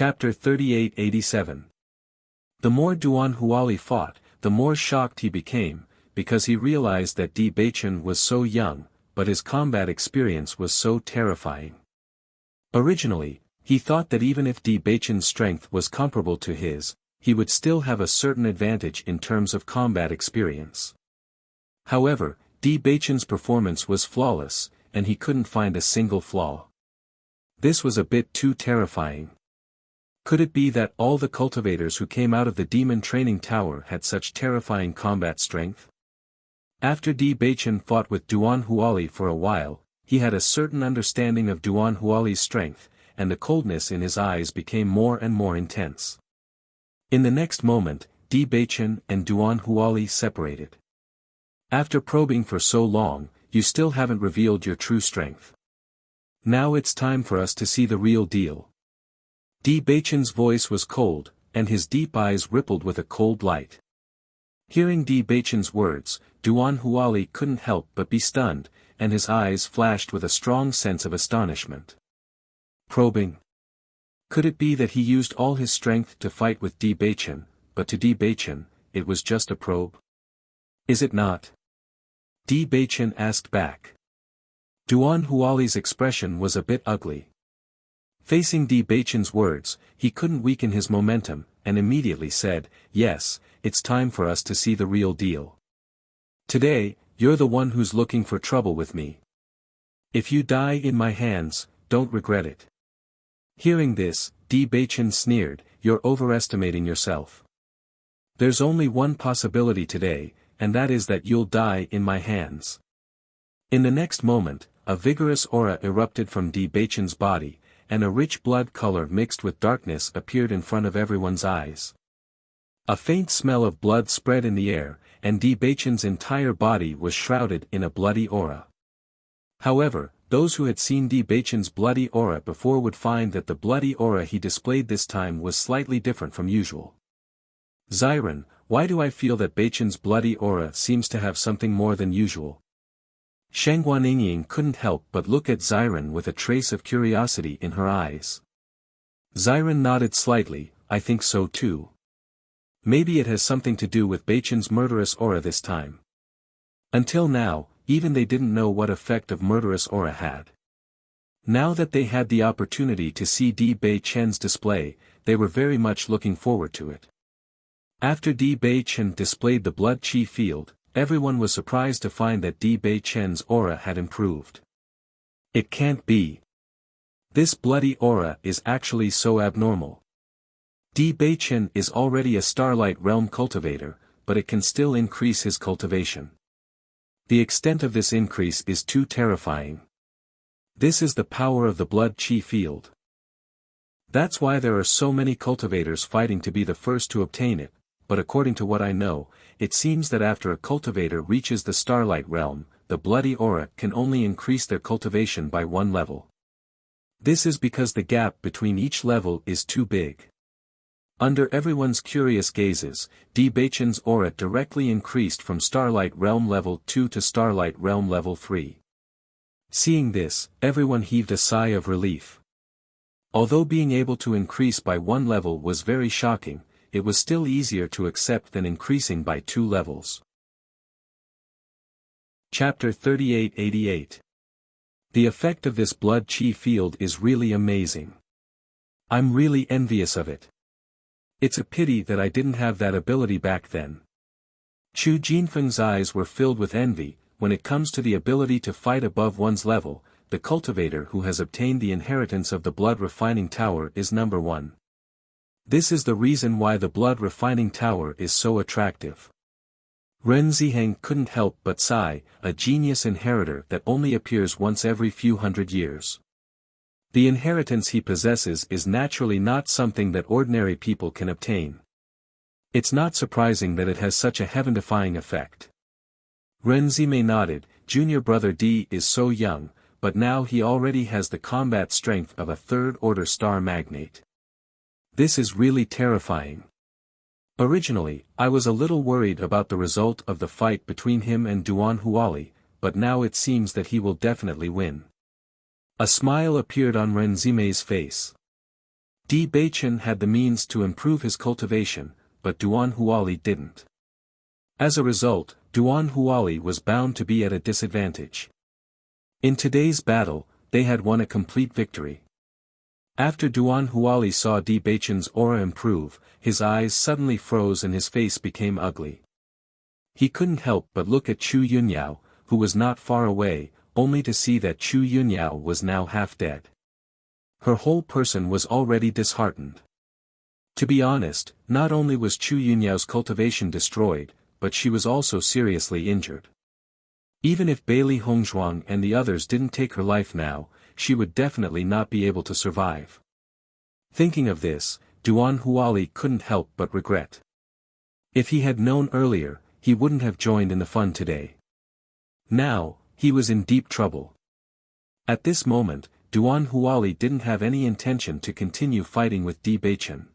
Chapter 3887. The more Duan Huali fought, the more shocked he became, because he realized that Di Baichen was so young, but his combat experience was so terrifying. Originally, he thought that even if Di Baichen's strength was comparable to his, he would still have a certain advantage in terms of combat experience. However, Di Baichen's performance was flawless, and he couldn't find a single flaw. This was a bit too terrifying. Could it be that all the cultivators who came out of the demon training tower had such terrifying combat strength? After Di Baichen fought with Duan Huali for a while, he had a certain understanding of Duan Huali's strength, and the coldness in his eyes became more and more intense. In the next moment, Di Baichen and Duan Huali separated. After probing for so long, you still haven't revealed your true strength. Now it's time for us to see the real deal. Di Baichen's voice was cold, and his deep eyes rippled with a cold light. Hearing Di Baichen's words, Duan Huali couldn't help but be stunned, and his eyes flashed with a strong sense of astonishment. Probing. Could it be that he used all his strength to fight with Di Baichen, but to Di Baichen, it was just a probe? Is it not? Di Baichen asked back. Duan Huali's expression was a bit ugly. Facing Di Baichen's words, he couldn't weaken his momentum, and immediately said, "Yes, it's time for us to see the real deal. Today, you're the one who's looking for trouble with me. If you die in my hands, don't regret it." Hearing this, Di Baichen sneered, "You're overestimating yourself. There's only one possibility today, and that is that you'll die in my hands." In the next moment, a vigorous aura erupted from Di Baichen's body, and a rich blood color mixed with darkness appeared in front of everyone's eyes. A faint smell of blood spread in the air, and Di Baichen's entire body was shrouded in a bloody aura. However, those who had seen Di Baichen's bloody aura before would find that the bloody aura he displayed this time was slightly different from usual. "Xiren, why do I feel that Baichen's bloody aura seems to have something more than usual?" Sheng Guanying couldn't help but look at Xiren with a trace of curiosity in her eyes. Xiren nodded slightly, "I think so too. Maybe it has something to do with Baichen's murderous aura this time." Until now, even they didn't know what effect of murderous aura had. Now that they had the opportunity to see Di Baichen's display, they were very much looking forward to it. After Di Baichen displayed the blood chi field, everyone was surprised to find that Di Baichen's aura had improved. It can't be. This bloody aura is actually so abnormal. Di Baichen is already a Starlight Realm cultivator, but it can still increase his cultivation. The extent of this increase is too terrifying. This is the power of the blood chi field. That's why there are so many cultivators fighting to be the first to obtain it, but according to what I know, it seems that after a cultivator reaches the Starlight Realm, the bloody aura can only increase their cultivation by one level. This is because the gap between each level is too big. Under everyone's curious gazes, Di Baichen's aura directly increased from Starlight Realm Level 2 to Starlight Realm Level 3. Seeing this, everyone heaved a sigh of relief. Although being able to increase by one level was very shocking, it was still easier to accept than increasing by 2 levels. Chapter 3888. The effect of this blood chi field is really amazing. I'm really envious of it. It's a pity that I didn't have that ability back then. Chu Jinfeng's eyes were filled with envy. When it comes to the ability to fight above one's level, the cultivator who has obtained the inheritance of the blood refining tower is number one. This is the reason why the blood refining tower is so attractive. Ren Ziheng couldn't help but sigh, a genius inheritor that only appears once every few hundred years. The inheritance he possesses is naturally not something that ordinary people can obtain. It's not surprising that it has such a heaven-defying effect. Ren Zimei nodded, "Junior brother Di is so young, but now he already has the combat strength of a third-order star magnate. This is really terrifying. Originally, I was a little worried about the result of the fight between him and Duan Huali, but now it seems that he will definitely win." A smile appeared on Ren Zimei's face. Di Beichen had the means to improve his cultivation, but Duan Huali didn't. As a result, Duan Huali was bound to be at a disadvantage. In today's battle, they had won a complete victory. After Duan Huali saw Di Beichen's aura improve, his eyes suddenly froze and his face became ugly. He couldn't help but look at Chu Yunyao, who was not far away, only to see that Chu Yunyao was now half dead. Her whole person was already disheartened. To be honest, not only was Chu Yunyao's cultivation destroyed, but she was also seriously injured. Even if Bailey Hongzhuang and the others didn't take her life now, she would definitely not be able to survive. Thinking of this, Duan Huali couldn't help but regret. If he had known earlier, he wouldn't have joined in the fun today. Now, he was in deep trouble. At this moment, Duan Huali didn't have any intention to continue fighting with Di Beichen.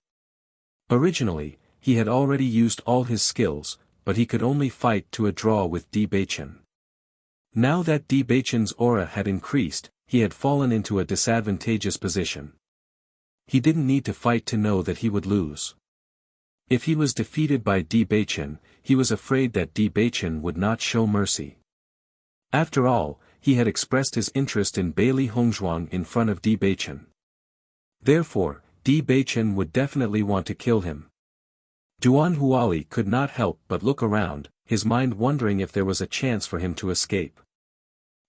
Originally, he had already used all his skills, but he could only fight to a draw with Di Beichen. Now that Di Beichen's aura had increased, he had fallen into a disadvantageous position. He didn't need to fight to know that he would lose. If he was defeated by Di Beichen, he was afraid that Di Beichen would not show mercy. After all, he had expressed his interest in Bailey Hongzhuang in front of Di Beichen. Therefore, Di Beichen would definitely want to kill him. Duan Huali could not help but look around, his mind wondering if there was a chance for him to escape.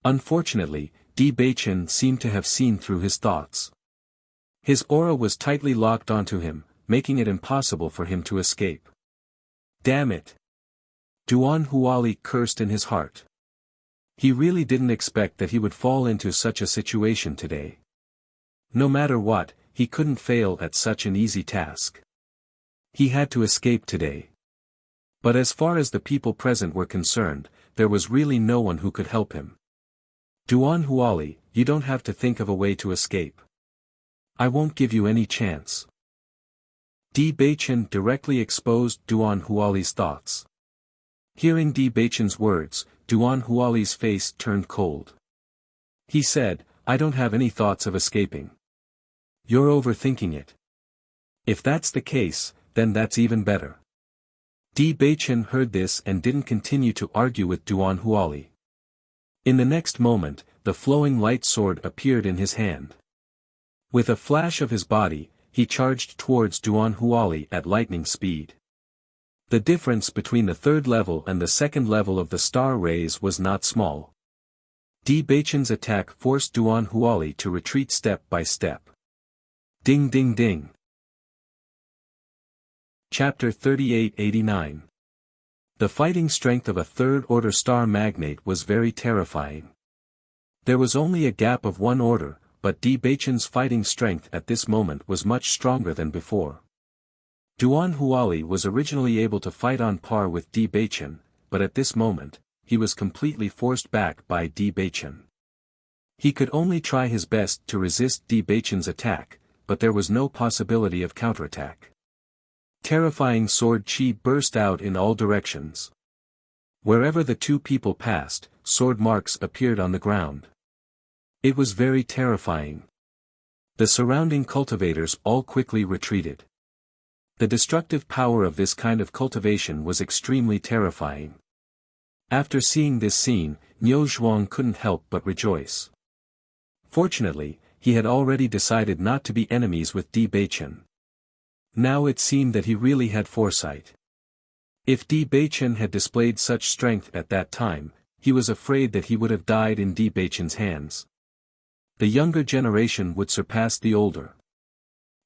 Unfortunately, Di Beichen seemed to have seen through his thoughts. His aura was tightly locked onto him, making it impossible for him to escape. Damn it! Duan Huali cursed in his heart. He really didn't expect that he would fall into such a situation today. No matter what, he couldn't fail at such an easy task. He had to escape today. But as far as the people present were concerned, there was really no one who could help him. Duan Huali, you don't have to think of a way to escape. I won't give you any chance. Di Beichen directly exposed Duan Huali's thoughts. Hearing Di Beichen's words, Duan Huali's face turned cold. He said, I don't have any thoughts of escaping. You're overthinking it. If that's the case, then that's even better. Di Beichen heard this and didn't continue to argue with Duan Huali. In the next moment, the flowing light sword appeared in his hand. With a flash of his body, he charged towards Duan Huali at lightning speed. The difference between the third level and the second level of the star rays was not small. Di Beichen's attack forced Duan Huali to retreat step by step. Ding ding ding. Chapter 3889. The fighting strength of a third-order star magnate was very terrifying. There was only a gap of one order, but Di Beichen's fighting strength at this moment was much stronger than before. Duan Huali was originally able to fight on par with Di Beichen, but at this moment, he was completely forced back by Di Beichen. He could only try his best to resist Di Beichen's attack, but there was no possibility of counterattack. Terrifying sword chi burst out in all directions. Wherever the two people passed, sword marks appeared on the ground. It was very terrifying. The surrounding cultivators all quickly retreated. The destructive power of this kind of cultivation was extremely terrifying. After seeing this scene, Niu Zhuang couldn't help but rejoice. Fortunately, he had already decided not to be enemies with Di Beichen. Now it seemed that he really had foresight. If Di Beichen had displayed such strength at that time, he was afraid that he would have died in Di Beichen's hands. The younger generation would surpass the older.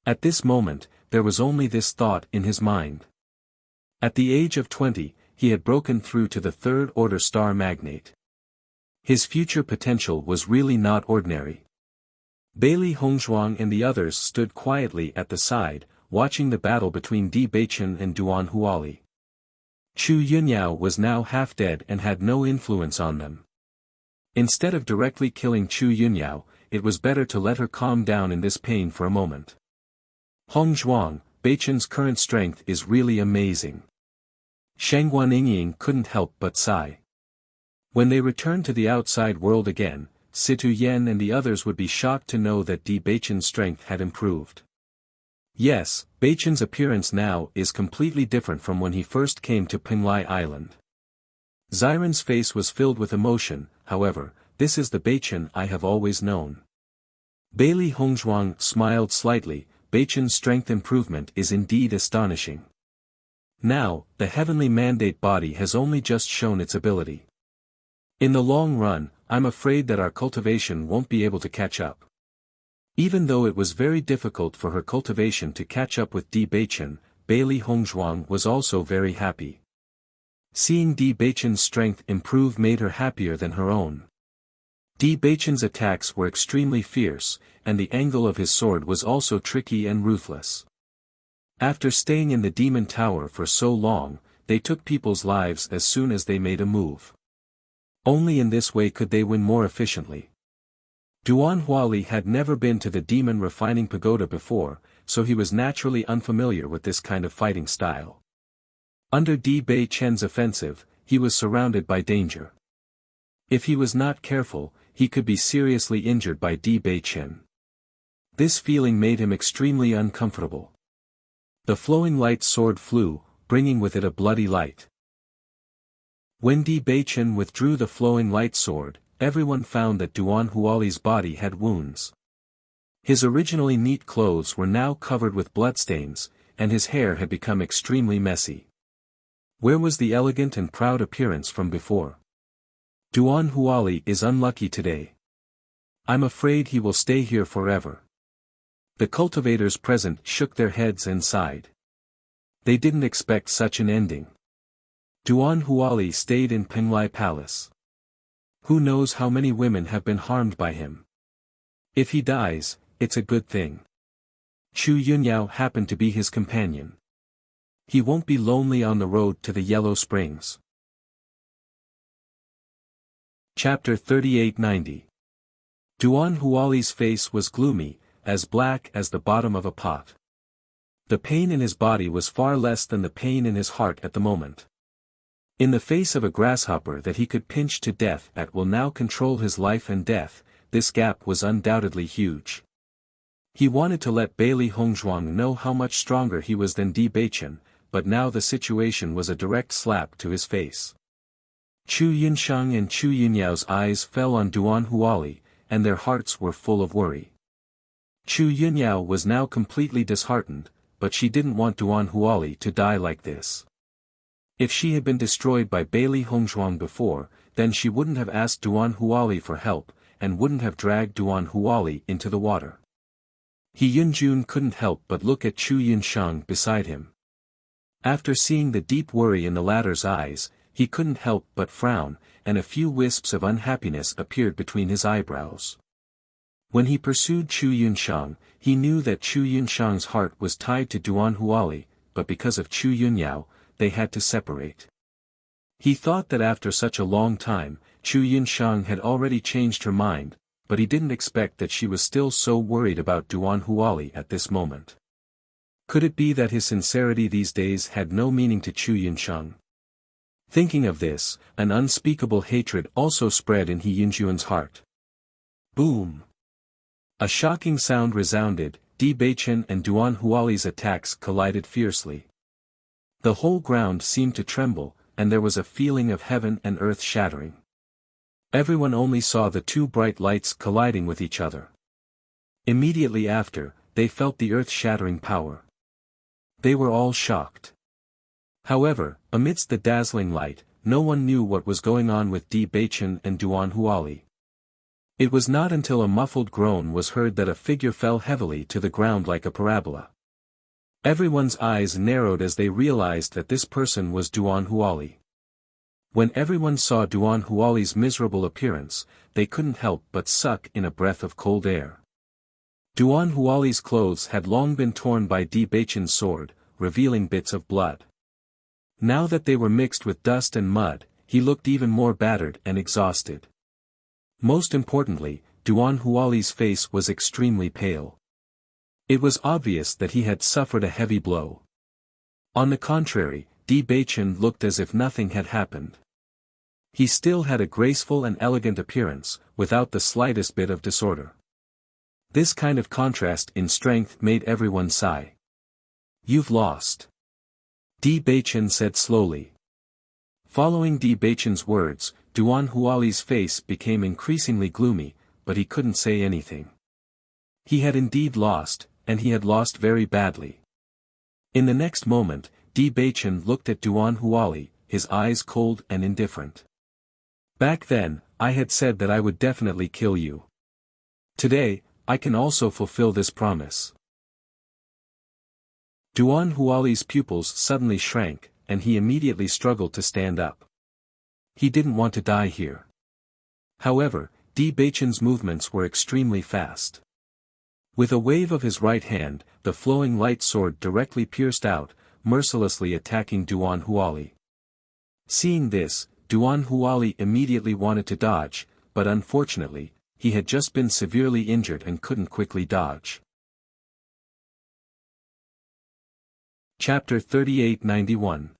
At this moment, there was only this thought in his mind. At the age of 20, he had broken through to the third-order star magnate. His future potential was really not ordinary. Bailey Hongzhuang and the others stood quietly at the side, watching the battle between Di Beichen and Duan Huali. Chu Yunyao was now half dead and had no influence on them. Instead of directly killing Chu Yunyao, it was better to let her calm down in this pain for a moment. Hongzhuang, Beichen's current strength is really amazing. Sheng Guanying couldn't help but sigh. When they returned to the outside world again, Situ Yen and the others would be shocked to know that Di Beichen's strength had improved. Yes, Beichen's appearance now is completely different from when he first came to Penglai Island. Xiren's face was filled with emotion. However, this is the Beichen I have always known. Bailey Hongzhuang smiled slightly. Beichen's strength improvement is indeed astonishing. Now, the heavenly mandate body has only just shown its ability. In the long run, I'm afraid that our cultivation won't be able to catch up. Even though it was very difficult for her cultivation to catch up with Di Beichen, Bailey Hongzhuang was also very happy. Seeing Di Beichen's strength improve made her happier than her own. Di Beichen's attacks were extremely fierce, and the angle of his sword was also tricky and ruthless. After staying in the Demon Tower for so long, they took people's lives as soon as they made a move. Only in this way could they win more efficiently. Duan Huali had never been to the Demon Refining Pagoda before, so he was naturally unfamiliar with this kind of fighting style. Under Di Beichen's offensive, he was surrounded by danger. If he was not careful, he could be seriously injured by Di Beichen. This feeling made him extremely uncomfortable. The flowing light sword flew, bringing with it a bloody light. When Di Beichen withdrew the flowing light sword, everyone found that Duan Huali's body had wounds. His originally neat clothes were now covered with bloodstains, and his hair had become extremely messy. Where was the elegant and proud appearance from before? Duan Huali is unlucky today. I'm afraid he will stay here forever. The cultivators present shook their heads and sighed. They didn't expect such an ending. Duan Huali stayed in Penglai Palace. Who knows how many women have been harmed by him? If he dies, it's a good thing. Chu Yunyao happened to be his companion. He won't be lonely on the road to the Yellow Springs. Chapter 3890. Duan Huali's face was gloomy, as black as the bottom of a pot. The pain in his body was far less than the pain in his heart at the moment. In the face of a grasshopper that he could pinch to death at will now control his life and death, this gap was undoubtedly huge. He wanted to let Bailey Hongzhuang know how much stronger he was than Di Beichen, but now the situation was a direct slap to his face. Chu Yunsheng and Chu Yunyao's eyes fell on Duan Huali, and their hearts were full of worry. Chu Yunyao was now completely disheartened, but she didn't want Duan Huali to die like this. If she had been destroyed by Bailey Hongzhuang before, then she wouldn't have asked Duan Huali for help, and wouldn't have dragged Duan Huali into the water. He Yunjun couldn't help but look at Chu Yunsheng beside him. After seeing the deep worry in the latter's eyes, he couldn't help but frown, and a few wisps of unhappiness appeared between his eyebrows. When he pursued Chu Yunsheng, he knew that Chu Yunsheng's heart was tied to Duan Huali, but because of Chu Yunyao, they had to separate. He thought that after such a long time, Chu Yunsheng had already changed her mind, but he didn't expect that she was still so worried about Duan Huali at this moment. Could it be that his sincerity these days had no meaning to Chu Yunsheng? Thinking of this, an unspeakable hatred also spread in He Yunjuan's heart. Boom! A shocking sound resounded. Di Beichen and Duan Huali's attacks collided fiercely. The whole ground seemed to tremble, and there was a feeling of heaven and earth shattering. Everyone only saw the two bright lights colliding with each other. Immediately after, they felt the earth-shattering power. They were all shocked. However, amidst the dazzling light, no one knew what was going on with Di Beichen and Duan Huali. It was not until a muffled groan was heard that a figure fell heavily to the ground like a parabola. Everyone's eyes narrowed as they realized that this person was Duan Huali. When everyone saw Duan Huali's miserable appearance, they couldn't help but suck in a breath of cold air. Duan Huali's clothes had long been torn by Di Beichen's sword, revealing bits of blood. Now that they were mixed with dust and mud, he looked even more battered and exhausted. Most importantly, Duan Huali's face was extremely pale. It was obvious that he had suffered a heavy blow. On the contrary, Di Beichen looked as if nothing had happened. He still had a graceful and elegant appearance, without the slightest bit of disorder. This kind of contrast in strength made everyone sigh. You've lost. Di Baichen said slowly. Following Di Baichen's words, Duan Huali's face became increasingly gloomy, but he couldn't say anything. He had indeed lost, and he had lost very badly. In the next moment, Di Baichen looked at Duan Huali, his eyes cold and indifferent. Back then, I had said that I would definitely kill you. Today, I can also fulfill this promise. Duan Huali's pupils suddenly shrank, and he immediately struggled to stand up. He didn't want to die here. However, Di Baichen's movements were extremely fast. With a wave of his right hand, the flowing light sword directly pierced out, mercilessly attacking Duan Huali. Seeing this, Duan Huali immediately wanted to dodge, but unfortunately, he had just been severely injured and couldn't quickly dodge. Chapter 3891.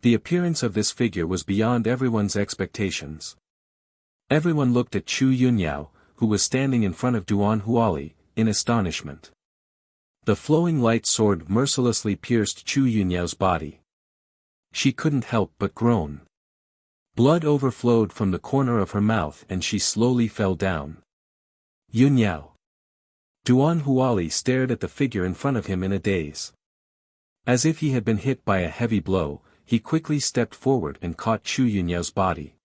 The appearance of this figure was beyond everyone's expectations. Everyone looked at Chu Yunyao, who was standing in front of Duan Huali, in astonishment. The flowing light sword mercilessly pierced Chu Yunyao's body. She couldn't help but groan. Blood overflowed from the corner of her mouth and she slowly fell down. Yunyao. Duan Huali stared at the figure in front of him in a daze. As if he had been hit by a heavy blow, he quickly stepped forward and caught Chu Yunyao's body.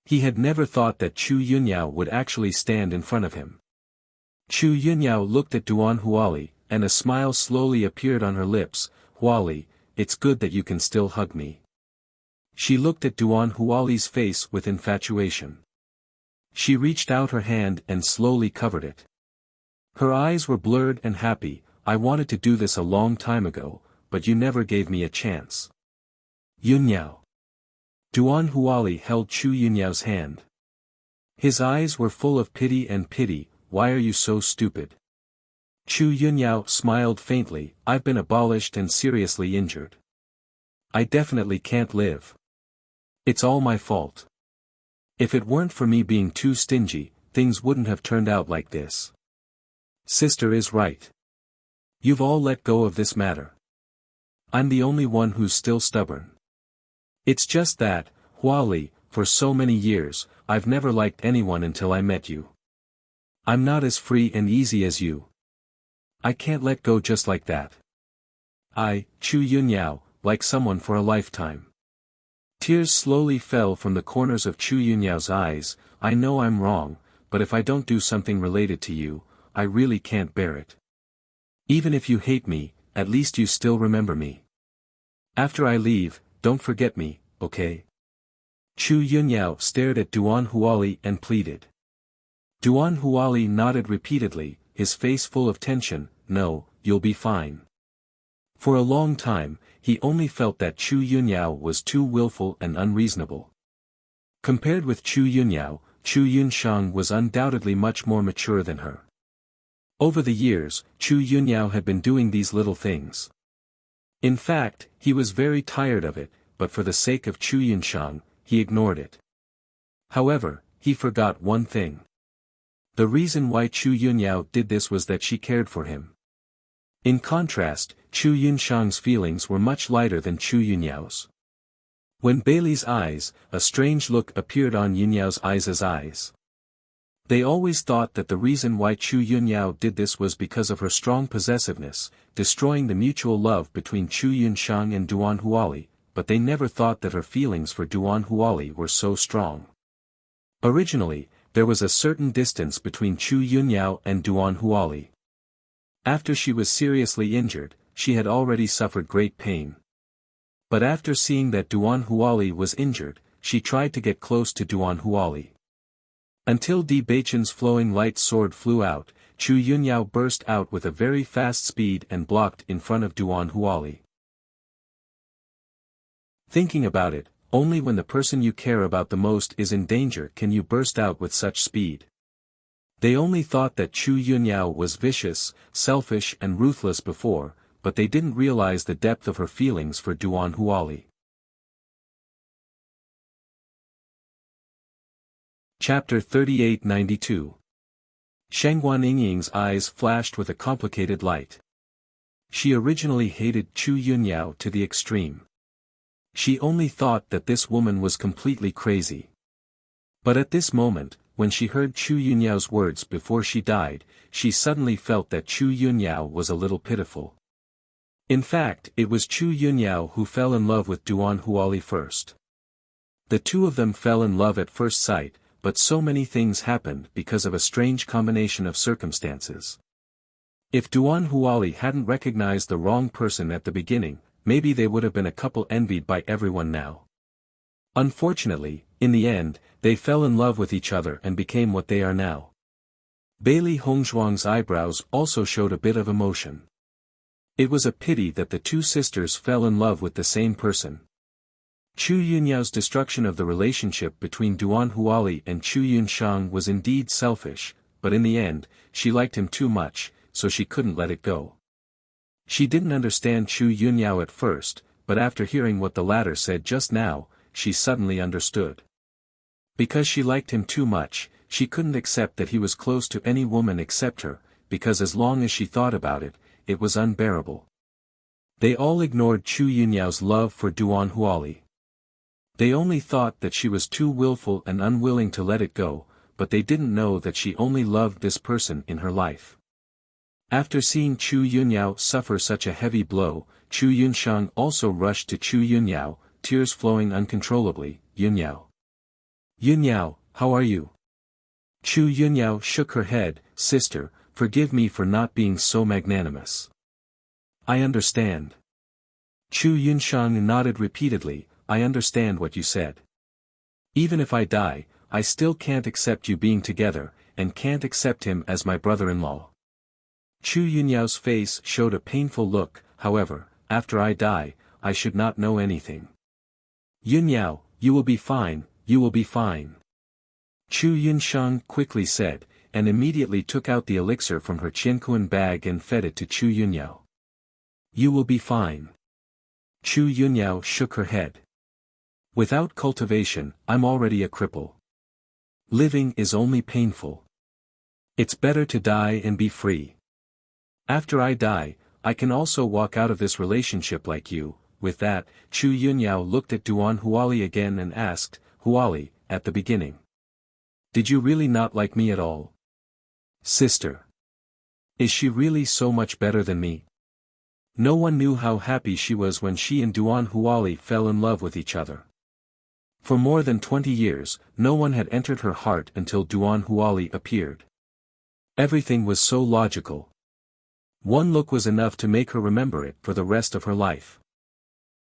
He had never thought that Chu Yunyao would actually stand in front of him. Chu Yunyao looked at Duan Huali, and a smile slowly appeared on her lips. Huali, it's good that you can still hug me. She looked at Duan Huali's face with infatuation. She reached out her hand and slowly covered it. Her eyes were blurred and happy. I wanted to do this a long time ago, but you never gave me a chance. Yunyao. Duan Huali held Chu Yunyao's hand. His eyes were full of pity and pity. Why are you so stupid? Chu Yunyao smiled faintly. I've been abolished and seriously injured. I definitely can't live. It's all my fault. If it weren't for me being too stingy, things wouldn't have turned out like this. Sister is right. You've all let go of this matter. I'm the only one who's still stubborn. It's just that, Huali, for so many years, I've never liked anyone until I met you. I'm not as free and easy as you. I can't let go just like that. I, Chu Yunyao, like someone for a lifetime. Tears slowly fell from the corners of Chu Yunyao's eyes. I know I'm wrong, but if I don't do something related to you, I really can't bear it. Even if you hate me, at least you still remember me. After I leave, don't forget me, okay? Chu Yunyao stared at Duan Huali and pleaded. Duan Huali nodded repeatedly, his face full of tension. No, you'll be fine. For a long time, he only felt that Chu Yunyao was too willful and unreasonable. Compared with Chu Yunyao, Chu Yunshang was undoubtedly much more mature than her. Over the years, Chu Yunyao had been doing these little things. In fact, he was very tired of it, but for the sake of Chu Yunshang, he ignored it. However, he forgot one thing. The reason why Chu Yunyao did this was that she cared for him. In contrast, Chu Yunshang's feelings were much lighter than Chu Yunyao's. When Bailey's eyes, a strange look appeared on Yunyao's eyes. They always thought that the reason why Chu Yunyao did this was because of her strong possessiveness, destroying the mutual love between Chu Yunshang and Duan Huali, but they never thought that her feelings for Duan Huali were so strong. Originally, there was a certain distance between Chu Yunyao and Duan Huali. After she was seriously injured, she had already suffered great pain. But after seeing that Duan Huali was injured, she tried to get close to Duan Huali. Until Di Baichen's flowing light sword flew out, Chu Yunyao burst out with a very fast speed and blocked in front of Duan Huali. Thinking about it, only when the person you care about the most is in danger can you burst out with such speed. They only thought that Chu Yunyao was vicious, selfish and ruthless before, but they didn't realize the depth of her feelings for Duan Huali. Chapter 3892. Shengguan Yingying's eyes flashed with a complicated light. she originally hated Chu Yunyao to the extreme. She only thought that this woman was completely crazy. But at this moment, when she heard Chu Yunyao's words before she died, she suddenly felt that Chu Yunyao was a little pitiful. In fact, it was Chu Yunyao who fell in love with Duan Huali first. The two of them fell in love at first sight, but so many things happened because of a strange combination of circumstances. If Duan Huali hadn't recognized the wrong person at the beginning, maybe they would have been a couple envied by everyone now. Unfortunately, in the end, they fell in love with each other and became what they are now. Bailey Hongzhuang's eyebrows also showed a bit of emotion. It was a pity that the two sisters fell in love with the same person. Chu Yunyao's destruction of the relationship between Duan Huali and Chu Yunshang was indeed selfish, but in the end, she liked him too much, so she couldn't let it go. She didn't understand Chu Yunyao at first, but after hearing what the latter said just now, she suddenly understood. Because she liked him too much, she couldn't accept that he was close to any woman except her, because as long as she thought about it, it was unbearable. They all ignored Chu Yunyao's love for Duan Huali. They only thought that she was too willful and unwilling to let it go, but they didn't know that she only loved this person in her life. After seeing Chu Yunyao suffer such a heavy blow, Chu Yunshang also rushed to Chu Yunyao, tears flowing uncontrollably. Yunyao. Yunyao, how are you? Chu Yunyao shook her head. Sister, forgive me for not being so magnanimous. I understand. Chu Yunshang nodded repeatedly. I understand what you said. Even if I die, I still can't accept you being together, and can't accept him as my brother-in-law. Chu Yunyao's face showed a painful look. However, after I die, I should not know anything. Yunyao, you will be fine, you will be fine. Chu Yunshang quickly said, and immediately took out the elixir from her Qiankuan bag and fed it to Chu Yunyao. You will be fine. Chu Yunyao shook her head. Without cultivation, I'm already a cripple. Living is only painful. It's better to die and be free. After I die, I can also walk out of this relationship like you. With that, Chu Yunyao looked at Duan Huali again and asked, Huali, at the beginning. Did you really not like me at all? Sister. Is she really so much better than me? No one knew how happy she was when she and Duan Huali fell in love with each other. For more than 20 years, no one had entered her heart until Duan Huali appeared. Everything was so logical. One look was enough to make her remember it for the rest of her life.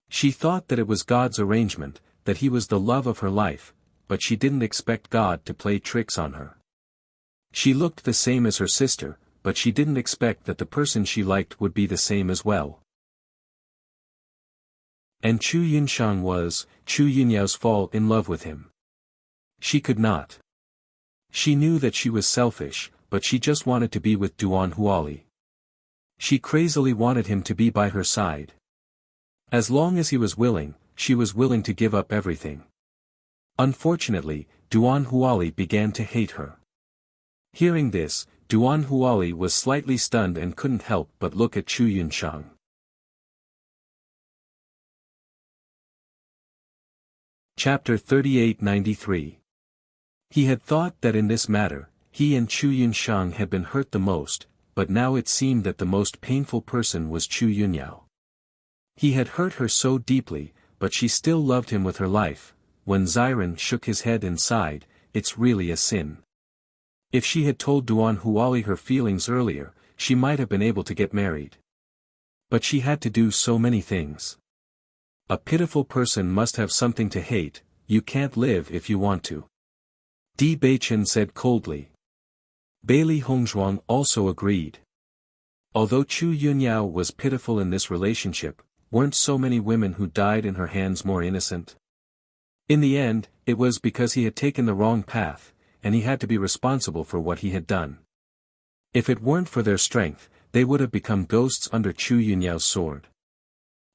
She thought that it was God's arrangement, that he was the love of her life, but she didn't expect God to play tricks on her. She looked the same as her sister, but she didn't expect that the person she liked would be the same as well. And Chu Yunshang was, Chu Yunyao's fall in love with him. She could not. She knew that she was selfish, but she just wanted to be with Duan Huali. She crazily wanted him to be by her side. As long as he was willing, she was willing to give up everything. Unfortunately, Duan Huali began to hate her. Hearing this, Duan Huali was slightly stunned and couldn't help but look at Chu Yunshang. Chapter 3893. He had thought that in this matter, he and Chu Yunshang had been hurt the most, but now it seemed that the most painful person was Chu Yunyao. He had hurt her so deeply, but she still loved him with her life. When Xiren shook his head and sighed, it's really a sin. If she had told Duan Huali her feelings earlier, she might have been able to get married. But she had to do so many things. A pitiful person must have something to hate. You can't live if you want to. Di Beichen said coldly. Bailey Hongzhuang also agreed. Although Chu Yunyao was pitiful in this relationship, weren't so many women who died in her hands more innocent? In the end, it was because he had taken the wrong path, and he had to be responsible for what he had done. If it weren't for their strength, they would have become ghosts under Chu Yunyao's sword.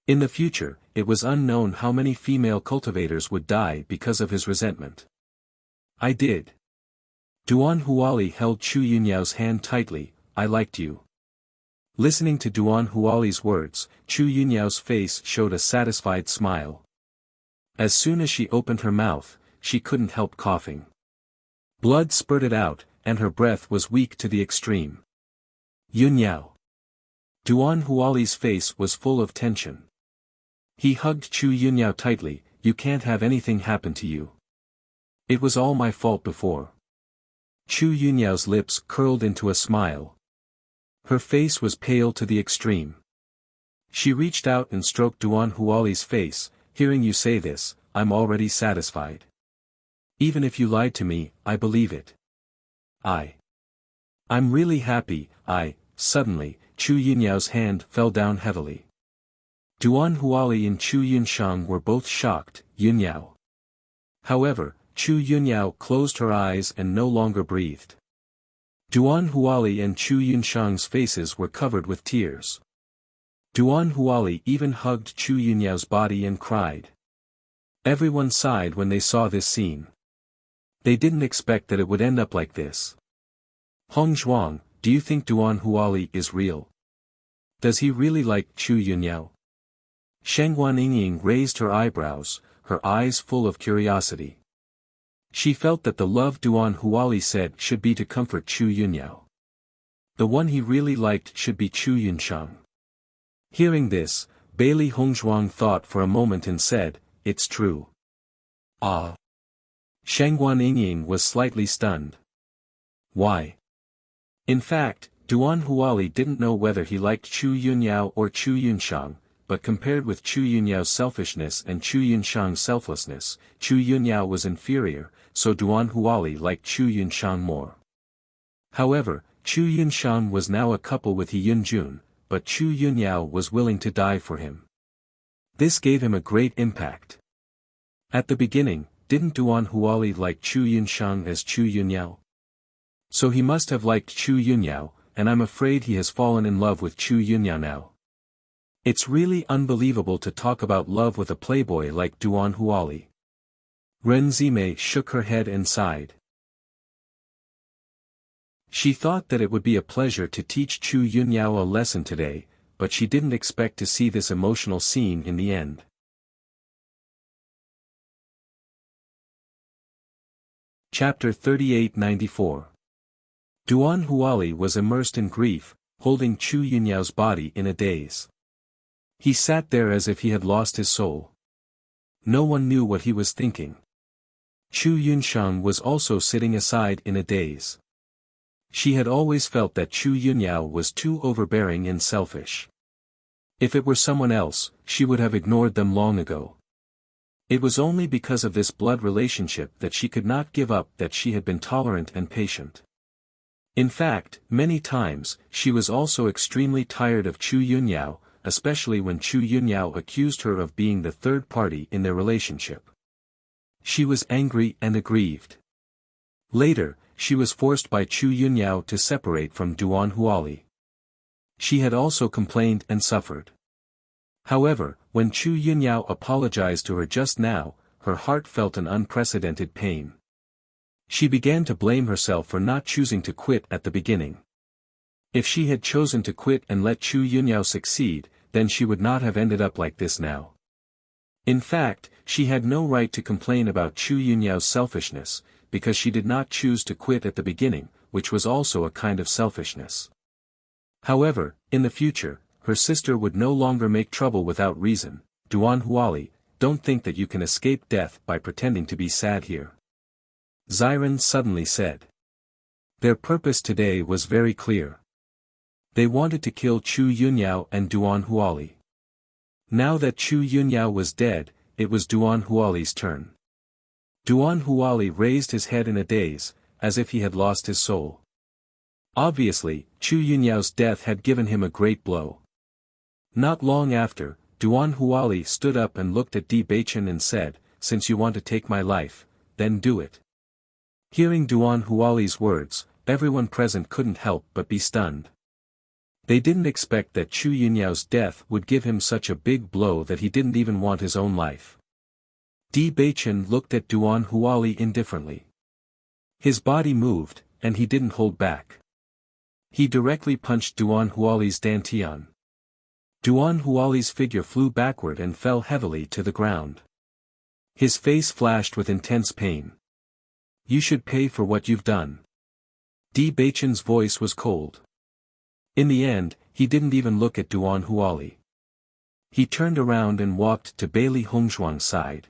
In the future, it was unknown how many female cultivators would die because of his resentment. I did. Duan Huali held Chu Yunyao's hand tightly. I liked you. Listening to Duan Huali's words, Chu Yunyao's face showed a satisfied smile. As soon as she opened her mouth, she couldn't help coughing. Blood spurted out, and her breath was weak to the extreme. Yunyao. Duan Huali's face was full of tension. He hugged Chu Yunyao tightly. You can't have anything happen to you. It was all my fault before. Chu Yunyao's lips curled into a smile. Her face was pale to the extreme. She reached out and stroked Duan Huali's face. Hearing you say this, I'm already satisfied. Even if you lied to me, I believe it. I'm really happy. Suddenly, Chu Yunyao's hand fell down heavily. Duan Huali and Chu Yunshang were both shocked. Yunyao. However, Chu Yunyao closed her eyes and no longer breathed. Duan Huali and Chu Yunshang's faces were covered with tears. Duan Huali even hugged Chu Yunyao's body and cried. Everyone sighed when they saw this scene. They didn't expect that it would end up like this. Hong Zhuang, do you think Duan Huali is real? Does he really like Chu Yunyao? Shengguan Yingying raised her eyebrows, her eyes full of curiosity. She felt that the love Duan Huali said should be to comfort Chu Yunyao. The one he really liked should be Chu Yunshang. Hearing this, Bailey Hongzhuang thought for a moment and said, it's true. Ah. Shengguan Yingying was slightly stunned. Why? In fact, Duan Huali didn't know whether he liked Chu Yunyao or Chu Yunshang, but compared with Chu Yunyao's selfishness and Chu Yunshang's selflessness, Chu Yunyao was inferior, so Duan Huali liked Chu Yunshang more. However, Chu Yunshang was now a couple with He Yunjun, but Chu Yunyao was willing to die for him. This gave him a great impact. At the beginning, didn't Duan Huali like Chu Yunshang as Chu Yunyao? So he must have liked Chu Yunyao, and I'm afraid he has fallen in love with Chu Yunyao now. It's really unbelievable to talk about love with a playboy like Duan Huali. Ren Zimei shook her head and sighed. She thought that it would be a pleasure to teach Chu Yunyao a lesson today, but she didn't expect to see this emotional scene in the end. Chapter 3894. Duan Huali was immersed in grief, holding Chu Yunyao's body in a daze. He sat there as if he had lost his soul. No one knew what he was thinking. Chu Yunshang was also sitting aside in a daze. She had always felt that Chu Yunyao was too overbearing and selfish. If it were someone else, she would have ignored them long ago. It was only because of this blood relationship that she could not give up that she had been tolerant and patient. In fact, many times, she was also extremely tired of Chu Yunyao, especially when Chu Yunyao accused her of being the third party in their relationship. She was angry and aggrieved. Later, she was forced by Chu Yunyao to separate from Duan Huali. She had also complained and suffered. However, when Chu Yunyao apologized to her just now, her heart felt an unprecedented pain. She began to blame herself for not choosing to quit at the beginning. If she had chosen to quit and let Chu Yunyao succeed, then she would not have ended up like this now. In fact, she had no right to complain about Chu Yunyao's selfishness, because she did not choose to quit at the beginning, which was also a kind of selfishness. However, in the future, her sister would no longer make trouble without reason. Duan Huali, don't think that you can escape death by pretending to be sad here. Xiren suddenly said. Their purpose today was very clear. They wanted to kill Chu Yunyao and Duan Huali. Now that Chu Yunyao was dead, it was Duan Huali's turn. Duan Huali raised his head in a daze, as if he had lost his soul. Obviously, Chu Yunyao's death had given him a great blow. Not long after, Duan Huali stood up and looked at Di Baichen and said, "Since you want to take my life, then do it." Hearing Duan Huali's words, everyone present couldn't help but be stunned. They didn't expect that Chu Yunyao's death would give him such a big blow that he didn't even want his own life. Di Baichen looked at Duan Huali indifferently. His body moved, and he didn't hold back. He directly punched Duan Huali's dantian. Duan Huali's figure flew backward and fell heavily to the ground. His face flashed with intense pain. You should pay for what you've done. Di Baichen's voice was cold. In the end, he didn't even look at Duan Huali. He turned around and walked to Bailey Hongzhuang's side.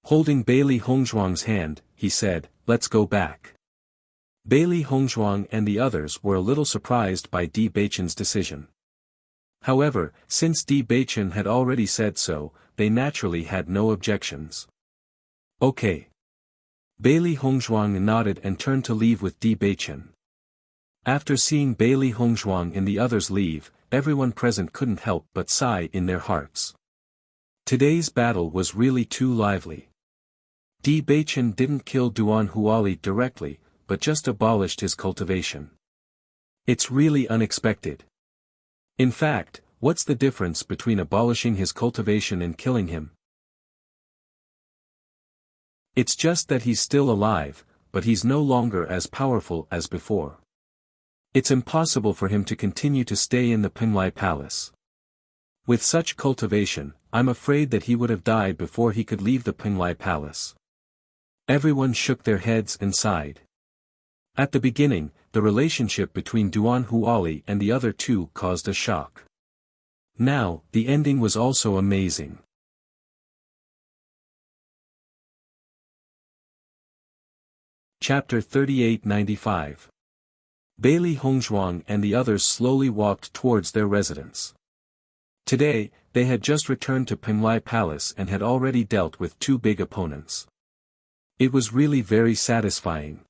Holding Bailey Hongzhuang's hand, he said, "Let's go back." Bailey Hongzhuang and the others were a little surprised by Di Baichen's decision. However, since Di Baichen had already said so, they naturally had no objections. Okay. Bailey Hongzhuang nodded and turned to leave with Di Baichen. After seeing Bailey Hongzhuang and the others leave, everyone present couldn't help but sigh in their hearts. Today's battle was really too lively. Di Baichen didn't kill Duan Huali directly, but just abolished his cultivation. It's really unexpected. In fact, what's the difference between abolishing his cultivation and killing him? It's just that he's still alive, but he's no longer as powerful as before. It's impossible for him to continue to stay in the Penglai Palace. With such cultivation, I'm afraid that he would have died before he could leave the Penglai Palace. Everyone shook their heads and sighed. At the beginning, the relationship between Duan Huali and the other two caused a shock. Now, the ending was also amazing. Chapter 3895. Bailey Hongzhuang and the others slowly walked towards their residence. Today, they had just returned to Penglai Palace and had already dealt with two big opponents. It was really very satisfying.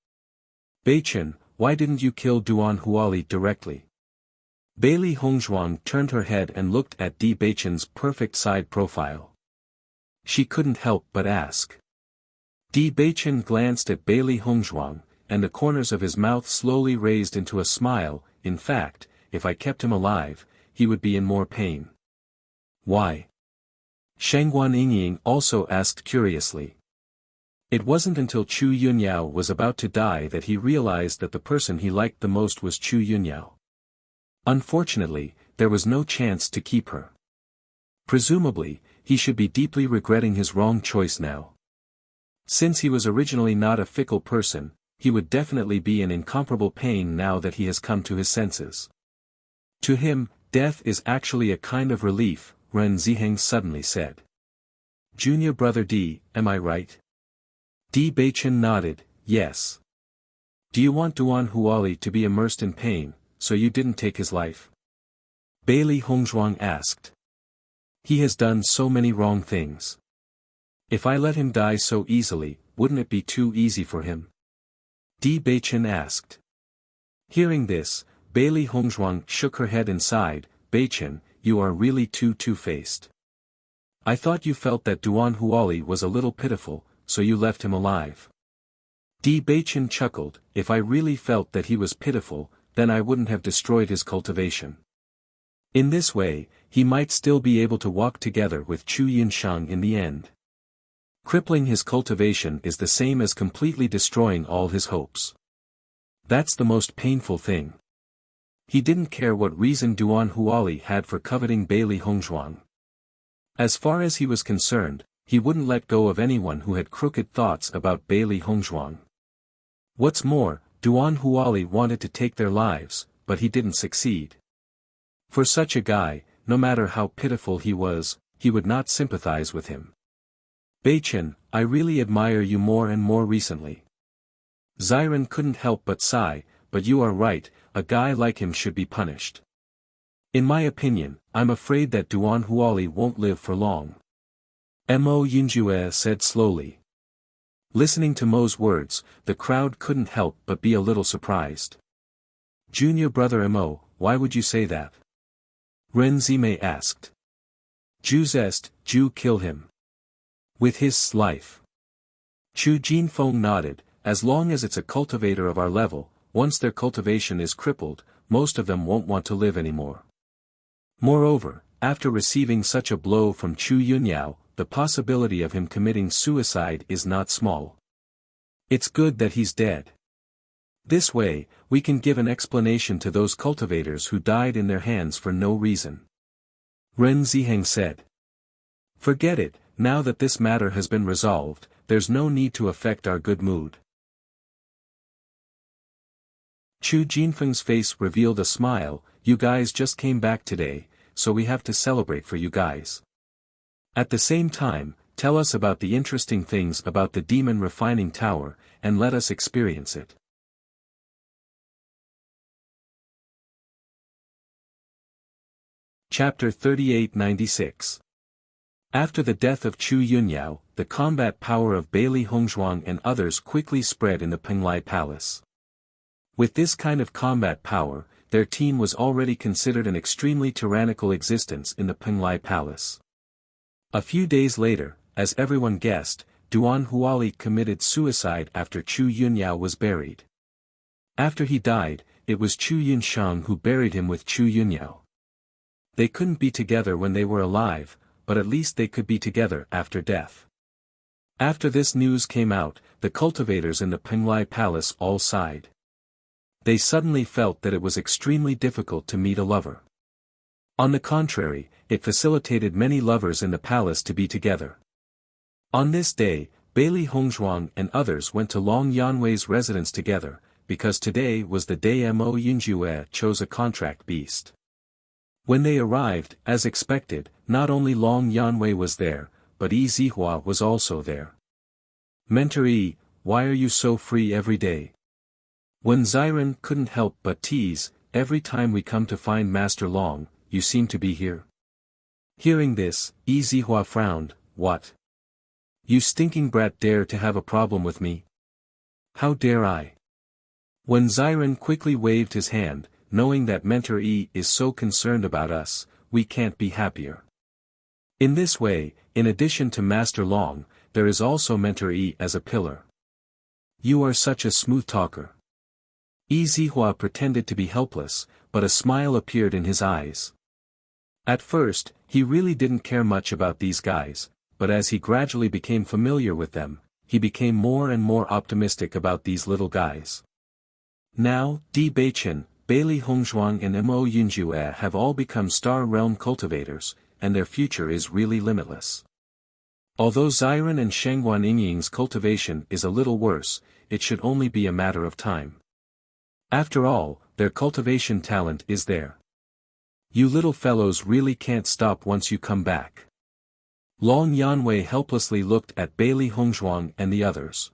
Baichen, why didn't you kill Duan Huali directly? Bailey Hongzhuang turned her head and looked at Di Baichen's perfect side profile. She couldn't help but ask. Di Baichen glanced at Bailey Hongzhuang, and the corners of his mouth slowly raised into a smile. In fact, if I kept him alive, he would be in more pain. Why? Shangguan Yingying also asked curiously. It wasn't until Chu Yunyao was about to die that he realized that the person he liked the most was Chu Yunyao. Unfortunately, there was no chance to keep her. Presumably, he should be deeply regretting his wrong choice now. Since he was originally not a fickle person, he would definitely be in incomparable pain now that he has come to his senses. To him, death is actually a kind of relief, Ren Ziheng suddenly said. Junior brother Di, am I right? Di Baichen nodded, yes. Do you want Duan Huali to be immersed in pain, so you didn't take his life? Bailey Hongzhuang asked. He has done so many wrong things. If I let him die so easily, wouldn't it be too easy for him? Di Baichen asked. Hearing this, Bailey Hongzhuang shook her head and sighed. Baichen, you are really too two-faced. I thought you felt that Duan Huali was a little pitiful, so you left him alive. Di Baichen chuckled. If I really felt that he was pitiful, then I wouldn't have destroyed his cultivation. In this way, he might still be able to walk together with Chu Yunshang in the end. Crippling his cultivation is the same as completely destroying all his hopes. That's the most painful thing. He didn't care what reason Duan Huali had for coveting Bailey Hongzhuang. As far as he was concerned, he wouldn't let go of anyone who had crooked thoughts about Bailey Hongzhuang. What's more, Duan Huali wanted to take their lives, but he didn't succeed. For such a guy, no matter how pitiful he was, he would not sympathize with him. Baichen, I really admire you more and more recently. Ziren couldn't help but sigh, but you are right, a guy like him should be punished. In my opinion, I'm afraid that Duan Huali won't live for long. Mo Yunjue said slowly. Listening to Mo's words, the crowd couldn't help but be a little surprised. Junior brother Mo, why would you say that? Ren Zimei asked. Ju kill him. With his life. Chu Jinfeng nodded. As long as it's a cultivator of our level, once their cultivation is crippled, most of them won't want to live anymore. Moreover, after receiving such a blow from Chu Yunyao, the possibility of him committing suicide is not small. It's good that he's dead. This way, we can give an explanation to those cultivators who died in their hands for no reason. Ren Ziheng said. Forget it, now that this matter has been resolved, there's no need to affect our good mood. Chu Jinfeng's face revealed a smile. You guys just came back today, so we have to celebrate for you guys. At the same time, tell us about the interesting things about the demon refining tower, and let us experience it. Chapter 3896. After the death of Chu Yunyao, the combat power of Bailey Hongzhuang and others quickly spread in the Penglai Palace. With this kind of combat power, their team was already considered an extremely tyrannical existence in the Penglai Palace. A few days later, as everyone guessed, Duan Huali committed suicide after Chu Yunyao was buried. After he died, it was Chu Yunshang who buried him with Chu Yunyao. They couldn't be together when they were alive, but at least they could be together after death. After this news came out, the cultivators in the Penglai Palace all sighed. They suddenly felt that it was extremely difficult to meet a lover. On the contrary, it facilitated many lovers in the palace to be together. On this day, Bailey Hongzhuang and others went to Long Yanwei's residence together, because today was the day Mo Yunjue chose a contract beast. When they arrived, as expected, not only Long Yanwei was there, but Yi Zihua was also there. Mentor Yi, why are you so free every day? When Ziren couldn't help but tease, every time we come to find Master Long, you seem to be here. Hearing this, Yi Zihua frowned. What? You stinking brat dare to have a problem with me? How dare I? When Ziren quickly waved his hand, knowing that Mentor Yi is so concerned about us, we can't be happier. In this way, in addition to Master Long, there is also Mentor Yi as a pillar. You are such a smooth talker. Yi Zihua pretended to be helpless, but a smile appeared in his eyes. At first, he really didn't care much about these guys, but as he gradually became familiar with them, he became more and more optimistic about these little guys. Now, Di Beichen, Bailey Hongzhuang and Mo Yunjue have all become Star Realm cultivators, and their future is really limitless. Although Ziren and Shengguan Yingying's cultivation is a little worse, it should only be a matter of time. After all, their cultivation talent is there. You little fellows really can't stop once you come back. Long Yanwei helplessly looked at Bailey Hongzhuang and the others.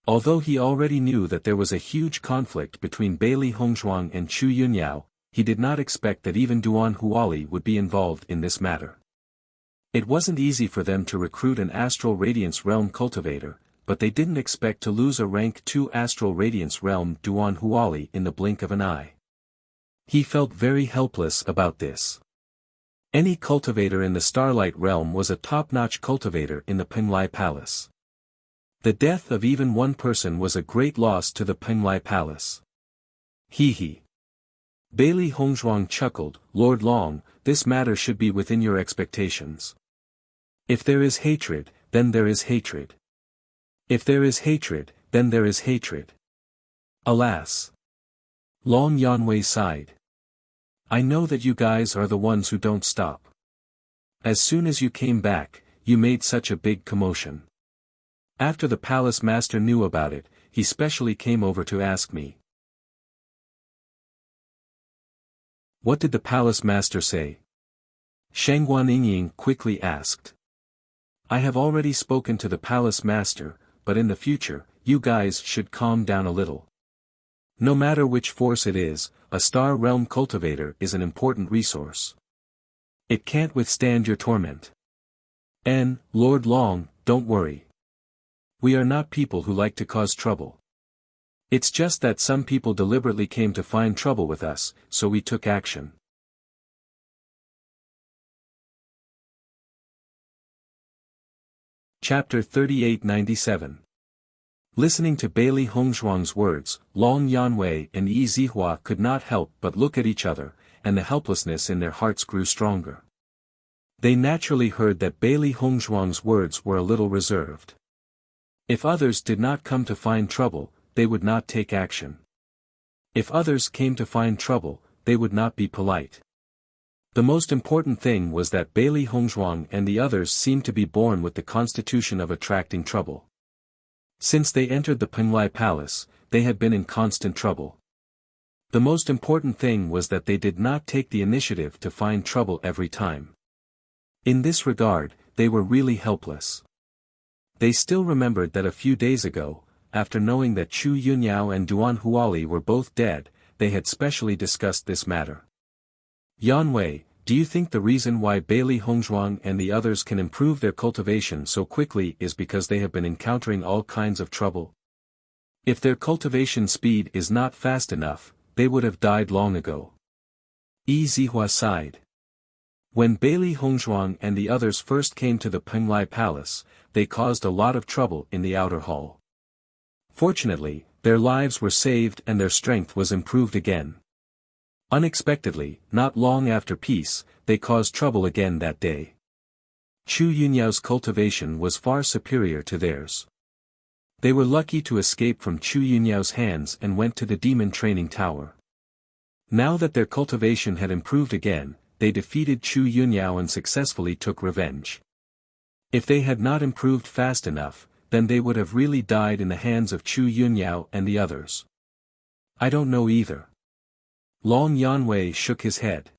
Although he already knew that there was a huge conflict between Bailey Hongzhuang and Chu Yunyao, he did not expect that even Duan Huali would be involved in this matter. It wasn't easy for them to recruit an Astral Radiance Realm cultivator, but they didn't expect to lose a rank 2 Astral Radiance Realm Duan Huali in the blink of an eye. He felt very helpless about this. Any cultivator in the Starlight Realm was a top-notch cultivator in the Penglai Palace. The death of even one person was a great loss to the Penglai Palace. Hee. Bailey Hongzhuang chuckled. Lord Long, this matter should be within your expectations. If there is hatred, then there is hatred. If there is hatred, then there is hatred. Alas. Long Yanwei sighed. I know that you guys are the ones who don't stop. As soon as you came back, you made such a big commotion. After the palace master knew about it, he specially came over to ask me. What did the palace master say? Shengguan Yingying quickly asked. I have already spoken to the palace master, but in the future, you guys should calm down a little. No matter which force it is, a Star Realm cultivator is an important resource. It can't withstand your torment. Lord Long, don't worry. We are not people who like to cause trouble. It's just that some people deliberately came to find trouble with us, so we took action. Chapter 3897. Listening to Bailey Hongzhuang's words, Long Yanwei and Yi Zihua could not help but look at each other, and the helplessness in their hearts grew stronger. They naturally heard that Bailey Hongzhuang's words were a little reserved. If others did not come to find trouble, they would not take action. If others came to find trouble, they would not be polite. The most important thing was that Bailey Hongzhuang and the others seemed to be born with the constitution of attracting trouble. Since they entered the Penglai Palace, they had been in constant trouble. The most important thing was that they did not take the initiative to find trouble every time. In this regard, they were really helpless. They still remembered that a few days ago, after knowing that Chu Yunyao and Duan Huali were both dead, they had specially discussed this matter. Yanwei, do you think the reason why Bailey Hongzhuang and the others can improve their cultivation so quickly is because they have been encountering all kinds of trouble? If their cultivation speed is not fast enough, they would have died long ago. Yi Zihua sighed. When Bailey Hongzhuang and the others first came to the Penglai Palace, they caused a lot of trouble in the outer hall. Fortunately, their lives were saved and their strength was improved again. Unexpectedly, not long after peace, they caused trouble again that day. Chu Yunyao's cultivation was far superior to theirs. They were lucky to escape from Chu Yunyao's hands and went to the demon training tower. Now that their cultivation had improved again, they defeated Chu Yunyao and successfully took revenge. If they had not improved fast enough, then they would have really died in the hands of Chu Yunyao and the others. I don't know either. Long Yanwei shook his head.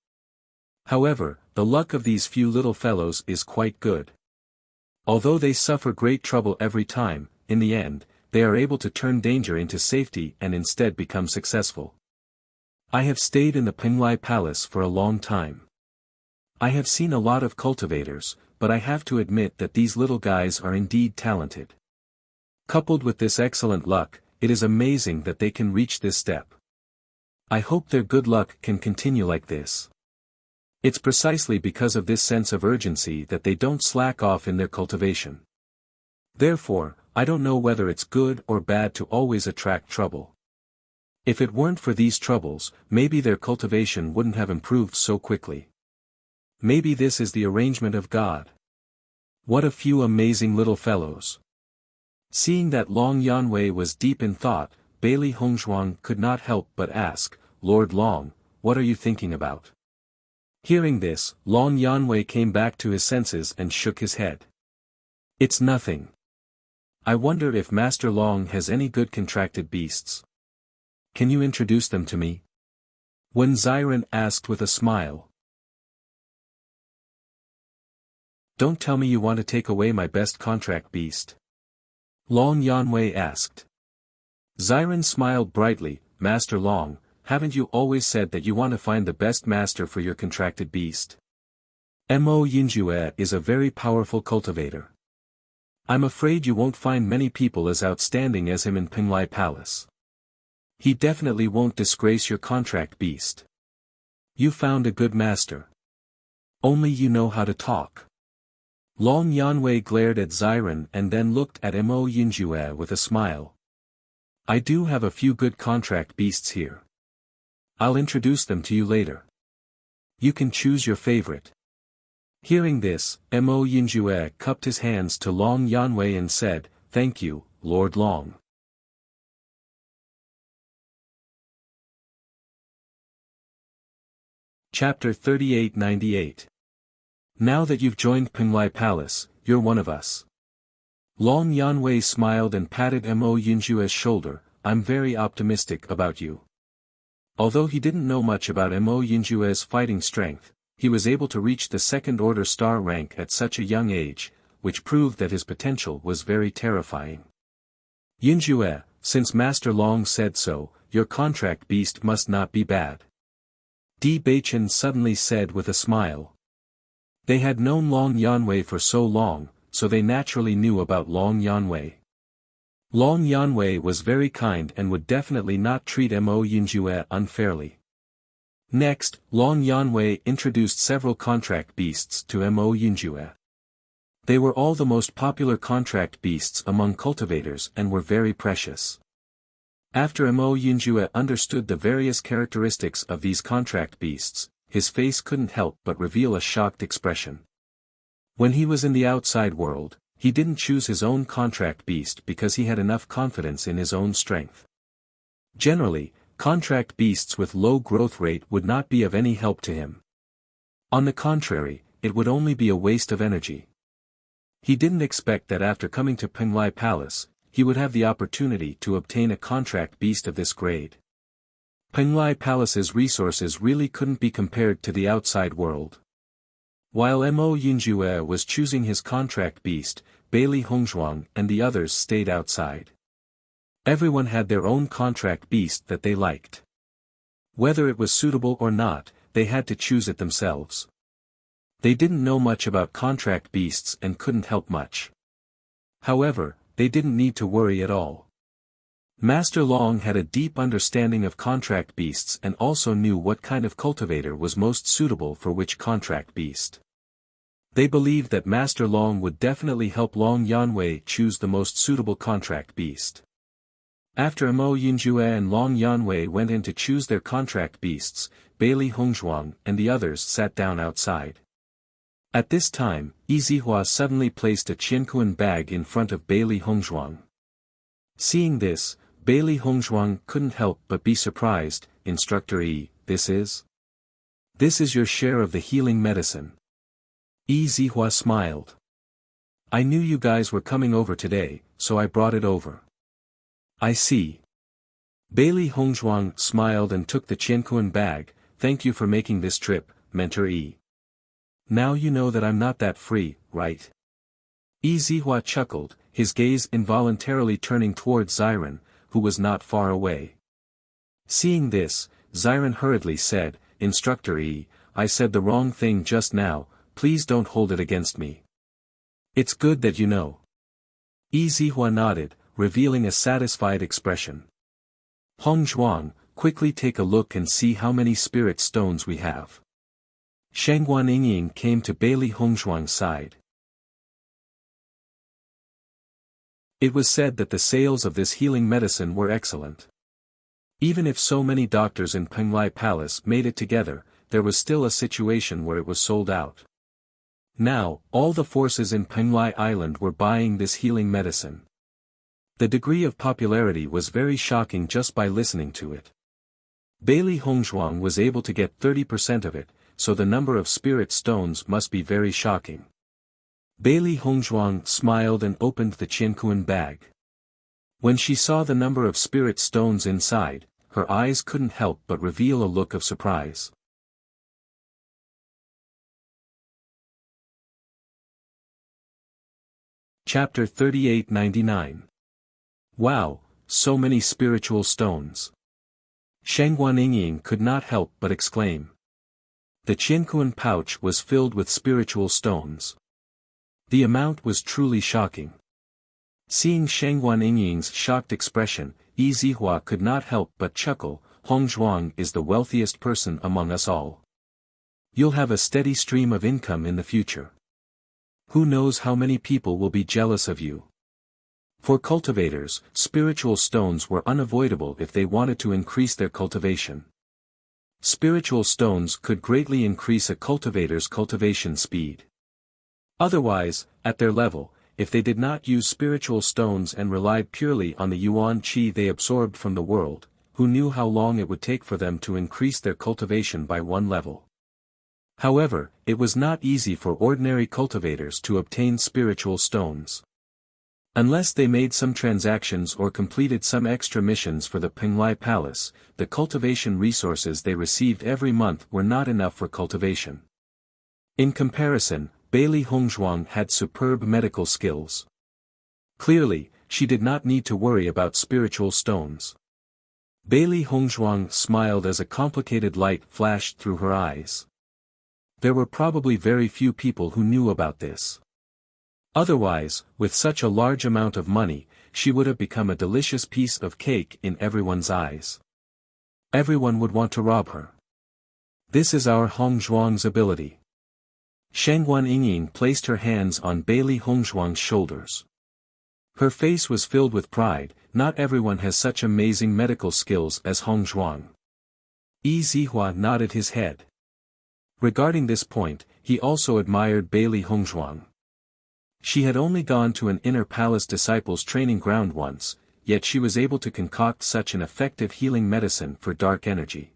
However, the luck of these few little fellows is quite good. Although they suffer great trouble every time, in the end, they are able to turn danger into safety and instead become successful. I have stayed in the Penglai Palace for a long time. I have seen a lot of cultivators, but I have to admit that these little guys are indeed talented. Coupled with this excellent luck, it is amazing that they can reach this step. I hope their good luck can continue like this. It's precisely because of this sense of urgency that they don't slack off in their cultivation. Therefore, I don't know whether it's good or bad to always attract trouble. If it weren't for these troubles, maybe their cultivation wouldn't have improved so quickly. Maybe this is the arrangement of God. What a few amazing little fellows. Seeing that Long Yanwei was deep in thought, Bailey Hongzhuang could not help but ask, Lord Long, what are you thinking about? Hearing this, Long Yanwei came back to his senses and shook his head. It's nothing. I wonder if Master Long has any good contracted beasts. Can you introduce them to me? Wen Ziren asked with a smile. Don't tell me you want to take away my best contract beast. Long Yanwei asked. Ziren smiled brightly, Master Long, haven't you always said that you want to find the best master for your contracted beast? Mo Yinjue is a very powerful cultivator. I'm afraid you won't find many people as outstanding as him in Penglai Palace. He definitely won't disgrace your contract beast. You found a good master. Only you know how to talk. Long Yanwei glared at Ziren and then looked at Mo Yinjue with a smile. I do have a few good contract beasts here. I'll introduce them to you later. You can choose your favorite. Hearing this, Mo Yinjue cupped his hands to Long Yanwei and said, Thank you, Lord Long. Chapter 3898. Now that you've joined Penglai Palace, you're one of us. Long Yanwei smiled and patted Mo Yinjue's shoulder, I'm very optimistic about you. Although he didn't know much about Mo Yinjue's fighting strength, he was able to reach the second-order star rank at such a young age, which proved that his potential was very terrifying. Yinjue, since Master Long said so, your contract beast must not be bad. Di Beichen suddenly said with a smile. They had known Long Yanwei for so long, so they naturally knew about Long Yanwei. Long Yanwei was very kind and would definitely not treat Mo Yinjue unfairly. Next, Long Yanwei introduced several contract beasts to Mo Yinjue. They were all the most popular contract beasts among cultivators and were very precious. After Mo Yinjue understood the various characteristics of these contract beasts, his face couldn't help but reveal a shocked expression. When he was in the outside world, he didn't choose his own contract beast because he had enough confidence in his own strength. Generally, contract beasts with low growth rate would not be of any help to him. On the contrary, it would only be a waste of energy. He didn't expect that after coming to Penglai Palace, he would have the opportunity to obtain a contract beast of this grade. Penglai Palace's resources really couldn't be compared to the outside world. While Mo Yinjue was choosing his contract beast, Bailey Hongzhuang and the others stayed outside. Everyone had their own contract beast that they liked. Whether it was suitable or not, they had to choose it themselves. They didn't know much about contract beasts and couldn't help much. However, they didn't need to worry at all. Master Long had a deep understanding of contract beasts and also knew what kind of cultivator was most suitable for which contract beast. They believed that Master Long would definitely help Long Yanwei choose the most suitable contract beast. After Mo Yinjue and Long Yanwei went in to choose their contract beasts, Bailey Hongzhuang and the others sat down outside. At this time, Yizihua suddenly placed a Qiankuan bag in front of Bailey Hongzhuang. Seeing this, Bailey Hongzhuang couldn't help but be surprised. Instructor Yi, this is your share of the healing medicine. Yizihua smiled. I knew you guys were coming over today, so I brought it over. I see. Bailey Hongzhuang smiled and took the Qiankuan bag. Thank you for making this trip, Mentor Yi. Now you know that I'm not that free, right? Yizihua chuckled, his gaze involuntarily turning towards Xiren, who was not far away. Seeing this, Xiren hurriedly said, Instructor Yi, I said the wrong thing just now, please don't hold it against me. It's good that you know. Yizihua nodded, revealing a satisfied expression. Hongzhuang, quickly take a look and see how many spirit stones we have. Shangguan Yingying came to Bailey Hongzhuang's side. It was said that the sales of this healing medicine were excellent. Even if so many doctors in Penglai Palace made it together, there was still a situation where it was sold out. Now, all the forces in Penglai Island were buying this healing medicine. The degree of popularity was very shocking just by listening to it. Bailey Hongzhuang was able to get 30% of it, so the number of spirit stones must be very shocking. Bailey Hongzhuang smiled and opened the Qiankuan bag. When she saw the number of spirit stones inside, her eyes couldn't help but reveal a look of surprise. Chapter 3899. Wow, so many spiritual stones. Shangguan Yingying could not help but exclaim. The Qiankuan pouch was filled with spiritual stones. The amount was truly shocking. Seeing Shangguan Yingying's shocked expression, Yizihua could not help but chuckle. Hongzhuang is the wealthiest person among us all. You'll have a steady stream of income in the future. Who knows how many people will be jealous of you. For cultivators, spiritual stones were unavoidable if they wanted to increase their cultivation. Spiritual stones could greatly increase a cultivator's cultivation speed. Otherwise, at their level, if they did not use spiritual stones and relied purely on the yuan qi they absorbed from the world, who knew how long it would take for them to increase their cultivation by one level. However, it was not easy for ordinary cultivators to obtain spiritual stones. Unless they made some transactions or completed some extra missions for the Penglai Palace, the cultivation resources they received every month were not enough for cultivation. In comparison, Bailey Hongzhuang had superb medical skills. Clearly, she did not need to worry about spiritual stones. Bailey Hongzhuang smiled as a complicated light flashed through her eyes. There were probably very few people who knew about this. Otherwise, with such a large amount of money, she would have become a delicious piece of cake in everyone's eyes. Everyone would want to rob her. This is our Hongzhuang's ability. Shangguan Yingying placed her hands on Bailey Hongzhuang's shoulders. Her face was filled with pride. Not everyone has such amazing medical skills as Hongzhuang. Yizihua nodded his head. Regarding this point, he also admired Bailey Hongzhuang. She had only gone to an inner palace disciples training ground once, yet she was able to concoct such an effective healing medicine for dark energy.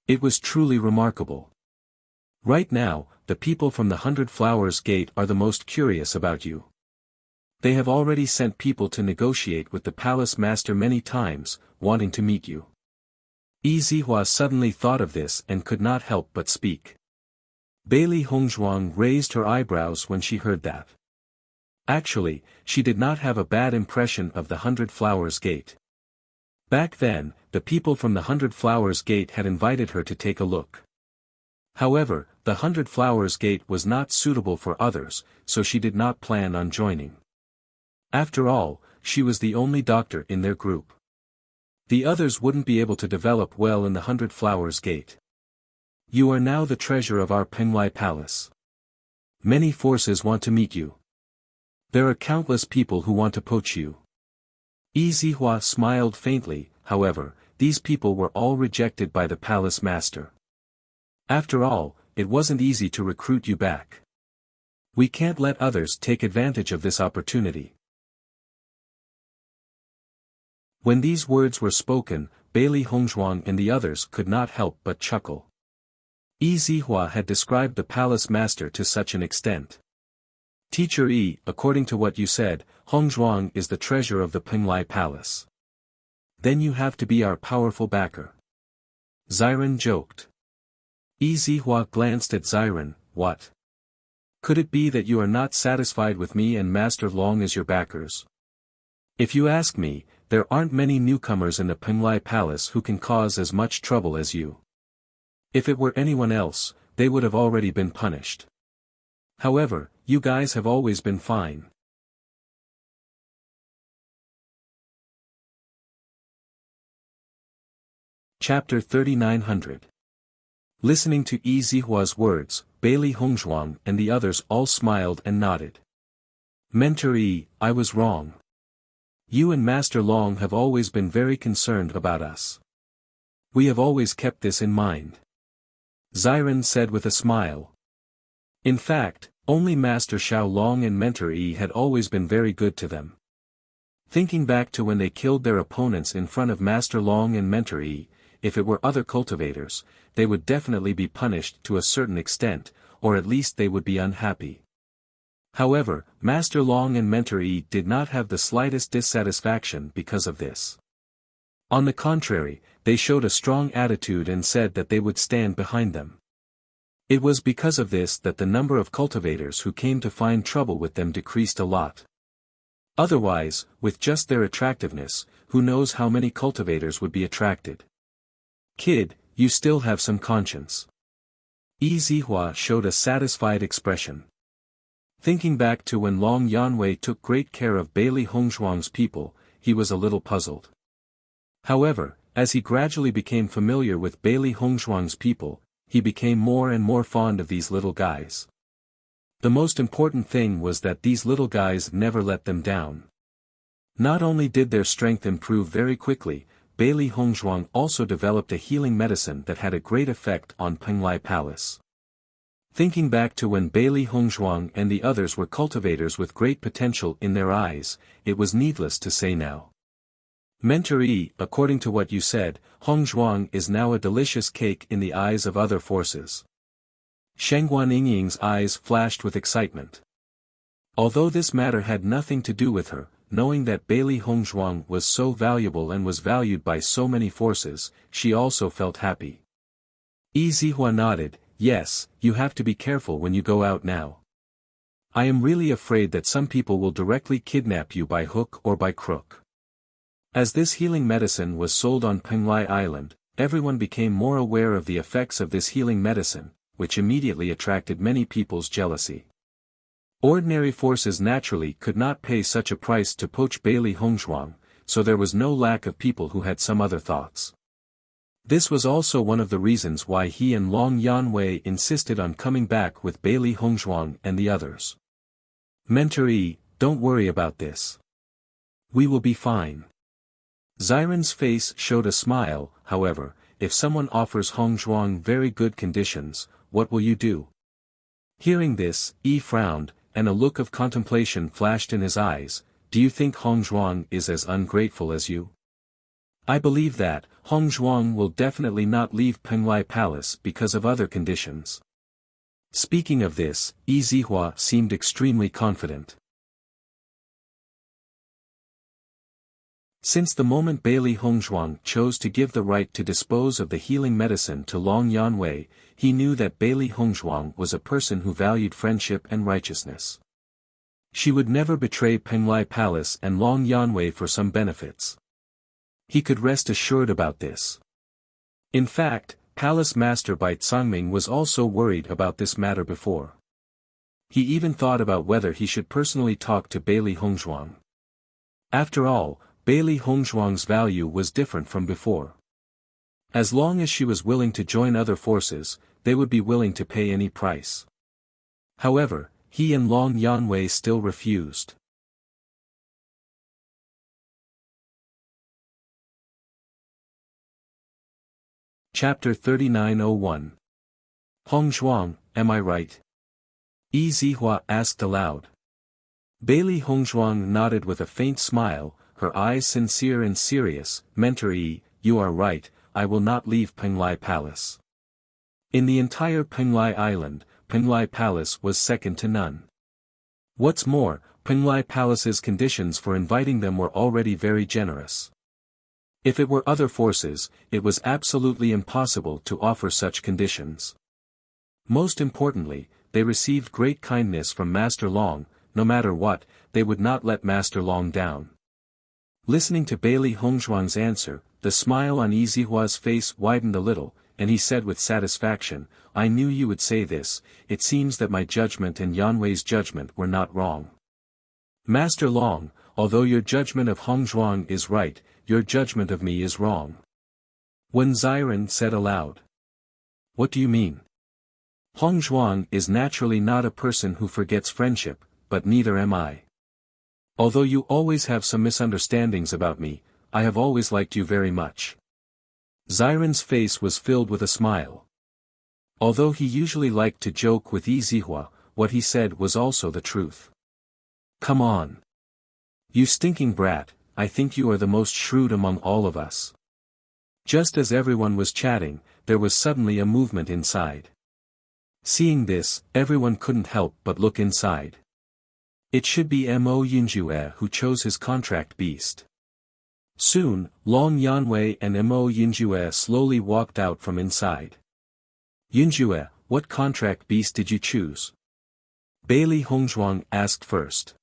It was truly remarkable. Right now, the people from the 100 Flowers Gate are the most curious about you. They have already sent people to negotiate with the palace master many times, wanting to meet you. Yi Zihua suddenly thought of this and could not help but speak. Bailey Hongzhuang raised her eyebrows when she heard that. Actually, she did not have a bad impression of the 100 Flowers Gate. Back then, the people from the 100 Flowers Gate had invited her to take a look. However, the 100 Flowers Gate was not suitable for others, so she did not plan on joining. After all, she was the only doctor in their group. The others wouldn't be able to develop well in the 100 Flowers Gate. You are now the treasure of our Penglai Palace. Many forces want to meet you. There are countless people who want to poach you. Yi Zihua smiled faintly, however, these people were all rejected by the palace master. After all, it wasn't easy to recruit you back. We can't let others take advantage of this opportunity. When these words were spoken, Bailey Hongzhuang and the others could not help but chuckle. Yi Zihua had described the palace master to such an extent. Teacher Yi, according to what you said, Hongzhuang is the treasure of the Penglai Palace. Then you have to be our powerful backer. Ziren joked. Yi Zihua glanced at Ziren. What? Could it be that you are not satisfied with me and Master Long as your backers? If you ask me, there aren't many newcomers in the Penglai Palace who can cause as much trouble as you. If it were anyone else, they would have already been punished. However, you guys have always been fine. Chapter 3900. Listening to Yi Zihua's words, Bailey Hongzhuang and the others all smiled and nodded. Mentor Yi, I was wrong. You and Master Long have always been very concerned about us. We have always kept this in mind. Ziren said with a smile. In fact, only Master Xiao Long and Mentor Yi had always been very good to them. Thinking back to when they killed their opponents in front of Master Long and Mentor Yi, if it were other cultivators, they would definitely be punished to a certain extent, or at least they would be unhappy. However, Master Long and Mentor Yi did not have the slightest dissatisfaction because of this. On the contrary, they showed a strong attitude and said that they would stand behind them. It was because of this that the number of cultivators who came to find trouble with them decreased a lot. Otherwise, with just their attractiveness, who knows how many cultivators would be attracted. Kid, you still have some conscience. Yi Zihua showed a satisfied expression. Thinking back to when Long Yanwei took great care of Bailey Hongzhuang's people, he was a little puzzled. However, as he gradually became familiar with Bailey Hongzhuang's people, he became more and more fond of these little guys. The most important thing was that these little guys never let them down. Not only did their strength improve very quickly, Bailey Hongzhuang also developed a healing medicine that had a great effect on Penglai Palace. Thinking back to when Bailey Hongzhuang and the others were cultivators with great potential in their eyes, it was needless to say now. Mentor Yi, according to what you said, Hongzhuang is now a delicious cake in the eyes of other forces. Shengguan Yingying's eyes flashed with excitement. Although this matter had nothing to do with her, knowing that Bailey Hongzhuang was so valuable and was valued by so many forces, she also felt happy. Yi Zihua nodded. Yes, you have to be careful when you go out now. I am really afraid that some people will directly kidnap you by hook or by crook. As this healing medicine was sold on Penglai Island, everyone became more aware of the effects of this healing medicine, which immediately attracted many people's jealousy. Ordinary forces naturally could not pay such a price to poach Bailey Hongzhuang, so there was no lack of people who had some other thoughts. This was also one of the reasons why he and Long Yanwei insisted on coming back with Bailey Hongzhuang and the others. Mentor Yi, don't worry about this. We will be fine. Ziren's face showed a smile. However, if someone offers Hongzhuang very good conditions, what will you do? Hearing this, Yi frowned. and a look of contemplation flashed in his eyes. Do you think Hong Zhuang is as ungrateful as you? I believe that Hong Zhuang will definitely not leave Penglai Palace because of other conditions. Speaking of this, Yi Zihua seemed extremely confident. Since the moment Bailey Hongzhuang chose to give the right to dispose of the healing medicine to Long Yanwei, he knew that Bailey Hongzhuang was a person who valued friendship and righteousness. She would never betray Penglai Palace and Long Yanwei for some benefits. He could rest assured about this. In fact, Palace Master Bai Tsangming was also worried about this matter before. He even thought about whether he should personally talk to Bailey Hongzhuang. After all, Bailey Hongzhuang's value was different from before. As long as she was willing to join other forces, they would be willing to pay any price. However, he and Long Yanwei still refused. Chapter 3901. Hongzhuang, am I right? Yi Zihua asked aloud. Bailey Hongzhuang nodded with a faint smile, her eyes sincere and serious. Mentor Yi, you are right, I will not leave Penglai Palace. In the entire Penglai Island, Penglai Palace was second to none. What's more, Penglai Palace's conditions for inviting them were already very generous. If it were other forces, it was absolutely impossible to offer such conditions. Most importantly, they received great kindness from Master Long. No matter what, they would not let Master Long down. Listening to Bailey Hongzhuang's answer, the smile on Yi Zihua's face widened a little, and he said with satisfaction, I knew you would say this. It seems that my judgment and Yanwei's judgment were not wrong. Master Long, although your judgment of Hongzhuang is right, your judgment of me is wrong. Wen Xiren said aloud. What do you mean? Hongzhuang is naturally not a person who forgets friendship, but neither am I. Although you always have some misunderstandings about me, I have always liked you very much. Xiren's face was filled with a smile. Although he usually liked to joke with Yi Zihua, what he said was also the truth. Come on. You stinking brat, I think you are the most shrewd among all of us. Just as everyone was chatting, there was suddenly a movement inside. Seeing this, everyone couldn't help but look inside. It should be Mo Yunjue who chose his contract beast. Soon, Long Yanwei and Mo Yunjue slowly walked out from inside. Yunjue, what contract beast did you choose? Bailey Hongzhuang asked first.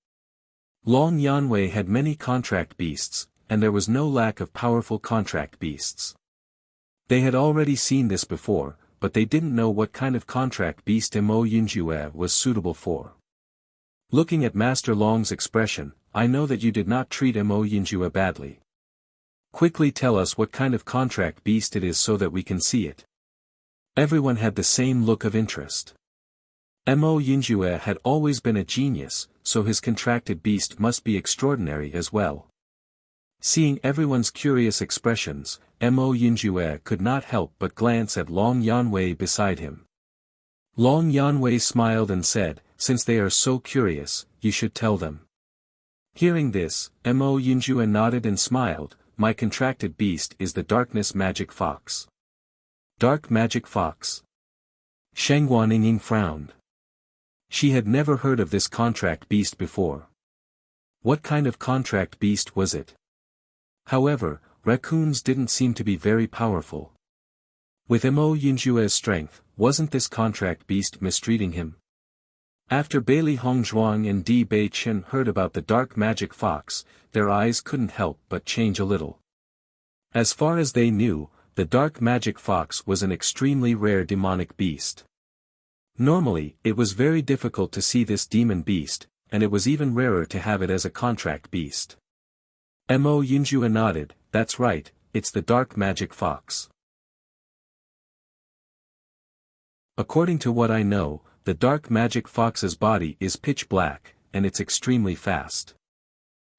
Long Yanwei had many contract beasts, and there was no lack of powerful contract beasts. They had already seen this before, but they didn't know what kind of contract beast Mo Yunjue was suitable for. Looking at Master Long's expression, I know that you did not treat Mo Yunjue badly. Quickly tell us what kind of contract beast it is so that we can see it. Everyone had the same look of interest. Mo Yunjue had always been a genius, so his contracted beast must be extraordinary as well. Seeing everyone's curious expressions, Mo Yunjue could not help but glance at Long Yanwei beside him. Long Yanwei smiled and said, since they are so curious, you should tell them. Hearing this, Mo Yunjue nodded and smiled, my contracted beast is the Darkness Magic Fox. Dark Magic Fox. Sheng Guaninging frowned. She had never heard of this contract beast before. What kind of contract beast was it? However, raccoons didn't seem to be very powerful. With Mo Yunjue's strength, wasn't this contract beast mistreating him? After Bailey Hongzhuang and Di Beichen heard about the dark magic fox, their eyes couldn't help but change a little. As far as they knew, the dark magic fox was an extremely rare demonic beast. Normally, it was very difficult to see this demon beast, and it was even rarer to have it as a contract beast. Mo Yunjue nodded, that's right, it's the dark magic fox. According to what I know, the dark magic fox's body is pitch black, and it's extremely fast.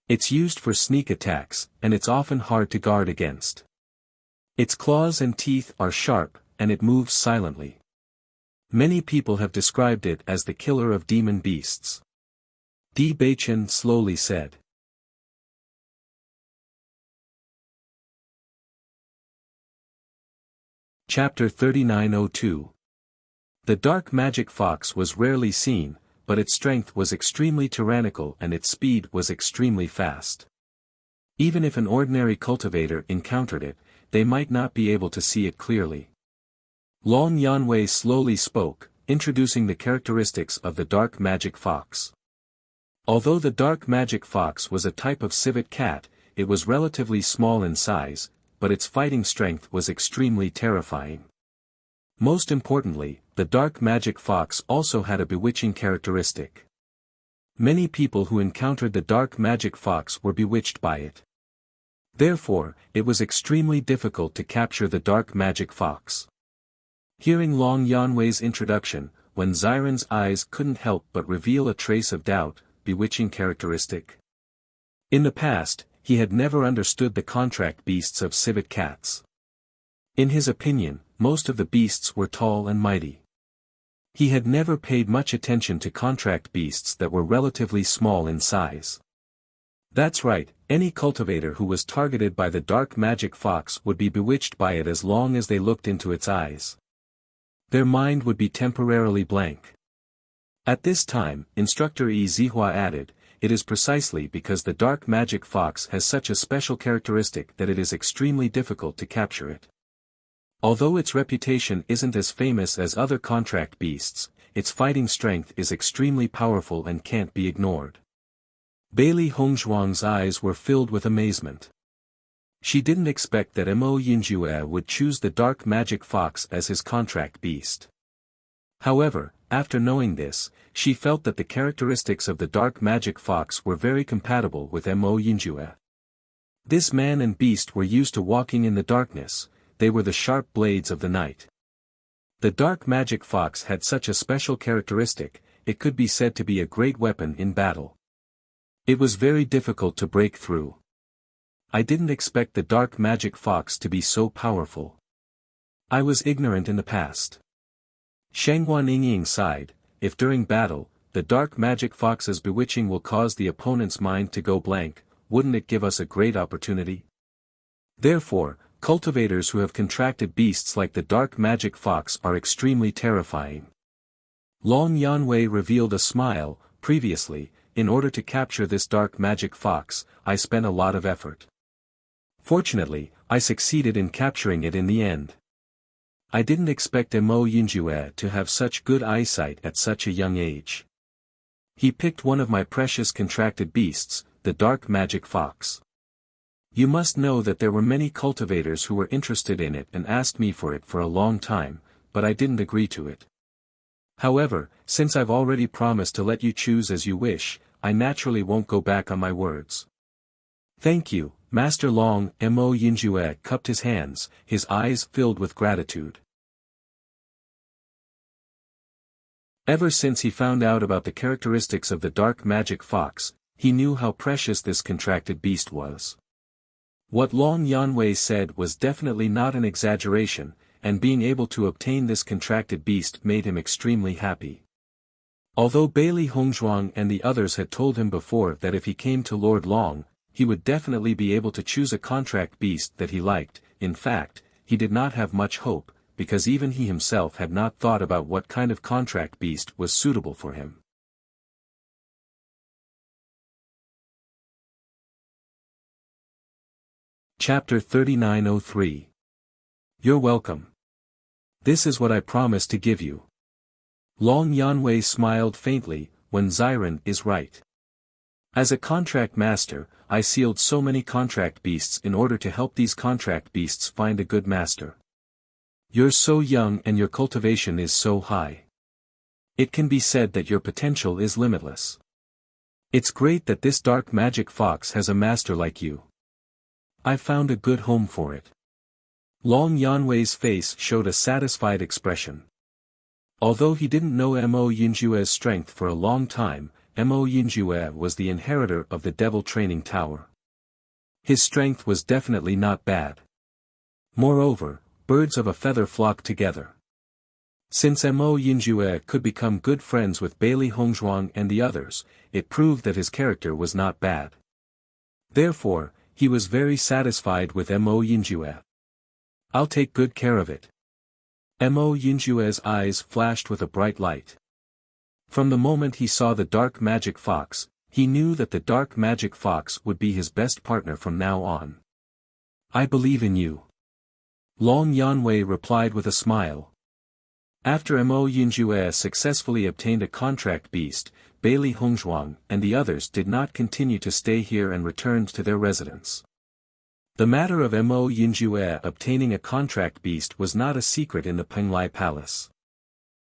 It's used for sneak attacks, and it's often hard to guard against. Its claws and teeth are sharp, and it moves silently. Many people have described it as the killer of demon beasts. Di Beichen slowly said. Chapter 3902. The dark magic fox was rarely seen, but its strength was extremely tyrannical and its speed was extremely fast. Even if an ordinary cultivator encountered it, they might not be able to see it clearly. Long Yanwei slowly spoke, introducing the characteristics of the dark magic fox. Although the dark magic fox was a type of civet cat, it was relatively small in size, but its fighting strength was extremely terrifying. Most importantly, the dark magic fox also had a bewitching characteristic. Many people who encountered the dark magic fox were bewitched by it. Therefore, it was extremely difficult to capture the dark magic fox. Hearing Long Yanwei's introduction, Wen Xiren's eyes couldn't help but reveal a trace of doubt, bewitching characteristic. In the past, he had never understood the contract beasts of civet cats. In his opinion, most of the beasts were tall and mighty. He had never paid much attention to contract beasts that were relatively small in size. That's right, any cultivator who was targeted by the dark magic fox would be bewitched by it as long as they looked into its eyes. Their mind would be temporarily blank. At this time, Instructor Yi Zihua added, it is precisely because the dark magic fox has such a special characteristic that it is extremely difficult to capture it. Although its reputation isn't as famous as other contract beasts, its fighting strength is extremely powerful and can't be ignored. Bailey Hongzhuang's eyes were filled with amazement. She didn't expect that Mo Yinjue would choose the dark magic fox as his contract beast. However, after knowing this, she felt that the characteristics of the dark magic fox were very compatible with Mo Yinjue. This man and beast were used to walking in the darkness, they were the sharp blades of the night. The dark magic fox had such a special characteristic, it could be said to be a great weapon in battle. It was very difficult to break through. I didn't expect the dark magic fox to be so powerful. I was ignorant in the past. Shangguan Yingying sighed, if during battle, the dark magic fox's bewitching will cause the opponent's mind to go blank, wouldn't it give us a great opportunity? Therefore, cultivators who have contracted beasts like the dark magic fox are extremely terrifying. Long Yanwei revealed a smile. Previously, in order to capture this dark magic fox, I spent a lot of effort. Fortunately, I succeeded in capturing it in the end. I didn't expect Mo Yinjue to have such good eyesight at such a young age. He picked one of my precious contracted beasts, the dark magic fox. You must know that there were many cultivators who were interested in it and asked me for it for a long time, but I didn't agree to it. However, since I've already promised to let you choose as you wish, I naturally won't go back on my words. Thank you, Master Long. Mo Yinjue cupped his hands, his eyes filled with gratitude. Ever since he found out about the characteristics of the dark magic fox, he knew how precious this contracted beast was. What Long Yanwei said was definitely not an exaggeration, and being able to obtain this contracted beast made him extremely happy. Although Bailey Hongzhuang and the others had told him before that if he came to Lord Long, he would definitely be able to choose a contract beast that he liked, in fact, he did not have much hope, because even he himself had not thought about what kind of contract beast was suitable for him. Chapter 3903. You're welcome. This is what I promised to give you. Long Yanwei smiled faintly. Wen Xiren is right. As a contract master, I sealed so many contract beasts in order to help these contract beasts find a good master. You're so young and your cultivation is so high. It can be said that your potential is limitless. It's great that this dark magic fox has a master like you. I found a good home for it. Long Yanwei's face showed a satisfied expression. Although he didn't know Mo Yinjue's strength for a long time, Mo Yinjue was the inheritor of the Devil Training Tower. His strength was definitely not bad. Moreover, birds of a feather flock together. Since Mo Yinjue could become good friends with Bailey Hongzhuang and the others, it proved that his character was not bad. Therefore, he was very satisfied with Mo Yinjue. I'll take good care of it. Mo Yinjue's eyes flashed with a bright light. From the moment he saw the dark magic fox, he knew that the dark magic fox would be his best partner from now on. I believe in you. Long Yanwei replied with a smile. After Mo Yinjue successfully obtained a contract beast, Bailey Hongzhuang and the others did not continue to stay here and returned to their residence. The matter of Mo Yinjue obtaining a contract beast was not a secret in the Penglai Palace.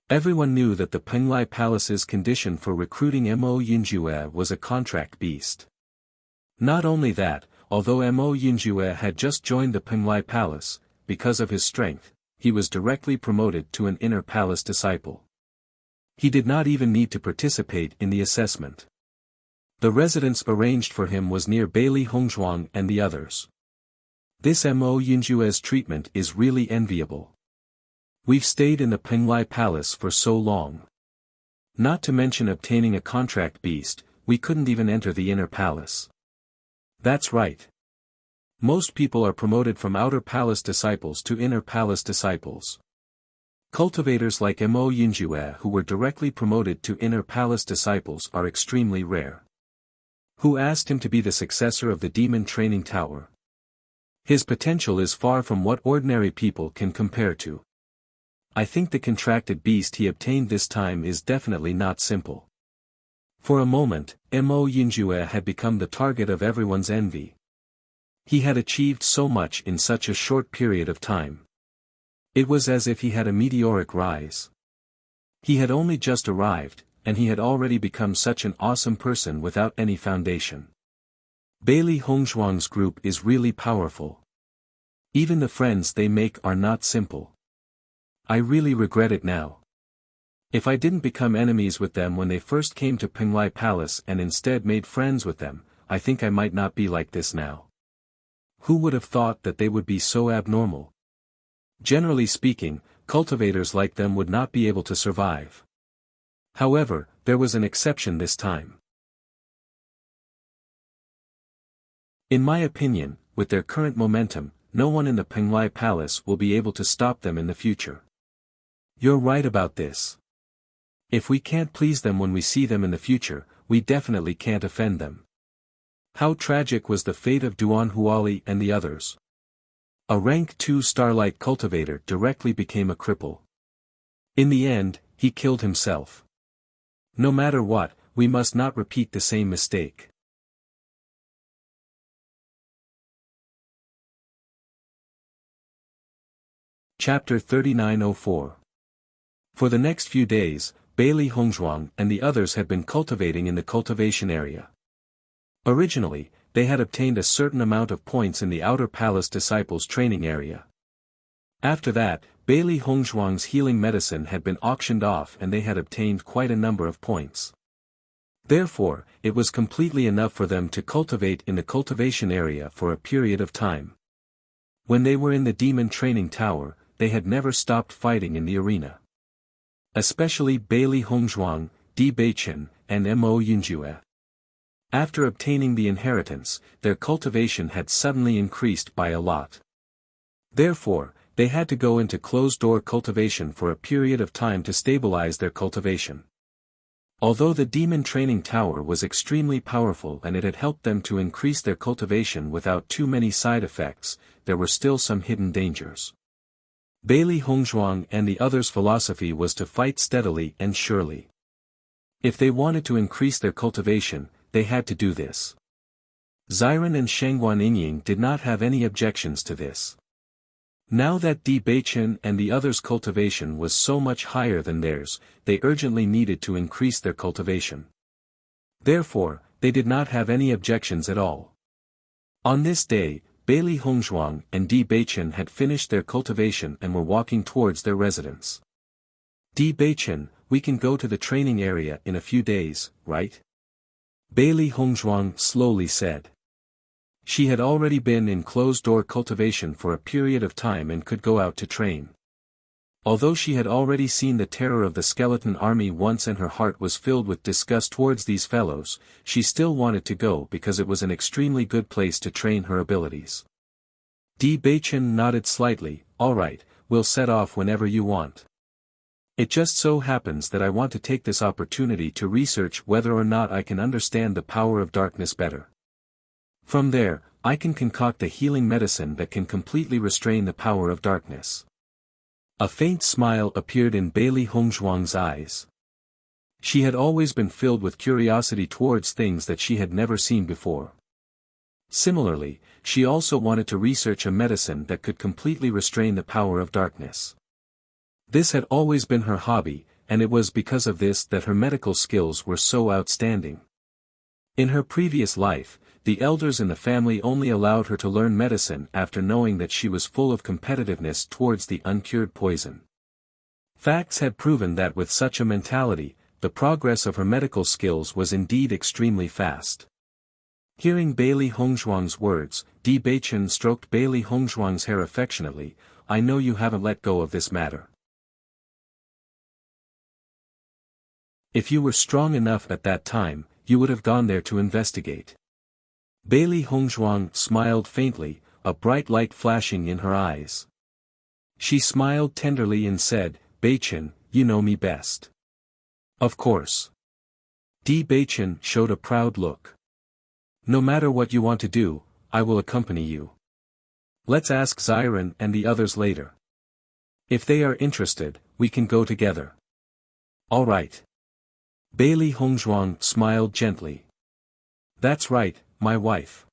Everyone knew that the Penglai Palace's condition for recruiting Mo Yinjue was a contract beast. Not only that, although Mo Yinjue had just joined the Penglai Palace, because of his strength, he was directly promoted to an inner palace disciple. He did not even need to participate in the assessment. The residence arranged for him was near Bailey Hongzhuang and the others. This Mo Yinjue's treatment is really enviable. We've stayed in the Penglai Palace for so long. Not to mention obtaining a contract beast, we couldn't even enter the inner palace. That's right. Most people are promoted from outer palace disciples to inner palace disciples. Cultivators like Mo Yinjue who were directly promoted to inner palace disciples are extremely rare. Who asked him to be the successor of the demon training tower? His potential is far from what ordinary people can compare to. I think the contracted beast he obtained this time is definitely not simple. For a moment, Mo Yinjue had become the target of everyone's envy. He had achieved so much in such a short period of time. It was as if he had a meteoric rise. He had only just arrived, and he had already become such an awesome person without any foundation. Bailey Hongzhuang's group is really powerful. Even the friends they make are not simple. I really regret it now. If I didn't become enemies with them when they first came to Penglai Palace and instead made friends with them, I think I might not be like this now. Who would have thought that they would be so abnormal? Generally speaking, cultivators like them would not be able to survive. However, there was an exception this time. In my opinion, with their current momentum, no one in the Penglai Palace will be able to stop them in the future. You're right about this. If we can't please them when we see them in the future, we definitely can't offend them. How tragic was the fate of Duan Huali and the others. A rank 2 Starlight cultivator directly became a cripple. In the end, he killed himself. No matter what, we must not repeat the same mistake. Chapter 3904. For the next few days, Bailey Hongzhuang and the others had been cultivating in the cultivation area. Originally, they had obtained a certain amount of points in the outer palace disciples training area. After that, Bailey Hongzhuang's healing medicine had been auctioned off and they had obtained quite a number of points. Therefore, it was completely enough for them to cultivate in the cultivation area for a period of time. When they were in the demon training tower, they had never stopped fighting in the arena. Especially Bailey Hongzhuang, Di Beichen, and Mo Yinjue. After obtaining the inheritance, their cultivation had suddenly increased by a lot. Therefore, they had to go into closed-door cultivation for a period of time to stabilize their cultivation. Although the demon training tower was extremely powerful and it had helped them to increase their cultivation without too many side effects, there were still some hidden dangers. Bailey Hongzhuang and the others' philosophy was to fight steadily and surely. If they wanted to increase their cultivation, they had to do this. Xiren and Shengguan Yingying did not have any objections to this. Now that Di Beichen and the others' cultivation was so much higher than theirs, they urgently needed to increase their cultivation. Therefore, they did not have any objections at all. On this day, Bailey Hongzhuang and Di Beichen had finished their cultivation and were walking towards their residence. Di Beichen, we can go to the training area in a few days, right? Bailey Hongzhuang slowly said. She had already been in closed-door cultivation for a period of time and could go out to train. Although she had already seen the terror of the skeleton army once and her heart was filled with disgust towards these fellows, she still wanted to go because it was an extremely good place to train her abilities. Di Beichen nodded slightly. "All right, we'll set off whenever you want. It just so happens that I want to take this opportunity to research whether or not I can understand the power of darkness better. From there, I can concoct a healing medicine that can completely restrain the power of darkness." A faint smile appeared in Bailey Hongzhuang's eyes. She had always been filled with curiosity towards things that she had never seen before. Similarly, she also wanted to research a medicine that could completely restrain the power of darkness. This had always been her hobby, and it was because of this that her medical skills were so outstanding. In her previous life, the elders in the family only allowed her to learn medicine after knowing that she was full of competitiveness towards the uncured poison. Facts had proven that with such a mentality, the progress of her medical skills was indeed extremely fast. Hearing Bailey Hongzhuang's words, Di Beichen stroked Bailey Hongzhuang's hair affectionately. "I know you haven't let go of this matter. If you were strong enough at that time, you would have gone there to investigate." Bailey Hongzhuang smiled faintly, a bright light flashing in her eyes. She smiled tenderly and said, "Beichen, you know me best." "Of course." Di Beichen showed a proud look. "No matter what you want to do, I will accompany you. Let's ask Xiren and the others later. If they are interested, we can go together." "All right." Bailey Hongzhuang smiled gently. "That's right, my wife.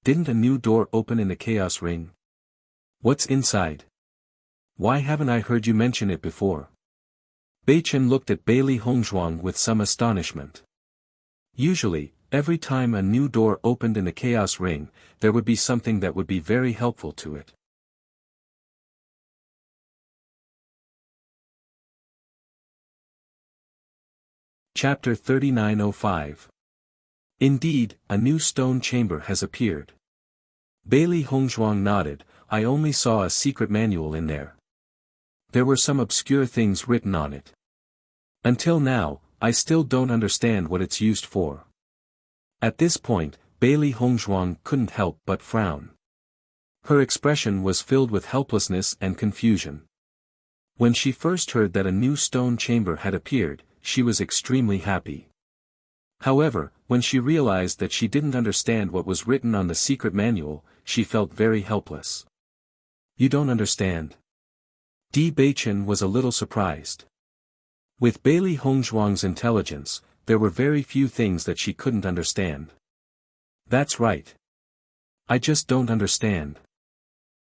Didn't a new door open in the Chaos Ring? What's inside? Why haven't I heard you mention it before?" Beichen looked at Bailey Hongzhuang with some astonishment. Usually, every time a new door opened in the Chaos Ring, there would be something that would be very helpful to it. Chapter 3905. Indeed, a new stone chamber has appeared. Bailey Hongzhuang nodded. "I only saw a secret manual in there. There were some obscure things written on it. Until now, I still don't understand what it's used for." At this point, Bailey Hongzhuang couldn't help but frown. Her expression was filled with helplessness and confusion. When she first heard that a new stone chamber had appeared, she was extremely happy. However, when she realized that she didn't understand what was written on the secret manual, she felt very helpless. "You don't understand?" Di Beichen was a little surprised. With Bailey Hongzhuang's intelligence, there were very few things that she couldn't understand. "That's right. I just don't understand."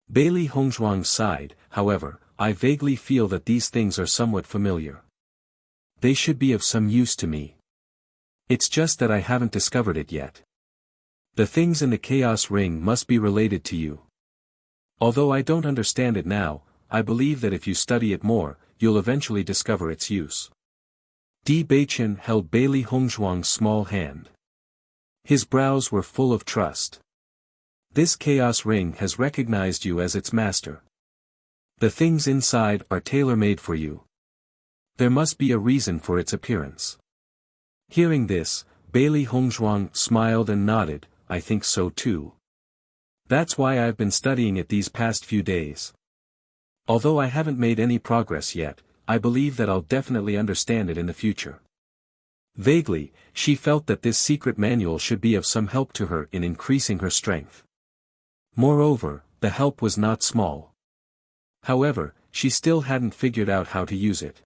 Bailey Hongzhuang sighed. "However, I vaguely feel that these things are somewhat familiar. They should be of some use to me. It's just that I haven't discovered it yet. The things in the Chaos Ring must be related to you. Although I don't understand it now, I believe that if you study it more, you'll eventually discover its use." Di Beichen held Bailey Hongzhuang's small hand. His brows were full of trust. "This Chaos Ring has recognized you as its master. The things inside are tailor-made for you. There must be a reason for its appearance." Hearing this, Bailey Hongzhuang smiled and nodded. "I think so too. That's why I've been studying it these past few days. Although I haven't made any progress yet, I believe that I'll definitely understand it in the future." Vaguely, she felt that this secret manual should be of some help to her in increasing her strength. Moreover, the help was not small. However, she still hadn't figured out how to use it.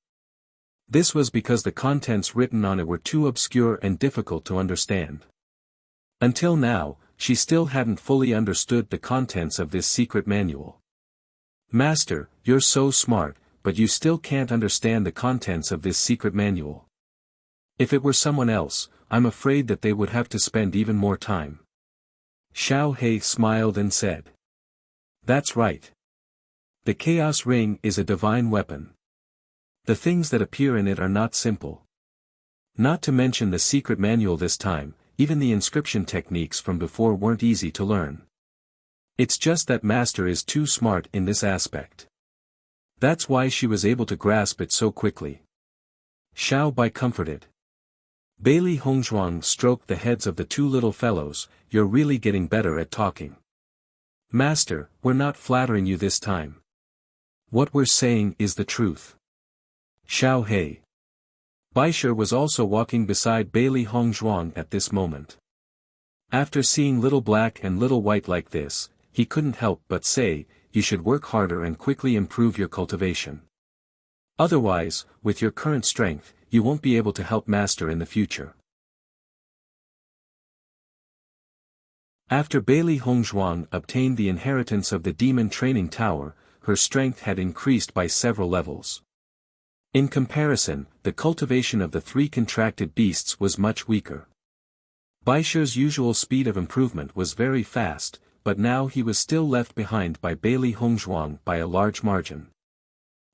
This was because the contents written on it were too obscure and difficult to understand. Until now, she still hadn't fully understood the contents of this secret manual. "Master, you're so smart, but you still can't understand the contents of this secret manual. If it were someone else, I'm afraid that they would have to spend even more time." Xiao He smiled and said. "That's right. The Chaos Ring is a divine weapon. The things that appear in it are not simple. Not to mention the secret manual this time, even the inscription techniques from before weren't easy to learn. It's just that Master is too smart in this aspect. That's why she was able to grasp it so quickly. Xiao Bai comforted. Bailey Hongzhuang stroked the heads of the two little fellows. You're really getting better at talking. Master, we're not flattering you this time. What we're saying is the truth. Xiao He. Baisher was also walking beside Bailey Hongzhuang at this moment. After seeing Little Black and Little White like this, he couldn't help but say, you should work harder and quickly improve your cultivation. Otherwise, with your current strength, you won't be able to help Master in the future. After Bailey Hongzhuang obtained the inheritance of the Demon Training Tower, her strength had increased by several levels. In comparison, the cultivation of the three contracted beasts was much weaker. Baisher's usual speed of improvement was very fast, but now he was still left behind by Bailey Hongzhuang by a large margin.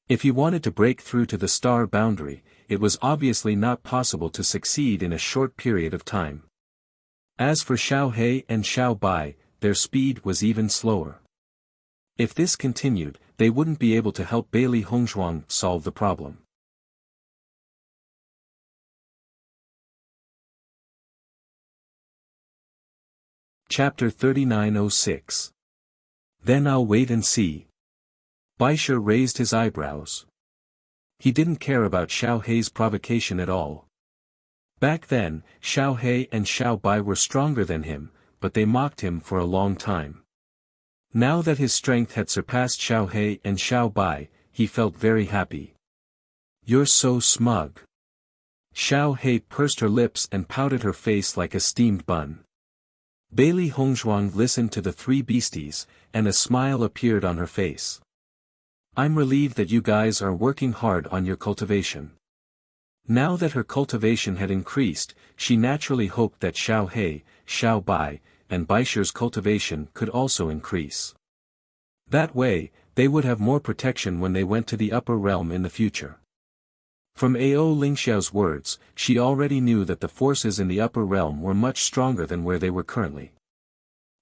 If he wanted to break through to the star boundary, it was obviously not possible to succeed in a short period of time. As for Xiao He and Xiao Bai, their speed was even slower. If this continued, they wouldn't be able to help Bailey Hongzhuang solve the problem. Chapter 3906. Then I'll wait and see. Baisher raised his eyebrows. He didn't care about Xiao He's provocation at all. Back then, Xiao He and Xiao Bai were stronger than him, but they mocked him for a long time. Now that his strength had surpassed Xiao He and Xiao Bai, he felt very happy. You're so smug. Xiao He pursed her lips and pouted her face like a steamed bun. Bailey Hongzhuang listened to the three beasties, and a smile appeared on her face. I'm relieved that you guys are working hard on your cultivation. Now that her cultivation had increased, she naturally hoped that Xiao He, Xiao Bai, and Baisher's cultivation could also increase. That way, they would have more protection when they went to the upper realm in the future. From Ao Lingxiao's words, she already knew that the forces in the upper realm were much stronger than where they were currently.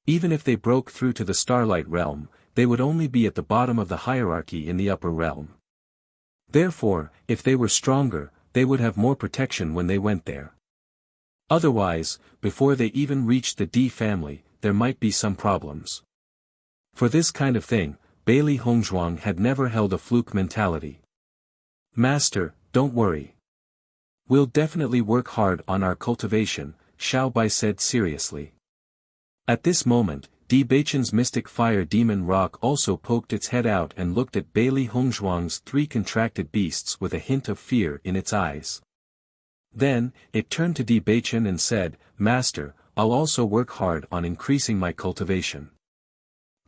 Even if they broke through to the Starlight realm, they would only be at the bottom of the hierarchy in the upper realm. Therefore, if they were stronger, they would have more protection when they went there. Otherwise, before they even reached the D family, there might be some problems. For this kind of thing, Bailey Hongzhuang had never held a fluke mentality. Master, don't worry. We'll definitely work hard on our cultivation, Xiao Bai said seriously. At this moment, Di Beichen's mystic fire demon rock also poked its head out and looked at Bailey Hongzhuang's three contracted beasts with a hint of fear in its eyes. Then, it turned to Di Beichen and said, Master, I'll also work hard on increasing my cultivation.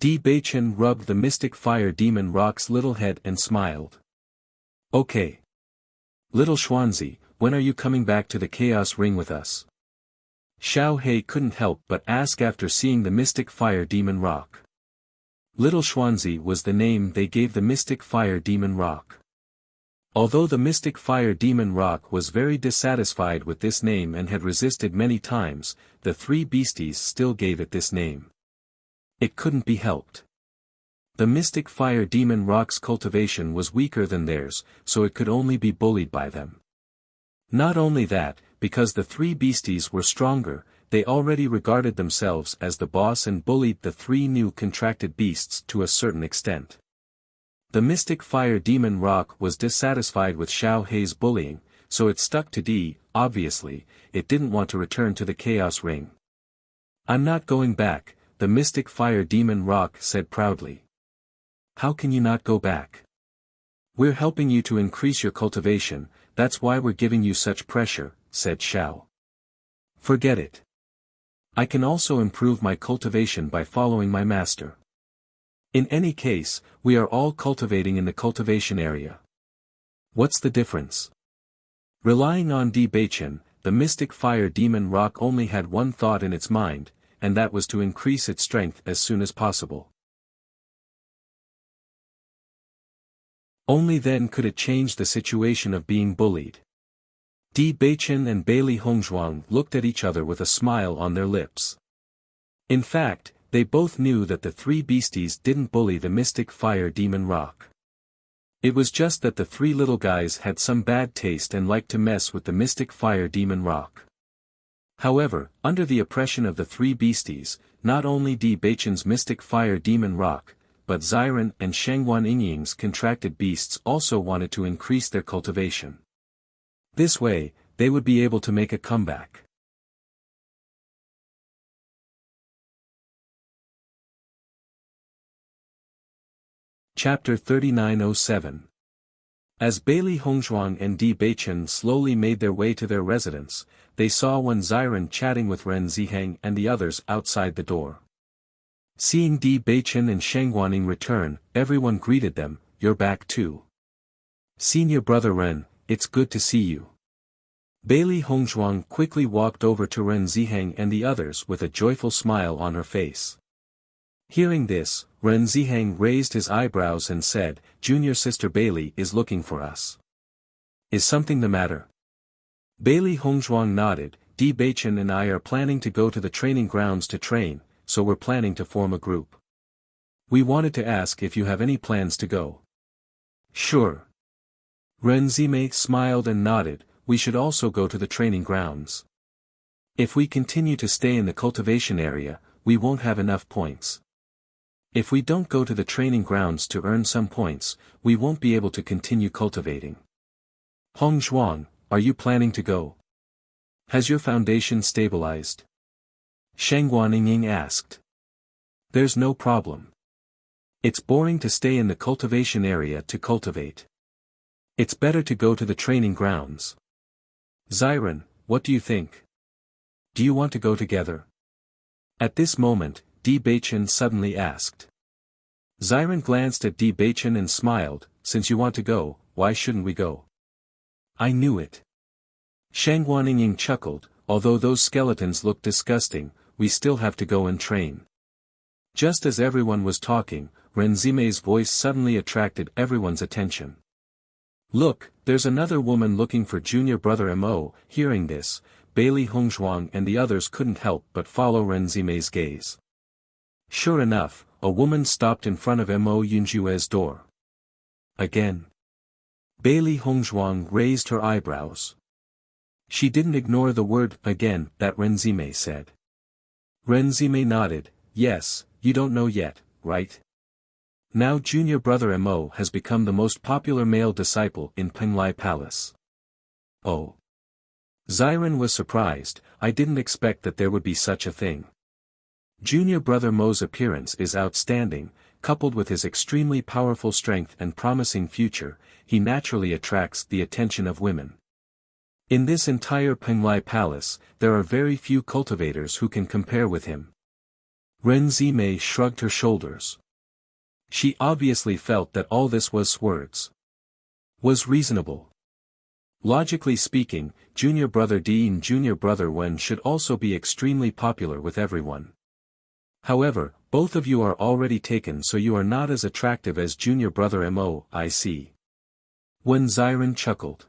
Di Beichen rubbed the mystic fire demon rock's little head and smiled. Okay. Little Xuanzi, when are you coming back to the Chaos Ring with us? Xiao He couldn't help but ask after seeing the mystic fire demon rock. Little Xuanzi was the name they gave the mystic fire demon rock. Although the mystic fire demon rock was very dissatisfied with this name and had resisted many times, the three beasties still gave it this name. It couldn't be helped. The mystic fire demon rock's cultivation was weaker than theirs, so it could only be bullied by them. Not only that, because the three beasties were stronger, they already regarded themselves as the boss and bullied the three new contracted beasts to a certain extent. The mystic fire demon rock was dissatisfied with Xiao He's bullying, so it stuck to D. Obviously, it didn't want to return to the Chaos Ring. I'm not going back, the mystic fire demon rock said proudly. How can you not go back? We're helping you to increase your cultivation, that's why we're giving you such pressure, said Xiao. Forget it. I can also improve my cultivation by following my master. In any case, we are all cultivating in the cultivation area. What's the difference? Relying on Di Beichen, the mystic fire demon rock only had one thought in its mind, and that was to increase its strength as soon as possible. Only then could it change the situation of being bullied. Di Beichen and Bailey Hongzhuang looked at each other with a smile on their lips. In fact, they both knew that the three beasties didn't bully the mystic fire demon rock. It was just that the three little guys had some bad taste and liked to mess with the mystic fire demon rock. However, under the oppression of the three beasties, not only Di Baichen's mystic fire demon rock, but Xiren and Shangguan Yingying's contracted beasts also wanted to increase their cultivation. This way, they would be able to make a comeback. Chapter 3907. As Bailey Hongzhuang and Di Baichen slowly made their way to their residence, they saw Wen Xiren chatting with Ren Ziheng and the others outside the door. Seeing Di Baichen and Sheng Guaning return, everyone greeted them. "You're back too. Senior brother Ren, it's good to see you." Bailey Hongzhuang quickly walked over to Ren Ziheng and the others with a joyful smile on her face. Hearing this, Ren Ziheng raised his eyebrows and said, "Junior sister Bailey is looking for us. Is something the matter?" Bailey Hongzhuang nodded. "Di Baichen and I are planning to go to the training grounds to train, so we're planning to form a group. We wanted to ask if you have any plans to go." "Sure." Ren Zimei smiled and nodded. "We should also go to the training grounds. If we continue to stay in the cultivation area, we won't have enough points. If we don't go to the training grounds to earn some points, we won't be able to continue cultivating." "Hongzhuang, are you planning to go? Has your foundation stabilized?" Sheng Guaniying asked. "There's no problem. It's boring to stay in the cultivation area to cultivate. It's better to go to the training grounds. Xiren, what do you think? Do you want to go together?" At this moment, Di Baichen suddenly asked. Xiren glanced at Di Baichen and smiled. "Since you want to go, why shouldn't we go?" "I knew it." Sheng Guaniying chuckled. "Although those skeletons look disgusting, we still have to go and train." Just as everyone was talking, Ren Zimei's voice suddenly attracted everyone's attention. "Look, there's another woman looking for junior brother Mo." Hearing this, Bailey Hongzhuang and the others couldn't help but follow Ren Zimei's gaze. Sure enough, a woman stopped in front of Mo Yunjue's door. Again. Bailey Hongzhuang raised her eyebrows. She didn't ignore the word "again" that Ren Zimei said. Ren Zimei nodded. "Yes, you don't know yet, right? Now junior brother Mo has become the most popular male disciple in Penglai Palace." "Oh." Xiren was surprised. "I didn't expect that there would be such a thing. Junior brother Mo's appearance is outstanding, coupled with his extremely powerful strength and promising future, he naturally attracts the attention of women. In this entire Penglai Palace, there are very few cultivators who can compare with him." Ren Zimei shrugged her shoulders. She obviously felt that all this was reasonable. Logically speaking, junior brother Di and junior brother Wen should also be extremely popular with everyone. However, both of you are already taken, so you are not as attractive as junior brother Mo. "I see." When Xiren chuckled.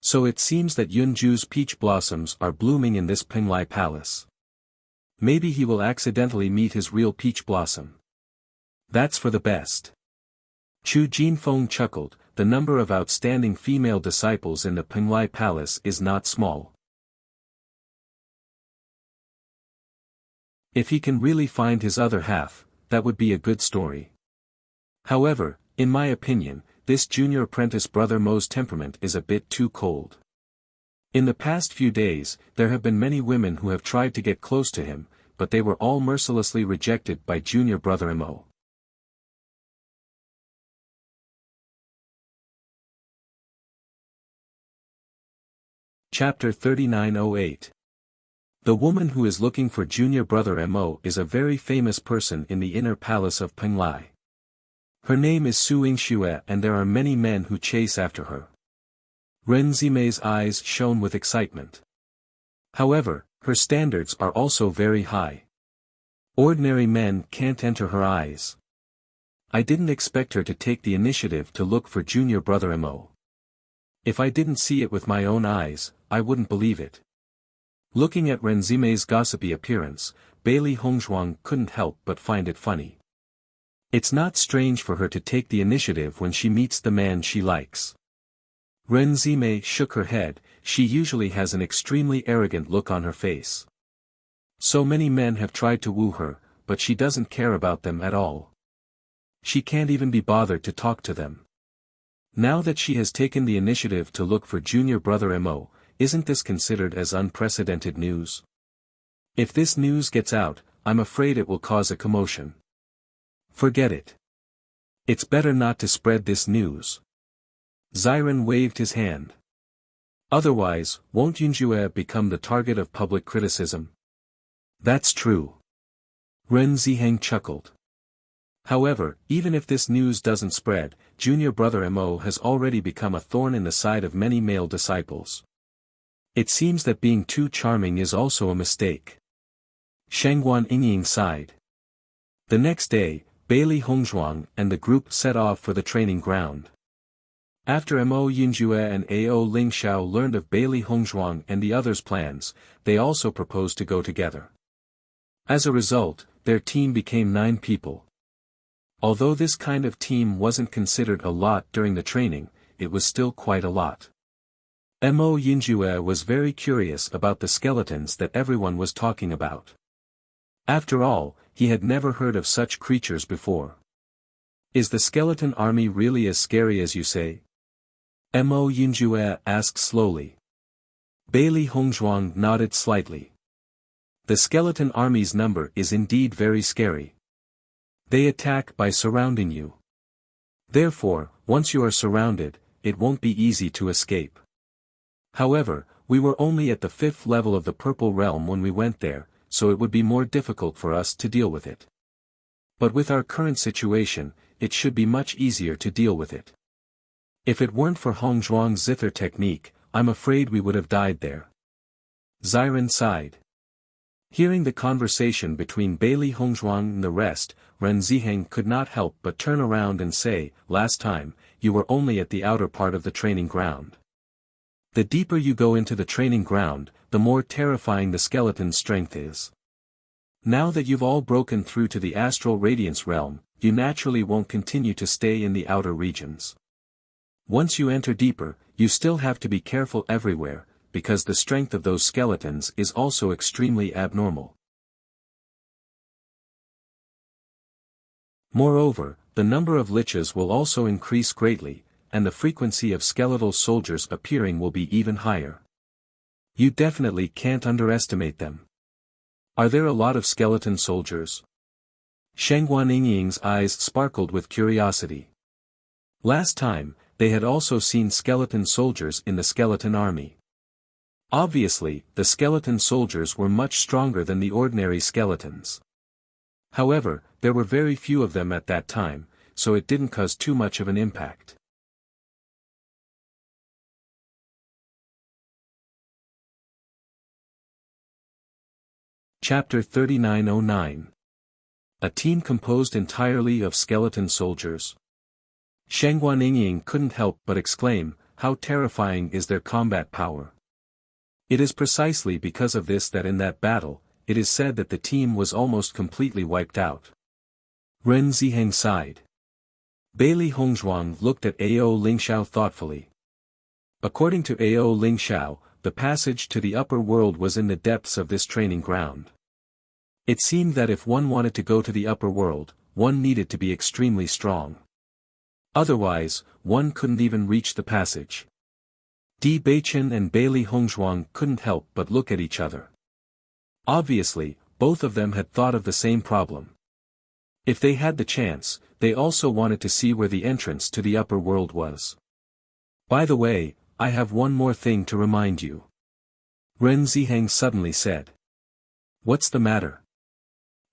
"So it seems that Yunju's peach blossoms are blooming in this Penglai Palace. Maybe he will accidentally meet his real peach blossom. That's for the best." Chu Jinfeng chuckled. "The number of outstanding female disciples in the Penglai Palace is not small. If he can really find his other half, that would be a good story. However, in my opinion, this junior apprentice brother Mo's temperament is a bit too cold. In the past few days, there have been many women who have tried to get close to him, but they were all mercilessly rejected by junior brother Mo." Chapter 3908. The woman who is looking for junior brother Mo is a very famous person in the inner palace of Penglai. Her name is Su Yingxue and there are many men who chase after her. Ren Zimei's eyes shone with excitement. However, her standards are also very high. Ordinary men can't enter her eyes. I didn't expect her to take the initiative to look for junior brother Mo. If I didn't see it with my own eyes, I wouldn't believe it. Looking at Ren Zimei's gossipy appearance, Bailey Hongzhuang couldn't help but find it funny. It's not strange for her to take the initiative when she meets the man she likes. Ren Zimei shook her head. She usually has an extremely arrogant look on her face. So many men have tried to woo her, but she doesn't care about them at all. She can't even be bothered to talk to them. Now that she has taken the initiative to look for junior brother Mo, isn't this considered as unprecedented news? If this news gets out, I'm afraid it will cause a commotion. Forget it. It's better not to spread this news. Ziren waved his hand. Otherwise, won't Yunjue become the target of public criticism? That's true. Ren Ziheng chuckled. However, even if this news doesn't spread, junior brother Mo has already become a thorn in the side of many male disciples. It seems that being too charming is also a mistake. Shangguan Yingying sighed. The next day, Bailey Hongzhuang and the group set off for the training ground. After Mo Yunjue and Ao Lingxiao learned of Bailey Hongzhuang and the others' plans, they also proposed to go together. As a result, their team became 9 people. Although this kind of team wasn't considered a lot during the training, it was still quite a lot. Mo Yunjue was very curious about the skeletons that everyone was talking about. After all, he had never heard of such creatures before. Is the skeleton army really as scary as you say? Mo Yunjue asked slowly. Bailey Hongzhuang nodded slightly. The skeleton army's number is indeed very scary. They attack by surrounding you. Therefore, once you are surrounded, it won't be easy to escape. However, we were only at the 5th level of the Purple Realm when we went there, so it would be more difficult for us to deal with it. But with our current situation, it should be much easier to deal with it. If it weren't for Hongzhuang's zither technique, I'm afraid we would have died there. Ziren sighed. Hearing the conversation between Bailey Hongzhuang and the rest, Ren Ziheng could not help but turn around and say, last time, you were only at the outer part of the training ground. The deeper you go into the training ground, the more terrifying the skeleton's strength is. Now that you've all broken through to the astral radiance realm, you naturally won't continue to stay in the outer regions. Once you enter deeper, you still have to be careful everywhere, because the strength of those skeletons is also extremely abnormal. Moreover, the number of liches will also increase greatly, and the frequency of skeletal soldiers appearing will be even higher. You definitely can't underestimate them. Are there a lot of skeleton soldiers? Shangguan Yingying's eyes sparkled with curiosity. Last time, they had also seen skeleton soldiers in the skeleton army. Obviously, the skeleton soldiers were much stronger than the ordinary skeletons. However, there were very few of them at that time, so it didn't cause too much of an impact. Chapter 3909. A team composed entirely of skeleton soldiers. Shangguan Yingying couldn't help but exclaim, how terrifying is their combat power. It is precisely because of this that in that battle, it is said that the team was almost completely wiped out. Ren Ziheng sighed. Bailey Hongzhuang looked at Ao Lingxiao thoughtfully. According to Ao Lingxiao, the passage to the upper world was in the depths of this training ground. It seemed that if one wanted to go to the upper world, one needed to be extremely strong. Otherwise, one couldn't even reach the passage. Di Beichen and Bailey Hongzhuang couldn't help but look at each other. Obviously, both of them had thought of the same problem. If they had the chance, they also wanted to see where the entrance to the upper world was. By the way, I have one more thing to remind you. Ren Ziheng suddenly said. What's the matter?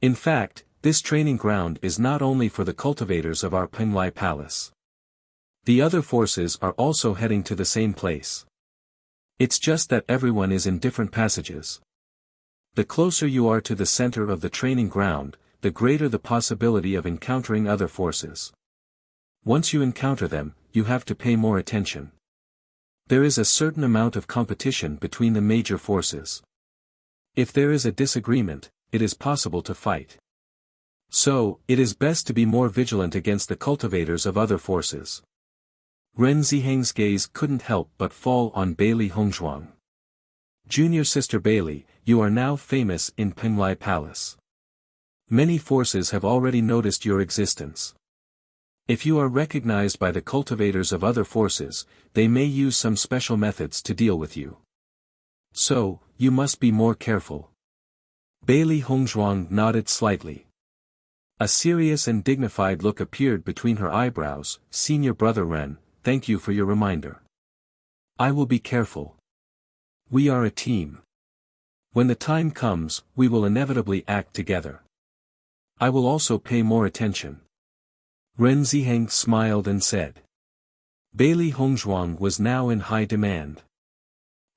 In fact, this training ground is not only for the cultivators of our Penglai Palace. The other forces are also heading to the same place. It's just that everyone is in different passages. The closer you are to the center of the training ground, the greater the possibility of encountering other forces. Once you encounter them, you have to pay more attention. There is a certain amount of competition between the major forces. If there is a disagreement, it is possible to fight. So, it is best to be more vigilant against the cultivators of other forces. Ren Ziheng's gaze couldn't help but fall on Bailey Hongzhuang. Junior sister Bailey, you are now famous in Penglai Palace. Many forces have already noticed your existence. If you are recognized by the cultivators of other forces, they may use some special methods to deal with you. So, you must be more careful. Bailey Hongzhuang nodded slightly. A serious and dignified look appeared between her eyebrows. Senior brother Ren, thank you for your reminder. I will be careful. We are a team. When the time comes, we will inevitably act together. I will also pay more attention. Ren Ziheng smiled and said. Bailey Hongzhuang was now in high demand.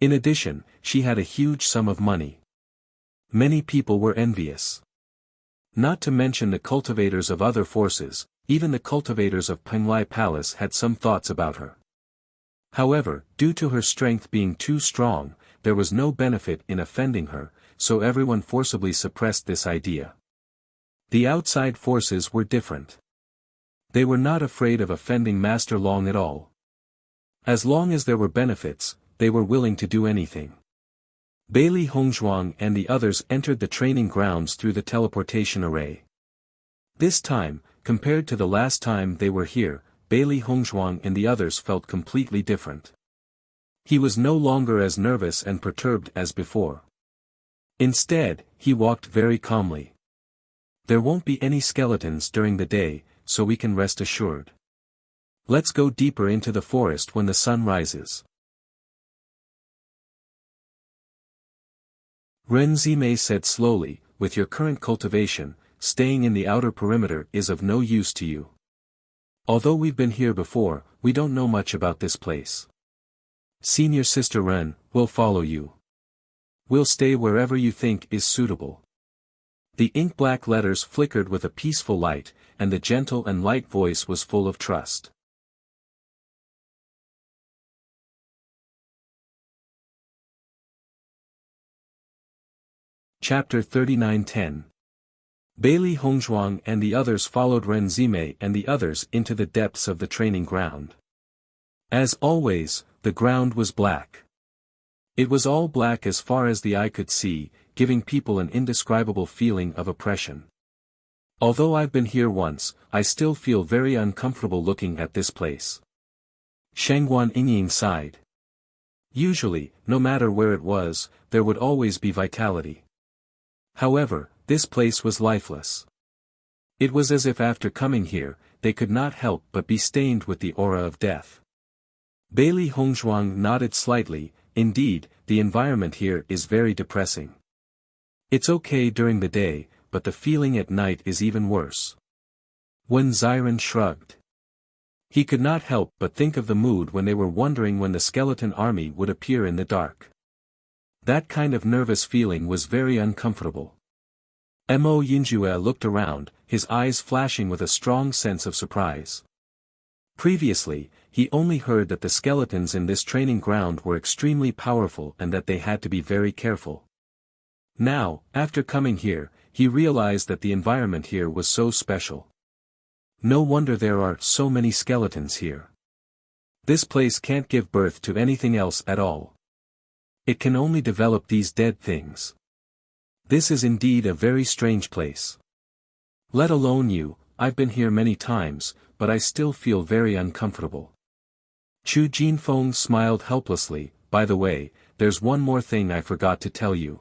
In addition, she had a huge sum of money. Many people were envious. Not to mention the cultivators of other forces, even the cultivators of Penglai Palace had some thoughts about her. However, due to her strength being too strong, there was no benefit in offending her, so everyone forcibly suppressed this idea. The outside forces were different. They were not afraid of offending Master Long at all. As long as there were benefits, they were willing to do anything. Bailey Hongzhuang and the others entered the training grounds through the teleportation array. This time, compared to the last time they were here, Bailey Hongzhuang and the others felt completely different. He was no longer as nervous and perturbed as before. Instead, he walked very calmly. There won't be any skeletons during the day, so we can rest assured. Let's go deeper into the forest when the sun rises. Ren Zimei said slowly, with your current cultivation, staying in the outer perimeter is of no use to you. Although we've been here before, we don't know much about this place. Senior sister Ren, will follow you. We'll stay wherever you think is suitable. The ink-black letters flickered with a peaceful light, and the gentle and light voice was full of trust. Chapter 39:10. Bailey Hongzhuang and the others followed Ren Zimei and the others into the depths of the training ground. As always, the ground was black. It was all black as far as the eye could see, giving people an indescribable feeling of oppression. Although I've been here once, I still feel very uncomfortable looking at this place. Shangguan Yingying sighed. Usually, no matter where it was, there would always be vitality. However, this place was lifeless. It was as if after coming here, they could not help but be stained with the aura of death. Bailey Hongzhuang nodded slightly. Indeed, the environment here is very depressing. It's okay during the day, but the feeling at night is even worse. Wen Ziren shrugged. He could not help but think of the mood when they were wondering when the skeleton army would appear in the dark. That kind of nervous feeling was very uncomfortable. Mo Yinjue looked around, his eyes flashing with a strong sense of surprise. Previously, he only heard that the skeletons in this training ground were extremely powerful and that they had to be very careful. Now, after coming here, he realized that the environment here was so special. No wonder there are so many skeletons here. This place can't give birth to anything else at all. It can only develop these dead things. This is indeed a very strange place. Let alone you, I've been here many times, but I still feel very uncomfortable. Chu Jinfeng smiled helplessly. By the way, there's one more thing I forgot to tell you.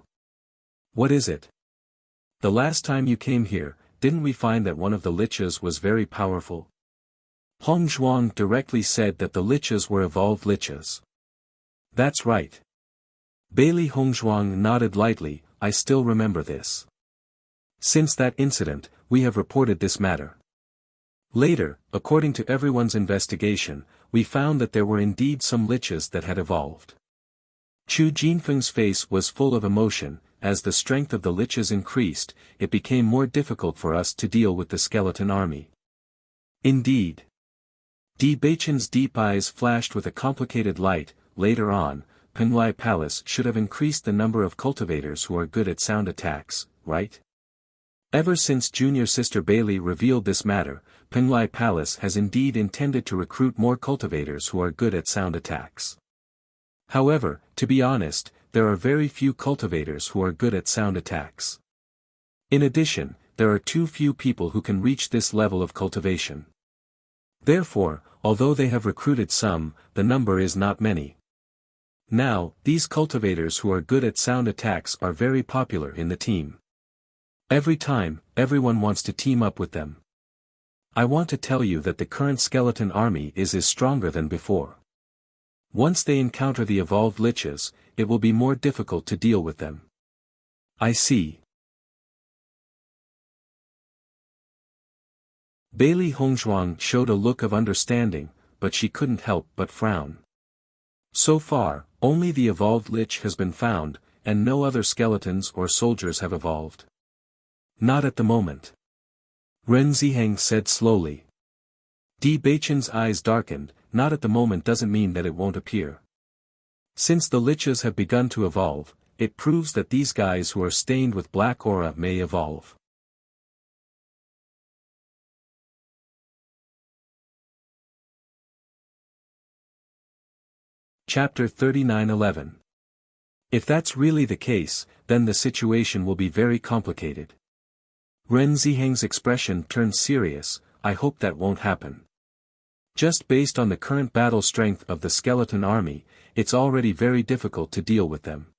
What is it? The last time you came here, didn't we find that one of the liches was very powerful? Hongzhuang directly said that the liches were evolved liches. That's right. Bailey Hongzhuang nodded lightly. I still remember this. Since that incident, we have reported this matter. Later, according to everyone's investigation, we found that there were indeed some liches that had evolved. Chu Jinfeng's face was full of emotion. As the strength of the liches increased, it became more difficult for us to deal with the skeleton army. Indeed. Di Beichen's deep eyes flashed with a complicated light. Later on, Penglai Palace should have increased the number of cultivators who are good at sound attacks, right? Ever since junior sister Bailey revealed this matter, Penglai Palace has indeed intended to recruit more cultivators who are good at sound attacks. However, to be honest, there are very few cultivators who are good at sound attacks. In addition, there are too few people who can reach this level of cultivation. Therefore, although they have recruited some, the number is not many. Now, these cultivators who are good at sound attacks are very popular in the team. Every time, everyone wants to team up with them. I want to tell you that the current skeleton army is stronger than before. Once they encounter the evolved liches, it will be more difficult to deal with them. I see. Bailey Hongzhuang showed a look of understanding, but she couldn't help but frown. So far, only the evolved lich has been found, and no other skeletons or soldiers have evolved. Not at the moment. Ren Ziheng said slowly. Di Beichen's eyes darkened. Not at the moment doesn't mean that it won't appear. Since the liches have begun to evolve, it proves that these guys who are stained with black aura may evolve. Chapter 39:11. If that's really the case, then the situation will be very complicated. Ren Ziheng's expression turned serious. I hope that won't happen. Just based on the current battle strength of the skeleton army, it's already very difficult to deal with them.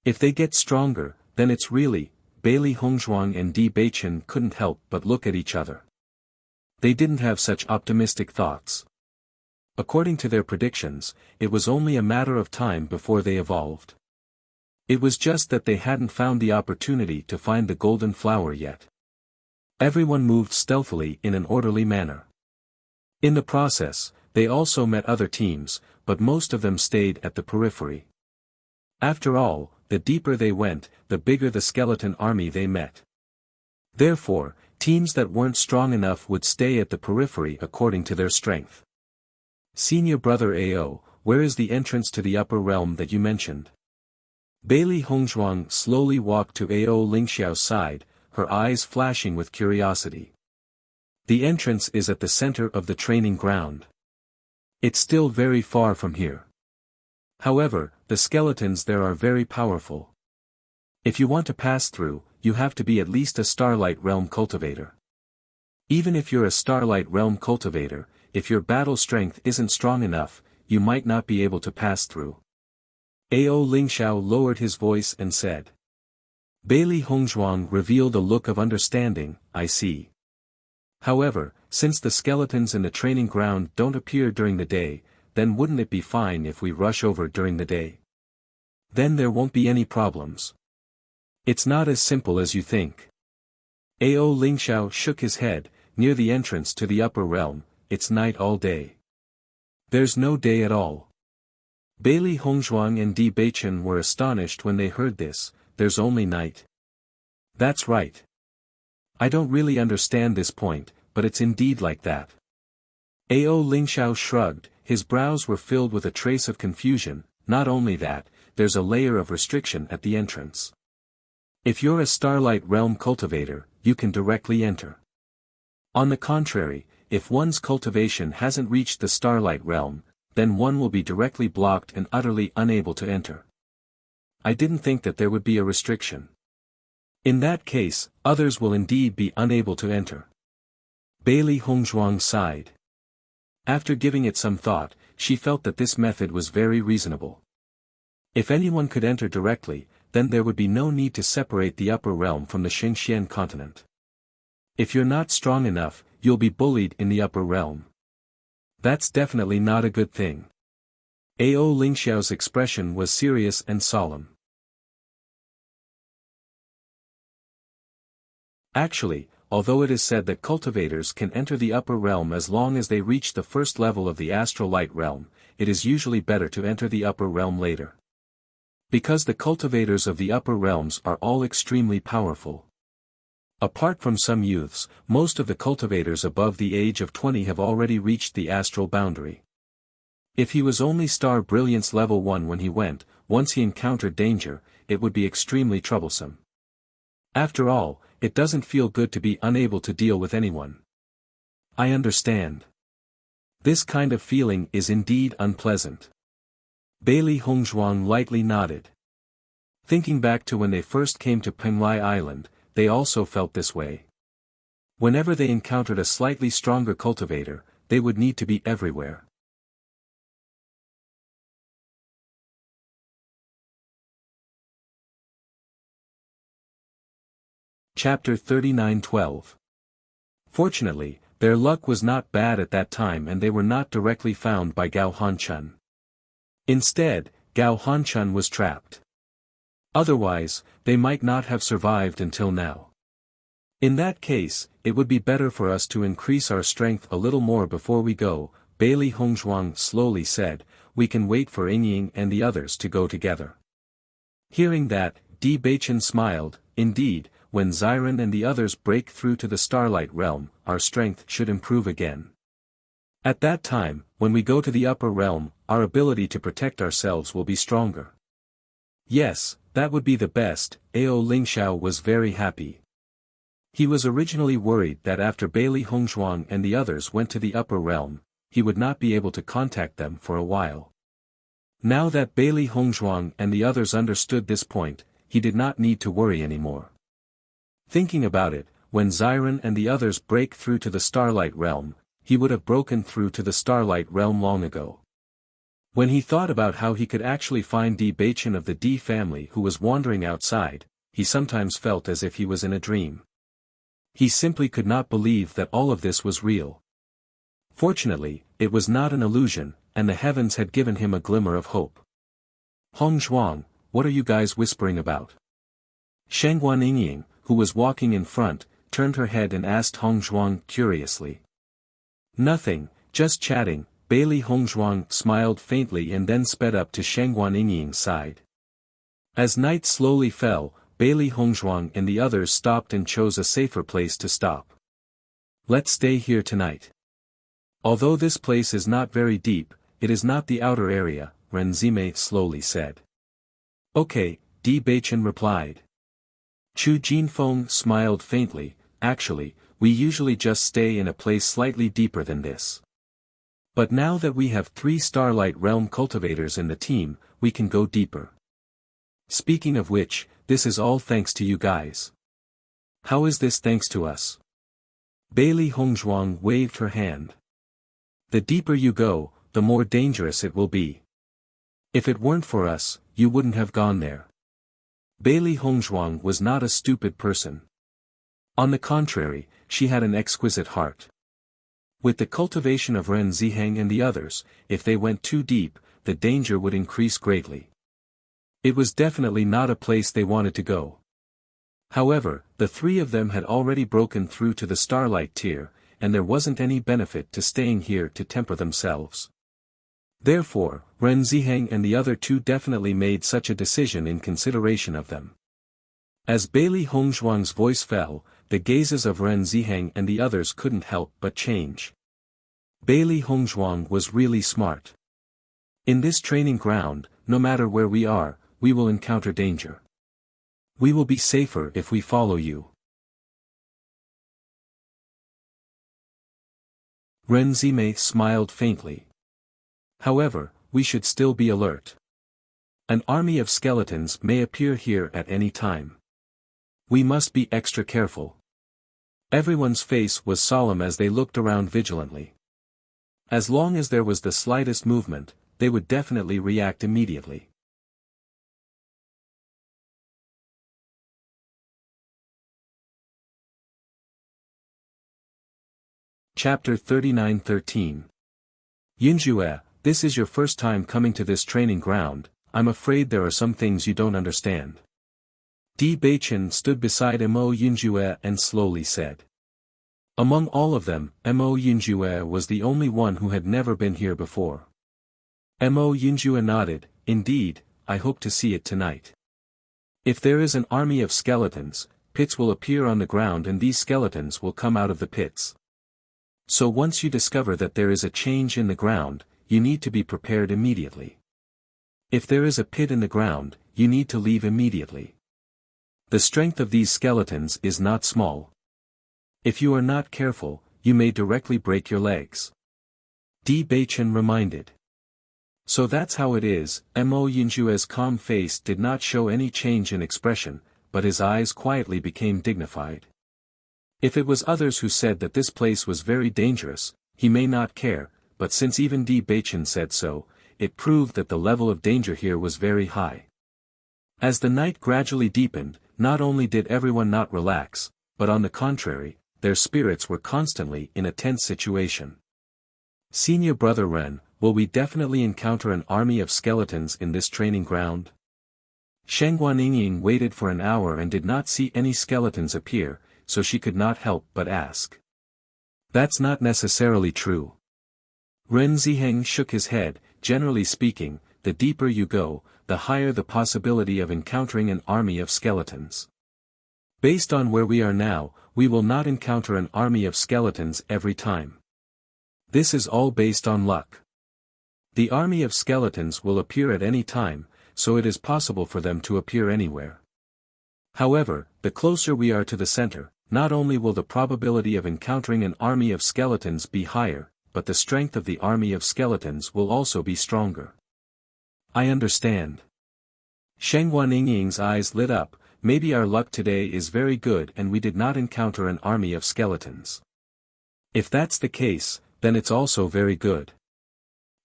If they get stronger, then it's really. Bailey Hongzhuang and Di Beichen couldn't help but look at each other. They didn't have such optimistic thoughts. According to their predictions, it was only a matter of time before they evolved. It was just that they hadn't found the opportunity to find the golden flower yet. Everyone moved stealthily in an orderly manner. In the process, they also met other teams, but most of them stayed at the periphery. After all, the deeper they went, the bigger the skeleton army they met. Therefore, teams that weren't strong enough would stay at the periphery according to their strength. Senior brother Ao, where is the entrance to the upper realm that you mentioned? Bailey Hongzhuang slowly walked to Ao Lingxiao's side, her eyes flashing with curiosity. The entrance is at the center of the training ground. It's still very far from here. However, the skeletons there are very powerful. If you want to pass through, you have to be at least a Starlight Realm cultivator. Even if you're a Starlight Realm cultivator, if your battle strength isn't strong enough, you might not be able to pass through. Ao Lingxiao lowered his voice and said. Bailey Hongzhuang revealed a look of understanding. I see. However, since the skeletons in the training ground don't appear during the day, then wouldn't it be fine if we rush over during the day? Then there won't be any problems. It's not as simple as you think. Ao Lingxiao shook his head. Near the entrance to the upper realm, it's night all day. There's no day at all. Bailey Hongzhuang and Di Beichen were astonished when they heard this. There's only night. That's right. I don't really understand this point, but it's indeed like that. Ao Lingxiao shrugged, his brows were filled with a trace of confusion. Not only that, there's a layer of restriction at the entrance. If you're a Starlight Realm cultivator, you can directly enter. On the contrary, if one's cultivation hasn't reached the Starlight Realm, then one will be directly blocked and utterly unable to enter. I didn't think that there would be a restriction. In that case, others will indeed be unable to enter. Bailey Hongzhuang sighed. After giving it some thought, she felt that this method was very reasonable. If anyone could enter directly, then there would be no need to separate the upper realm from the Xingxian continent. If you're not strong enough, you'll be bullied in the upper realm. That's definitely not a good thing. Ao Lingxiao's expression was serious and solemn. Actually, although it is said that cultivators can enter the upper realm as long as they reach the first level of the astral light realm, it is usually better to enter the upper realm later. Because the cultivators of the upper realms are all extremely powerful. Apart from some youths, most of the cultivators above the age of 20 have already reached the astral boundary. If he was only Star Brilliance level 1 when he went, once he encountered danger, it would be extremely troublesome. After all, it doesn't feel good to be unable to deal with anyone. I understand. This kind of feeling is indeed unpleasant. Bailey Hongzhuang lightly nodded. Thinking back to when they first came to Penglai Island, they also felt this way. Whenever they encountered a slightly stronger cultivator, they would need to be everywhere. Chapter 39:12. Fortunately, their luck was not bad at that time and they were not directly found by Gao Hanchun. Instead, Gao Hanchun was trapped. Otherwise, they might not have survived until now. In that case, it would be better for us to increase our strength a little more before we go, Bailey Hongzhuang slowly said. We can wait for Yingying and the others to go together. Hearing that, Di Beichen smiled. Indeed, when Xiren and the others break through to the Starlight Realm, our strength should improve again. At that time, when we go to the upper realm, our ability to protect ourselves will be stronger. Yes, that would be the best. Ao Lingxiao was very happy. He was originally worried that after Bailey Hongzhuang and the others went to the upper realm, he would not be able to contact them for a while. Now that Bailey Hongzhuang and the others understood this point, he did not need to worry anymore. Thinking about it, when Xiren and the others break through to the Starlight Realm, he would have broken through to the Starlight Realm long ago. When he thought about how he could actually find Di Beichen of the Di family who was wandering outside, he sometimes felt as if he was in a dream. He simply could not believe that all of this was real. Fortunately, it was not an illusion, and the heavens had given him a glimmer of hope. Hongzhuang, what are you guys whispering about? Shengguan Yingying, who was walking in front, turned her head and asked Hongzhuang curiously. Nothing, just chatting. Bailey Hongzhuang smiled faintly and then sped up to Shengguan Yingying's side. As night slowly fell, Bailey Hongzhuang and the others stopped and chose a safer place to stop. Let's stay here tonight. Although this place is not very deep, it is not the outer area, Ren Zime slowly said. Okay, Di Beichen replied. Chu Jinfeng smiled faintly. Actually, we usually just stay in a place slightly deeper than this. But now that we have 3 Starlight Realm cultivators in the team, we can go deeper. Speaking of which, this is all thanks to you guys. How is this thanks to us? Bailey Hongzhuang waved her hand. The deeper you go, the more dangerous it will be. If it weren't for us, you wouldn't have gone there. Bailey Hongzhuang was not a stupid person. On the contrary, she had an exquisite heart. With the cultivation of Ren Ziheng and the others, if they went too deep, the danger would increase greatly. It was definitely not a place they wanted to go. However, the 3 of them had already broken through to the Starlight tier, and there wasn't any benefit to staying here to temper themselves. Therefore, Ren Ziheng and the other 2 definitely made such a decision in consideration of them. As Bailey Hongzhuang's voice fell, the gazes of Ren Ziheng and the others couldn't help but change. Bailey Hongzhuang was really smart. In this training ground, no matter where we are, we will encounter danger. We will be safer if we follow you. Ren Zime smiled faintly. However, we should still be alert. An army of skeletons may appear here at any time. We must be extra careful. Everyone's face was solemn as they looked around vigilantly. As long as there was the slightest movement, they would definitely react immediately. Chapter 39:13. Yunjue, this is your first time coming to this training ground. I'm afraid there are some things you don't understand. Di Beichen stood beside Mo Yunjue and slowly said. Among all of them, Mo Yunjue was the only one who had never been here before. Mo Yunjue nodded. Indeed, I hope to see it tonight. If there is an army of skeletons, pits will appear on the ground and these skeletons will come out of the pits. So once you discover that there is a change in the ground, you need to be prepared immediately. If there is a pit in the ground, you need to leave immediately. The strength of these skeletons is not small. If you are not careful, you may directly break your legs. Di Beichen reminded. So that's how it is. Mo Yinjue's calm face did not show any change in expression, but his eyes quietly became dignified. If it was others who said that this place was very dangerous, he may not care, but since even Di Beichen said so, it proved that the level of danger here was very high. As the night gradually deepened, not only did everyone not relax, but on the contrary, their spirits were constantly in a tense situation. Senior Brother Ren, will we definitely encounter an army of skeletons in this training ground? Shengguan Yingying waited for an hour and did not see any skeletons appear, so she could not help but ask. That's not necessarily true. Ren Ziheng shook his head. Generally speaking, the deeper you go, the higher the possibility of encountering an army of skeletons. Based on where we are now, we will not encounter an army of skeletons every time. This is all based on luck. The army of skeletons will appear at any time, so it is possible for them to appear anywhere. However, the closer we are to the center, not only will the probability of encountering an army of skeletons be higher, but the strength of the army of skeletons will also be stronger. I understand. Shengguan Yingying's eyes lit up. Maybe our luck today is very good and we did not encounter an army of skeletons. If that's the case, then it's also very good.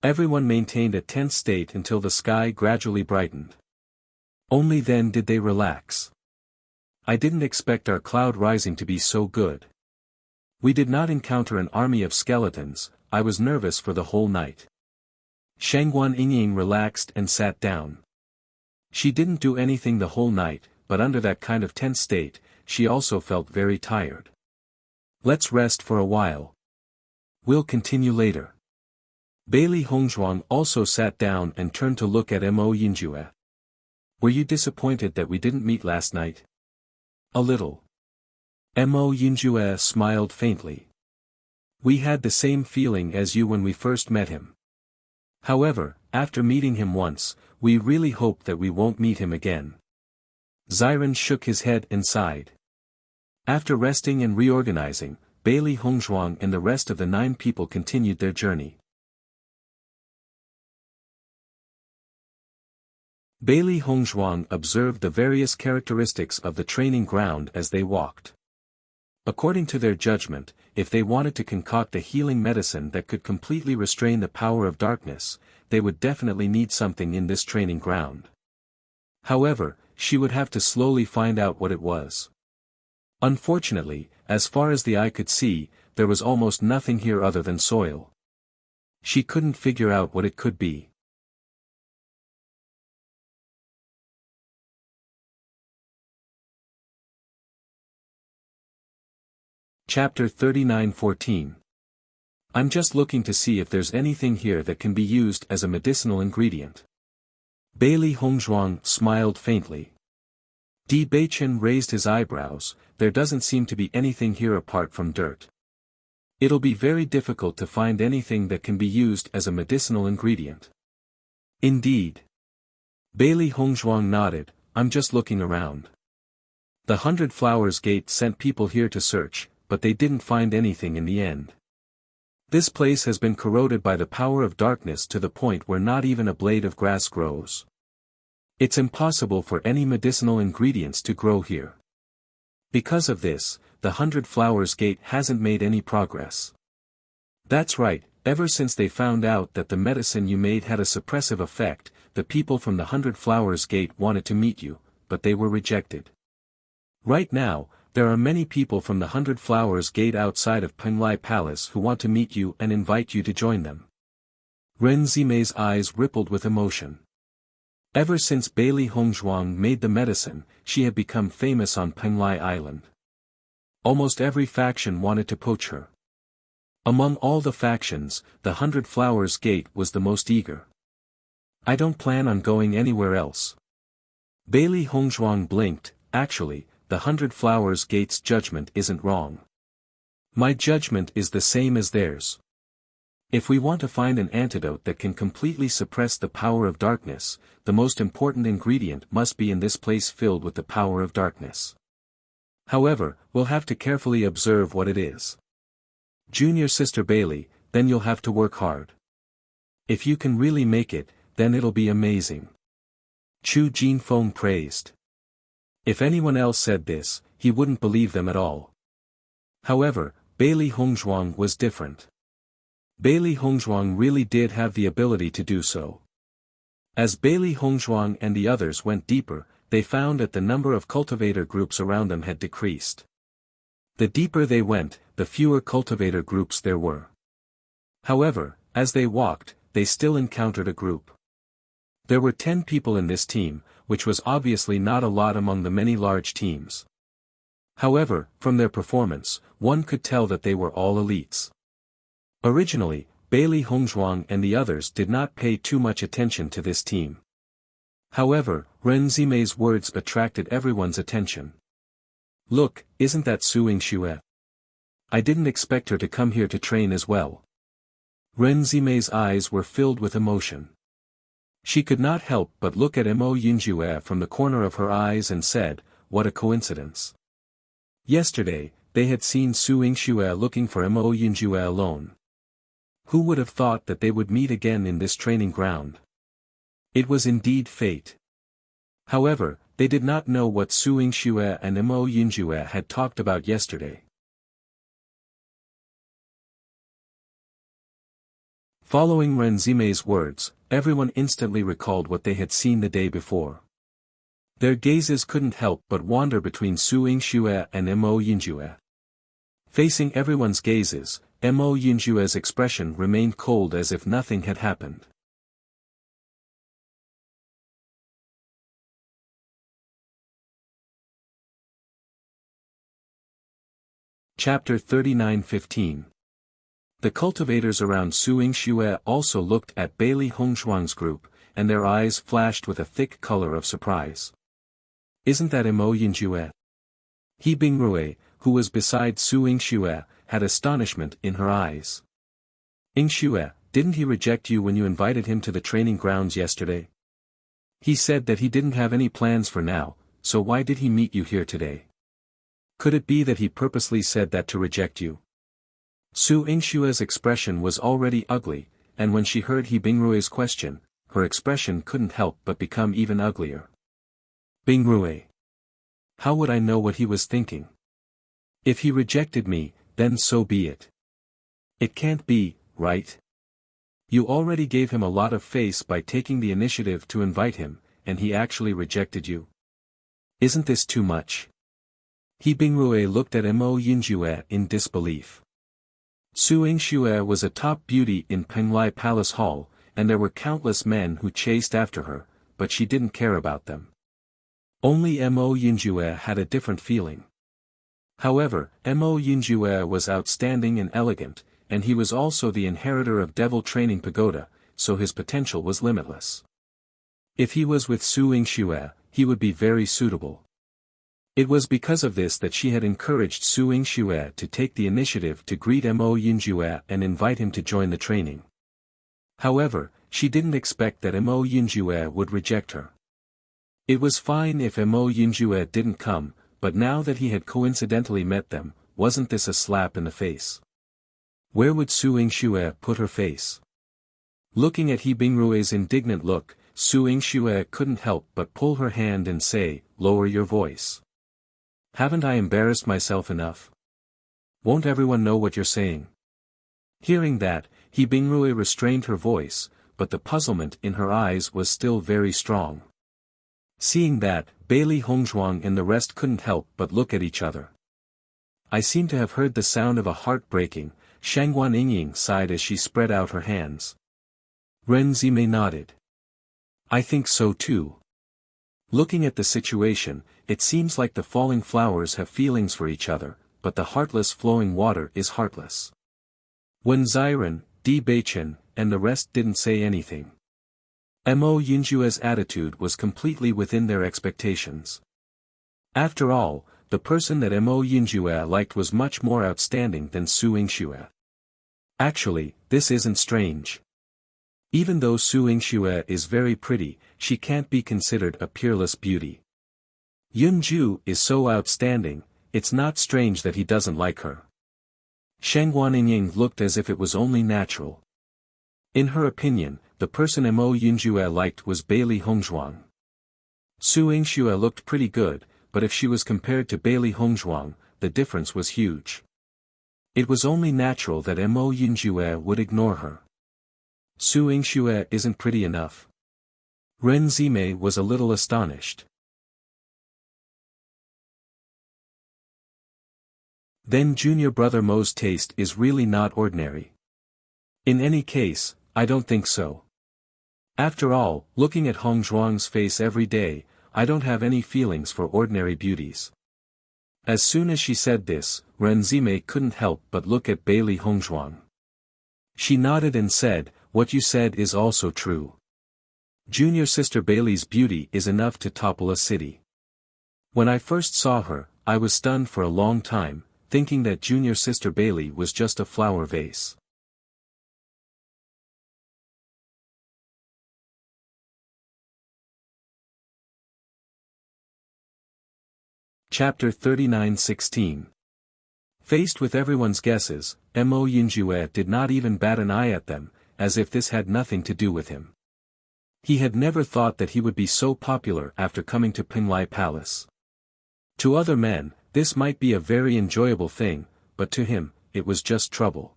Everyone maintained a tense state until the sky gradually brightened. Only then did they relax. I didn't expect our cloud rising to be so good. We did not encounter an army of skeletons. I was nervous for the whole night. Shengguan Yingying relaxed and sat down. She didn't do anything the whole night, but under that kind of tense state, she also felt very tired. Let's rest for a while. We'll continue later. Bailey Hongzhuang also sat down and turned to look at Mo Yinjue. Were you disappointed that we didn't meet last night? A little. Mo Yinjue smiled faintly. We had the same feeling as you when we first met him. However, after meeting him once, we really hope that we won't meet him again. Ziren shook his head and sighed. After resting and reorganizing, Bailey Hongzhuang and the rest of the 9 people continued their journey. Bailey Hongzhuang observed the various characteristics of the training ground as they walked. According to their judgment, if they wanted to concoct a healing medicine that could completely restrain the power of darkness, they would definitely need something in this training ground. However, she would have to slowly find out what it was. Unfortunately, as far as the eye could see, there was almost nothing here other than soil. She couldn't figure out what it could be. Chapter 39:14. I'm just looking to see if there's anything here that can be used as a medicinal ingredient. Bailey Hongzhuang smiled faintly. Di Beichen raised his eyebrows. There doesn't seem to be anything here apart from dirt. It'll be very difficult to find anything that can be used as a medicinal ingredient. Indeed. Bailey Hongzhuang nodded. I'm just looking around. The 100 Flowers Gate sent people here to search, but they didn't find anything in the end. This place has been corroded by the power of darkness to the point where not even a blade of grass grows. It's impossible for any medicinal ingredients to grow here. Because of this, the 100 Flowers Gate hasn't made any progress. That's right, ever since they found out that the medicine you made had a suppressive effect, the people from the 100 Flowers Gate wanted to meet you, but they were rejected. Right now, there are many people from the 100 Flowers Gate outside of Penglai Palace who want to meet you and invite you to join them. Ren Zimei's eyes rippled with emotion. Ever since Bailey Hongzhuang made the medicine, she had become famous on Penglai Island. Almost every faction wanted to poach her. Among all the factions, the 100 Flowers Gate was the most eager. I don't plan on going anywhere else. Bailey Hongzhuang blinked. Actually, the 100 Flowers Gate's judgment isn't wrong. My judgment is the same as theirs. If we want to find an antidote that can completely suppress the power of darkness, the most important ingredient must be in this place filled with the power of darkness. However, we'll have to carefully observe what it is. Junior Sister Bailey, then you'll have to work hard. If you can really make it, then it'll be amazing. Chu Jinfeng praised. If anyone else said this, he wouldn't believe them at all. However, Bailey Hongzhuang was different. Bailey Hongzhuang really did have the ability to do so. As Bailey Hongzhuang and the others went deeper, they found that the number of cultivator groups around them had decreased. The deeper they went, the fewer cultivator groups there were. However, as they walked, they still encountered a group. There were 10 people in this team, which was obviously not a lot among the many large teams. However, from their performance, one could tell that they were all elites. Originally, Bailey Hongzhuang and the others did not pay too much attention to this team. However, Ren Zimei's words attracted everyone's attention. Look, isn't that Su Yingxue? I didn't expect her to come here to train as well. Ren Zimei's eyes were filled with emotion. She could not help but look at Mo Yinjue from the corner of her eyes and said, what a coincidence. Yesterday, they had seen Su Yingxue looking for Mo Yinjue alone. Who would have thought that they would meet again in this training ground? It was indeed fate. However, they did not know what Su Yingxue and Mo Yinjue had talked about yesterday. Following Ren Zimei's words, everyone instantly recalled what they had seen the day before. Their gazes couldn't help but wander between Su Yingxue and Mo Yinjue. Facing everyone's gazes, Mo Yinjue's expression remained cold as if nothing had happened. Chapter 39:15. The cultivators around Su Yingxue also looked at Bailey Hongzhuang's group, and their eyes flashed with a thick color of surprise. Isn't that Mo Yinjue? He Bingrue, who was beside Su Yingxue, had astonishment in her eyes. Yingxue, didn't he reject you when you invited him to the training grounds yesterday? He said that he didn't have any plans for now, so why did he meet you here today? Could it be that he purposely said that to reject you? Su Yingxue's expression was already ugly, and when she heard He Bingrue's question, her expression couldn't help but become even uglier. Bingrue. How would I know what he was thinking? If he rejected me, then so be it. It can't be, right? You already gave him a lot of face by taking the initiative to invite him, and he actually rejected you. Isn't this too much? He Bingrue looked at Mo Yinjue in disbelief. Su Yingxue was a top beauty in Penglai Palace Hall, and there were countless men who chased after her, but she didn't care about them. Only Mo Yinjue had a different feeling. However, Mo Yinjue was outstanding and elegant, and he was also the inheritor of Devil Training Pagoda, so his potential was limitless. If he was with Su Yingxue, he would be very suitable. It was because of this that she had encouraged Su Yingxue to take the initiative to greet Mo Yinjue and invite him to join the training. However, she didn't expect that Mo Yinjue would reject her. It was fine if Mo Yinjue didn't come, but now that he had coincidentally met them, wasn't this a slap in the face? Where would Su Yingxue put her face? Looking at He Bingrue's indignant look, Su Yingxue couldn't help but pull her hand and say, "Lower your voice. Haven't I embarrassed myself enough? Won't everyone know what you're saying?" Hearing that, He Bingrue restrained her voice, but the puzzlement in her eyes was still very strong. Seeing that, Bailey Hongzhuang and the rest couldn't help but look at each other. I seem to have heard the sound of a heart breaking, Shangguan Yingying sighed as she spread out her hands. Ren Zimei nodded. I think so too. Looking at the situation, it seems like the falling flowers have feelings for each other, but the heartless flowing water is heartless. When Xiren, Di Beichen, and the rest didn't say anything. Mo Yinjue's attitude was completely within their expectations. After all, the person that Mo Yinjue liked was much more outstanding than Su Yingxue. Actually, this isn't strange. Even though Su Yingxue is very pretty, she can't be considered a peerless beauty. Yunju is so outstanding, it's not strange that he doesn't like her. Shang Guanying looked as if it was only natural. In her opinion, the person Mo Yunjue liked was Bailey Hongzhuang. Su Yingxue looked pretty good, but if she was compared to Bailey Hongzhuang, the difference was huge. It was only natural that Mo Yunjue would ignore her. Su Yingxue isn't pretty enough. Ren Zimei was a little astonished. Then junior brother Mo's taste is really not ordinary. In any case, I don't think so. After all, looking at Hong Zhuang's face every day, I don't have any feelings for ordinary beauties. As soon as she said this, Ren Zimei couldn't help but look at Bailey Hongzhuang. She nodded and said, "What you said is also true. Junior sister Bailey's beauty is enough to topple a city. When I first saw her, I was stunned for a long time, thinking that junior sister Bailey was just a flower vase." Chapter 39:16. Faced with everyone's guesses, Mo Yunjue did not even bat an eye at them, as if this had nothing to do with him. He had never thought that he would be so popular after coming to Pinglai Palace. To other men, this might be a very enjoyable thing, but to him, it was just trouble.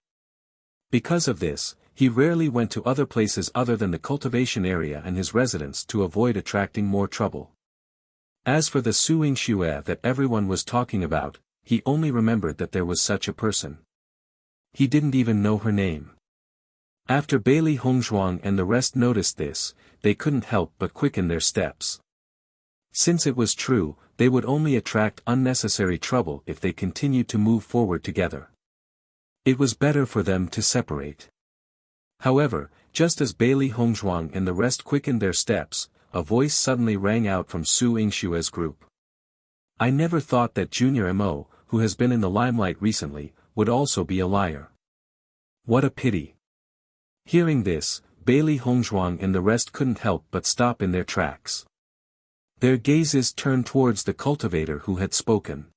Because of this, he rarely went to other places other than the cultivation area and his residence to avoid attracting more trouble. As for the Su Yingxue that everyone was talking about, he only remembered that there was such a person. He didn't even know her name. After Bailey Hongzhuang and the rest noticed this, they couldn't help but quicken their steps. Since it was true, they would only attract unnecessary trouble if they continued to move forward together. It was better for them to separate. However, just as Bailey Hongzhuang and the rest quickened their steps, a voice suddenly rang out from Su Yingxue's group. "I never thought that Junior Mo, who has been in the limelight recently, would also be a liar. What a pity." Hearing this, Bailey Hongzhuang and the rest couldn't help but stop in their tracks. Their gazes turned towards the cultivator who had spoken.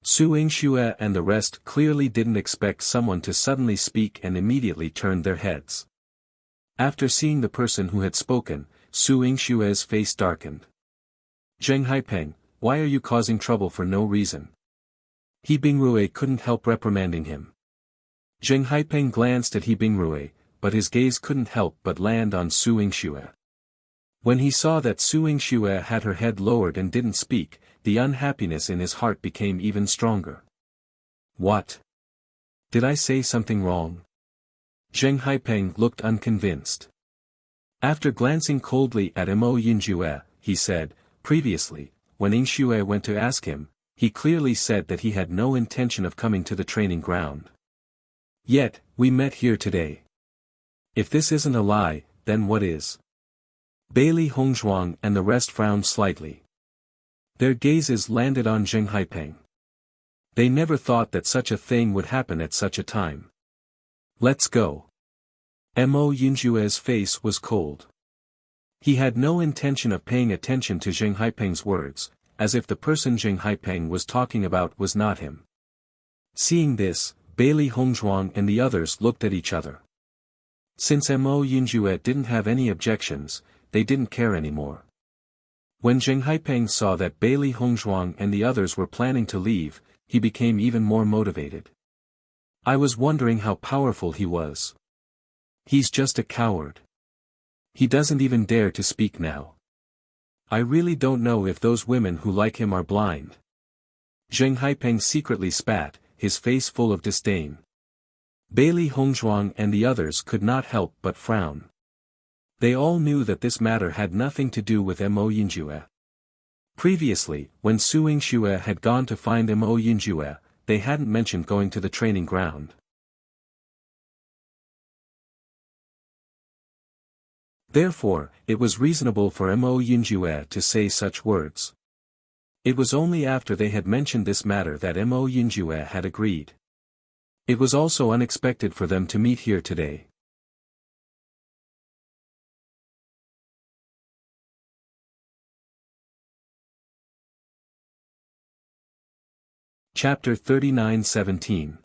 Su Yingxue and the rest clearly didn't expect someone to suddenly speak and immediately turned their heads. After seeing the person who had spoken, Su Yingxue's face darkened. "Zheng Haipeng, why are you causing trouble for no reason?" He Bingrue couldn't help reprimanding him. Zheng Haipeng glanced at He Bingrue, but his gaze couldn't help but land on Su Yingxue. When he saw that Su Yingxue had her head lowered and didn't speak, the unhappiness in his heart became even stronger. "What? Did I say something wrong?" Zheng Haipeng looked unconvinced. After glancing coldly at Mo Yunjue, he said, "Previously, when Yingxue went to ask him, he clearly said that he had no intention of coming to the training ground. Yet, we met here today. If this isn't a lie, then what is?" Bailey Hongzhuang and the rest frowned slightly. Their gazes landed on Zheng Haipeng. They never thought that such a thing would happen at such a time. "Let's go." Mo Yunjue's face was cold. He had no intention of paying attention to Zheng Haipeng's words, as if the person Zheng Haipeng was talking about was not him. Seeing this, Bailey Hongzhuang and the others looked at each other. Since Mo Yunjue didn't have any objections, they didn't care anymore. When Zheng Haipeng saw that Bailey Hongzhuang and the others were planning to leave, he became even more motivated. "I was wondering how powerful he was. He's just a coward. He doesn't even dare to speak now. I really don't know if those women who like him are blind." Zheng Haipeng secretly spat, his face full of disdain. Bailey Hongzhuang and the others could not help but frown. They all knew that this matter had nothing to do with Mo Yunjue. Previously, when Su Yingxue had gone to find Mo Yunjue, they hadn't mentioned going to the training ground. Therefore, it was reasonable for Mo Yunjue to say such words. It was only after they had mentioned this matter that Mo Yunjue had agreed. It was also unexpected for them to meet here today. Chapter 39:17.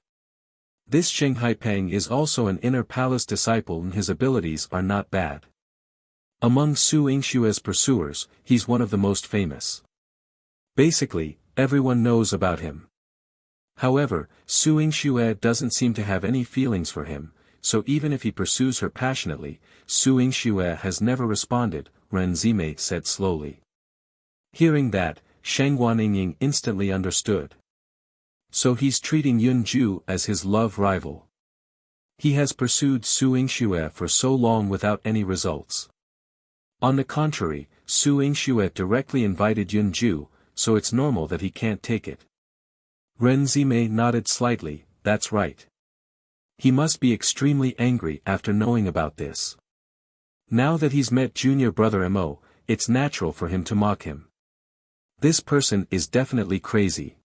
This Zheng Haipeng is also an inner palace disciple and his abilities are not bad. Among Su Yingshue's pursuers, he's one of the most famous. Basically, everyone knows about him. However, Su Yingxue doesn't seem to have any feelings for him, so even if he pursues her passionately, Su Yingxue has never responded, Ren Zimei said slowly. Hearing that, Shang Guanying instantly understood. So he's treating Yun Ju as his love rival. He has pursued Su Yingxue for so long without any results. On the contrary, Su Yingxue directly invited Yun Ju, so it's normal that he can't take it. Ren Zimei nodded slightly, that's right. He must be extremely angry after knowing about this. Now that he's met junior brother Mo, it's natural for him to mock him. This person is definitely crazy.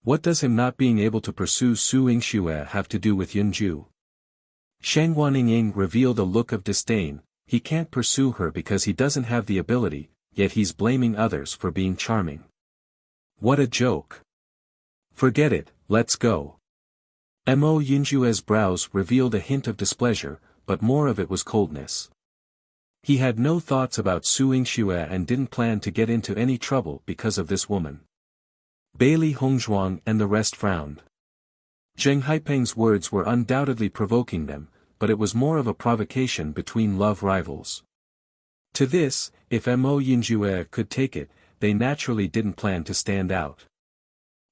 What does him not being able to pursue Su Yingxue have to do with Yun Ju? Shang Guanying revealed a look of disdain. He can't pursue her because he doesn't have the ability, yet he's blaming others for being charming. What a joke. Forget it, let's go. Mo Yunjue's brows revealed a hint of displeasure, but more of it was coldness. He had no thoughts about Su Yingxue and didn't plan to get into any trouble because of this woman. Bailey Hongzhuang and the rest frowned. Zheng Haipeng's words were undoubtedly provoking them, but it was more of a provocation between love rivals. To this, if Mo Yunjue could take it, they naturally didn't plan to stand out.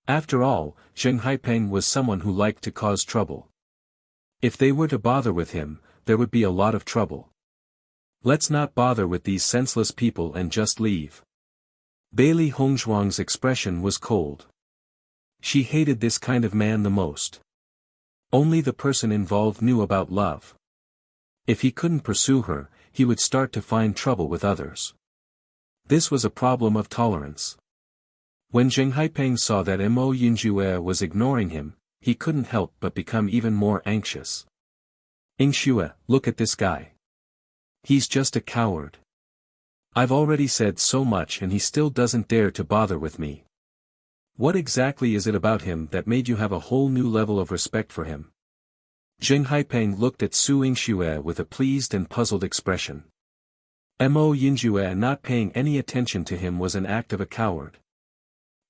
After all, Zheng Haipeng was someone who liked to cause trouble. If they were to bother with him, there would be a lot of trouble. Let's not bother with these senseless people and just leave. Bailey Hongzhuang's expression was cold. She hated this kind of man the most. Only the person involved knew about love. If he couldn't pursue her, he would start to find trouble with others. This was a problem of tolerance. When Zheng Haipeng saw that Mo Yunjue was ignoring him, he couldn't help but become even more anxious. Yingxue, look at this guy. He's just a coward. I've already said so much and he still doesn't dare to bother with me. What exactly is it about him that made you have a whole new level of respect for him? Zheng Haipeng looked at Su Yingxue with a pleased and puzzled expression. Mo Yunjue not paying any attention to him was an act of a coward.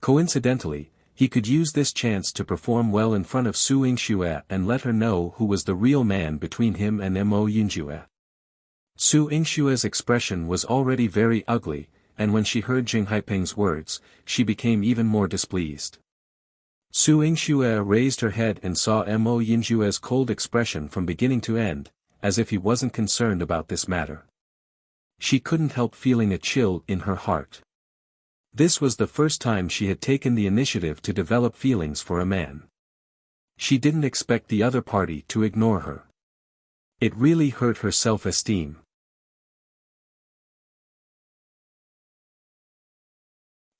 Coincidentally, he could use this chance to perform well in front of Su Yingxue and let her know who was the real man between him and Mo Yunjue. Su Yingxue's expression was already very ugly, and when she heard Zheng Haipeng's words, she became even more displeased. Su Yingxue raised her head and saw Mo Yunjue's cold expression from beginning to end, as if he wasn't concerned about this matter. She couldn't help feeling a chill in her heart. This was the first time she had taken the initiative to develop feelings for a man. She didn't expect the other party to ignore her. It really hurt her self-esteem.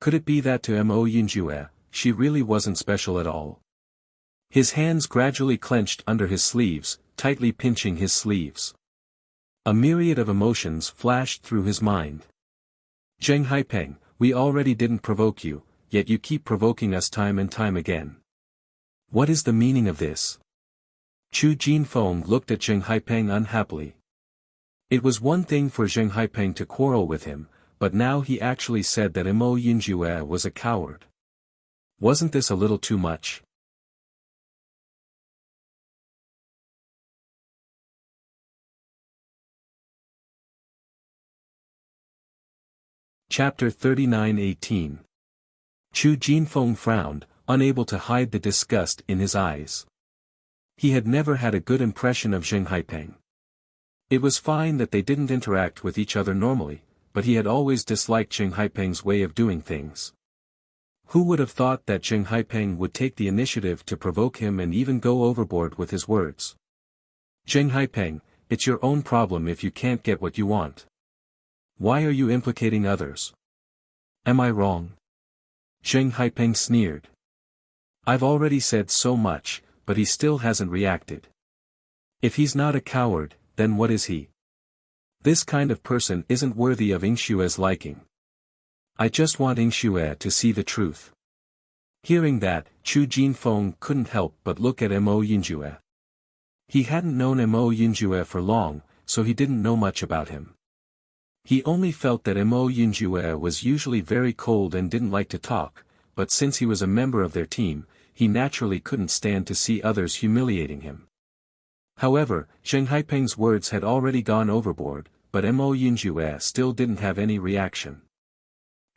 Could it be that to Mo Yunjue, she really wasn't special at all? His hands gradually clenched under his sleeves, tightly pinching his sleeves. A myriad of emotions flashed through his mind. Zheng Haipeng, we already didn't provoke you, yet you keep provoking us time and time again. What is the meaning of this? Chu Jinfeng looked at Zheng Haipeng unhappily. It was one thing for Zheng Haipeng to quarrel with him, but now he actually said that Mo Yunjue was a coward. Wasn't this a little too much? Chapter 39:18. Chu Jinfeng frowned, unable to hide the disgust in his eyes. He had never had a good impression of Zheng Haipeng. It was fine that they didn't interact with each other normally, but he had always disliked Zheng Haipeng's way of doing things. Who would have thought that Zheng Haipeng would take the initiative to provoke him and even go overboard with his words? Zheng Haipeng, it's your own problem if you can't get what you want. Why are you implicating others? Am I wrong? Zheng Haipeng sneered. I've already said so much, but he still hasn't reacted. If he's not a coward, then what is he? This kind of person isn't worthy of Yingshue's liking. I just want Yingxue to see the truth. Hearing that, Chu Jinfeng couldn't help but look at Mo Yinjue. He hadn't known Mo Yinjue for long, so he didn't know much about him. He only felt that Mo Yinjue was usually very cold and didn't like to talk, but since he was a member of their team, he naturally couldn't stand to see others humiliating him. However, Zheng Haipeng's words had already gone overboard, but Mo Yinjue still didn't have any reaction.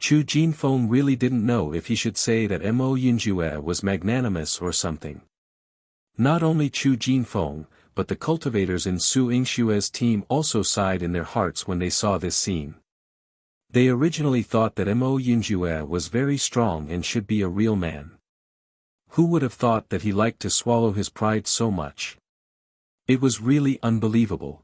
Chu Jinfeng really didn't know if he should say that Mo Yinjue was magnanimous or something. Not only Chu Jinfeng, but the cultivators in Su Yingshue's team also sighed in their hearts when they saw this scene. They originally thought that Mo Yinjue was very strong and should be a real man. Who would have thought that he liked to swallow his pride so much? It was really unbelievable.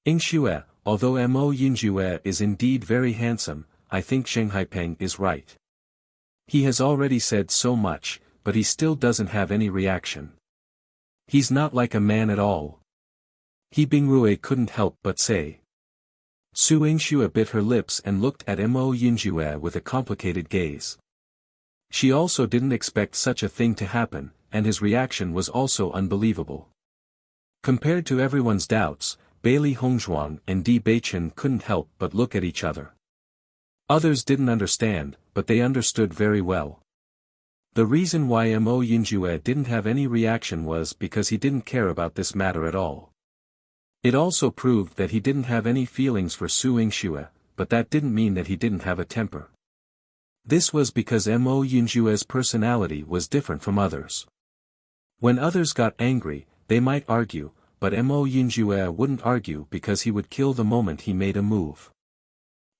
Yingxue, although Mo Yinjue is indeed very handsome, I think Zheng Haipeng is right. He has already said so much, but he still doesn't have any reaction. He's not like a man at all. He Bingrue couldn't help but say. Su Yingxue bit her lips and looked at Mo Yinjue with a complicated gaze. She also didn't expect such a thing to happen, and his reaction was also unbelievable. Compared to everyone's doubts, Bailey Hongzhuang and Di Beichen couldn't help but look at each other. Others didn't understand, but they understood very well. The reason why Mo Yinjue didn't have any reaction was because he didn't care about this matter at all. It also proved that he didn't have any feelings for Su Yingxue, but that didn't mean that he didn't have a temper. This was because Mo Yinjue's personality was different from others. When others got angry, they might argue, but Mo Yinjue wouldn't argue because he would kill the moment he made a move.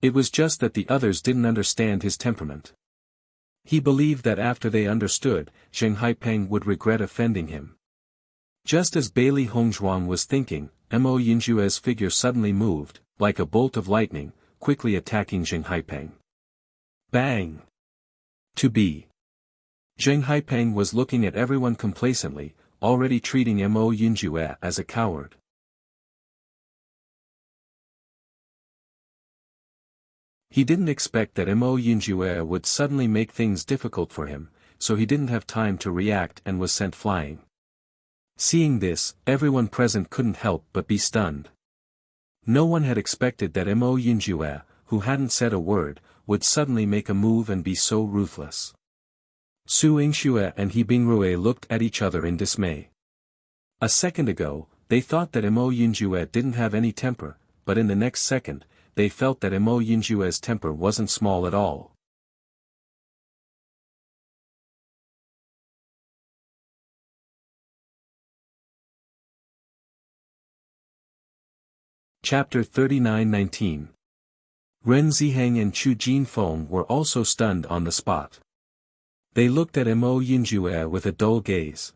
It was just that the others didn't understand his temperament. He believed that after they understood, Zheng Haipeng would regret offending him. Just as Bailey Hongzhuang was thinking, Mo Yinjue's figure suddenly moved, like a bolt of lightning, quickly attacking Zheng Haipeng. Bang! To be. Zheng Haipeng was looking at everyone complacently, already treating Mo Yinjue as a coward. He didn't expect that Mo Yinjue would suddenly make things difficult for him, so he didn't have time to react and was sent flying. Seeing this, everyone present couldn't help but be stunned. No one had expected that Mo Yinjue, who hadn't said a word, would suddenly make a move and be so ruthless. Su Yingxue and He Bingrue looked at each other in dismay. A second ago, they thought that Mo Yinjue didn't have any temper, but in the next second, they felt that Mo Yinjue's temper wasn't small at all. Chapter 39-19. Ren Ziheng and Chu Jinfeng were also stunned on the spot. They looked at Mo Yinjue with a dull gaze.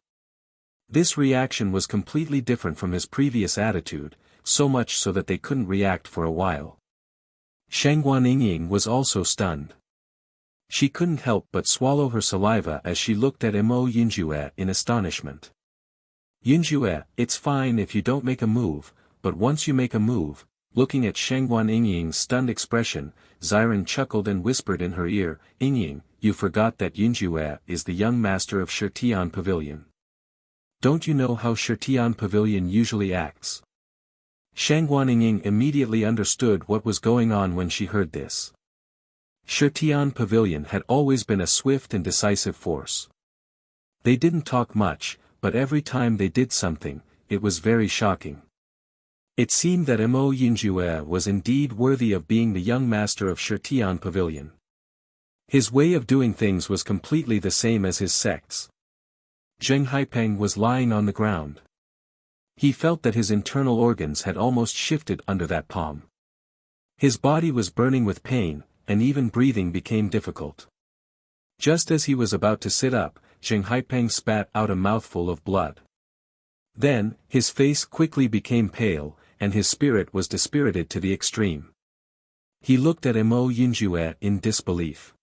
This reaction was completely different from his previous attitude, so much so that they couldn't react for a while. Shangguan Yingying was also stunned. She couldn't help but swallow her saliva as she looked at Mo Yinjue in astonishment. Yinjue, it's fine if you don't make a move, but once you make a move, looking at Shangguan Yingying's stunned expression, Xiren chuckled and whispered in her ear, Yingying, you forgot that Yinjue is the young master of Shitian Pavilion. Don't you know how Shitian Pavilion usually acts? Shangguan Yingying immediately understood what was going on when she heard this. Shitian Pavilion had always been a swift and decisive force. They didn't talk much, but every time they did something, it was very shocking. It seemed that Mo Yinjue was indeed worthy of being the young master of Shitian Pavilion. His way of doing things was completely the same as his sect's. Zheng Haipeng was lying on the ground. He felt that his internal organs had almost shifted under that palm. His body was burning with pain, and even breathing became difficult. Just as he was about to sit up, Zheng Haipeng spat out a mouthful of blood. Then, his face quickly became pale, and his spirit was dispirited to the extreme. He looked at Mo Yinjue in disbelief.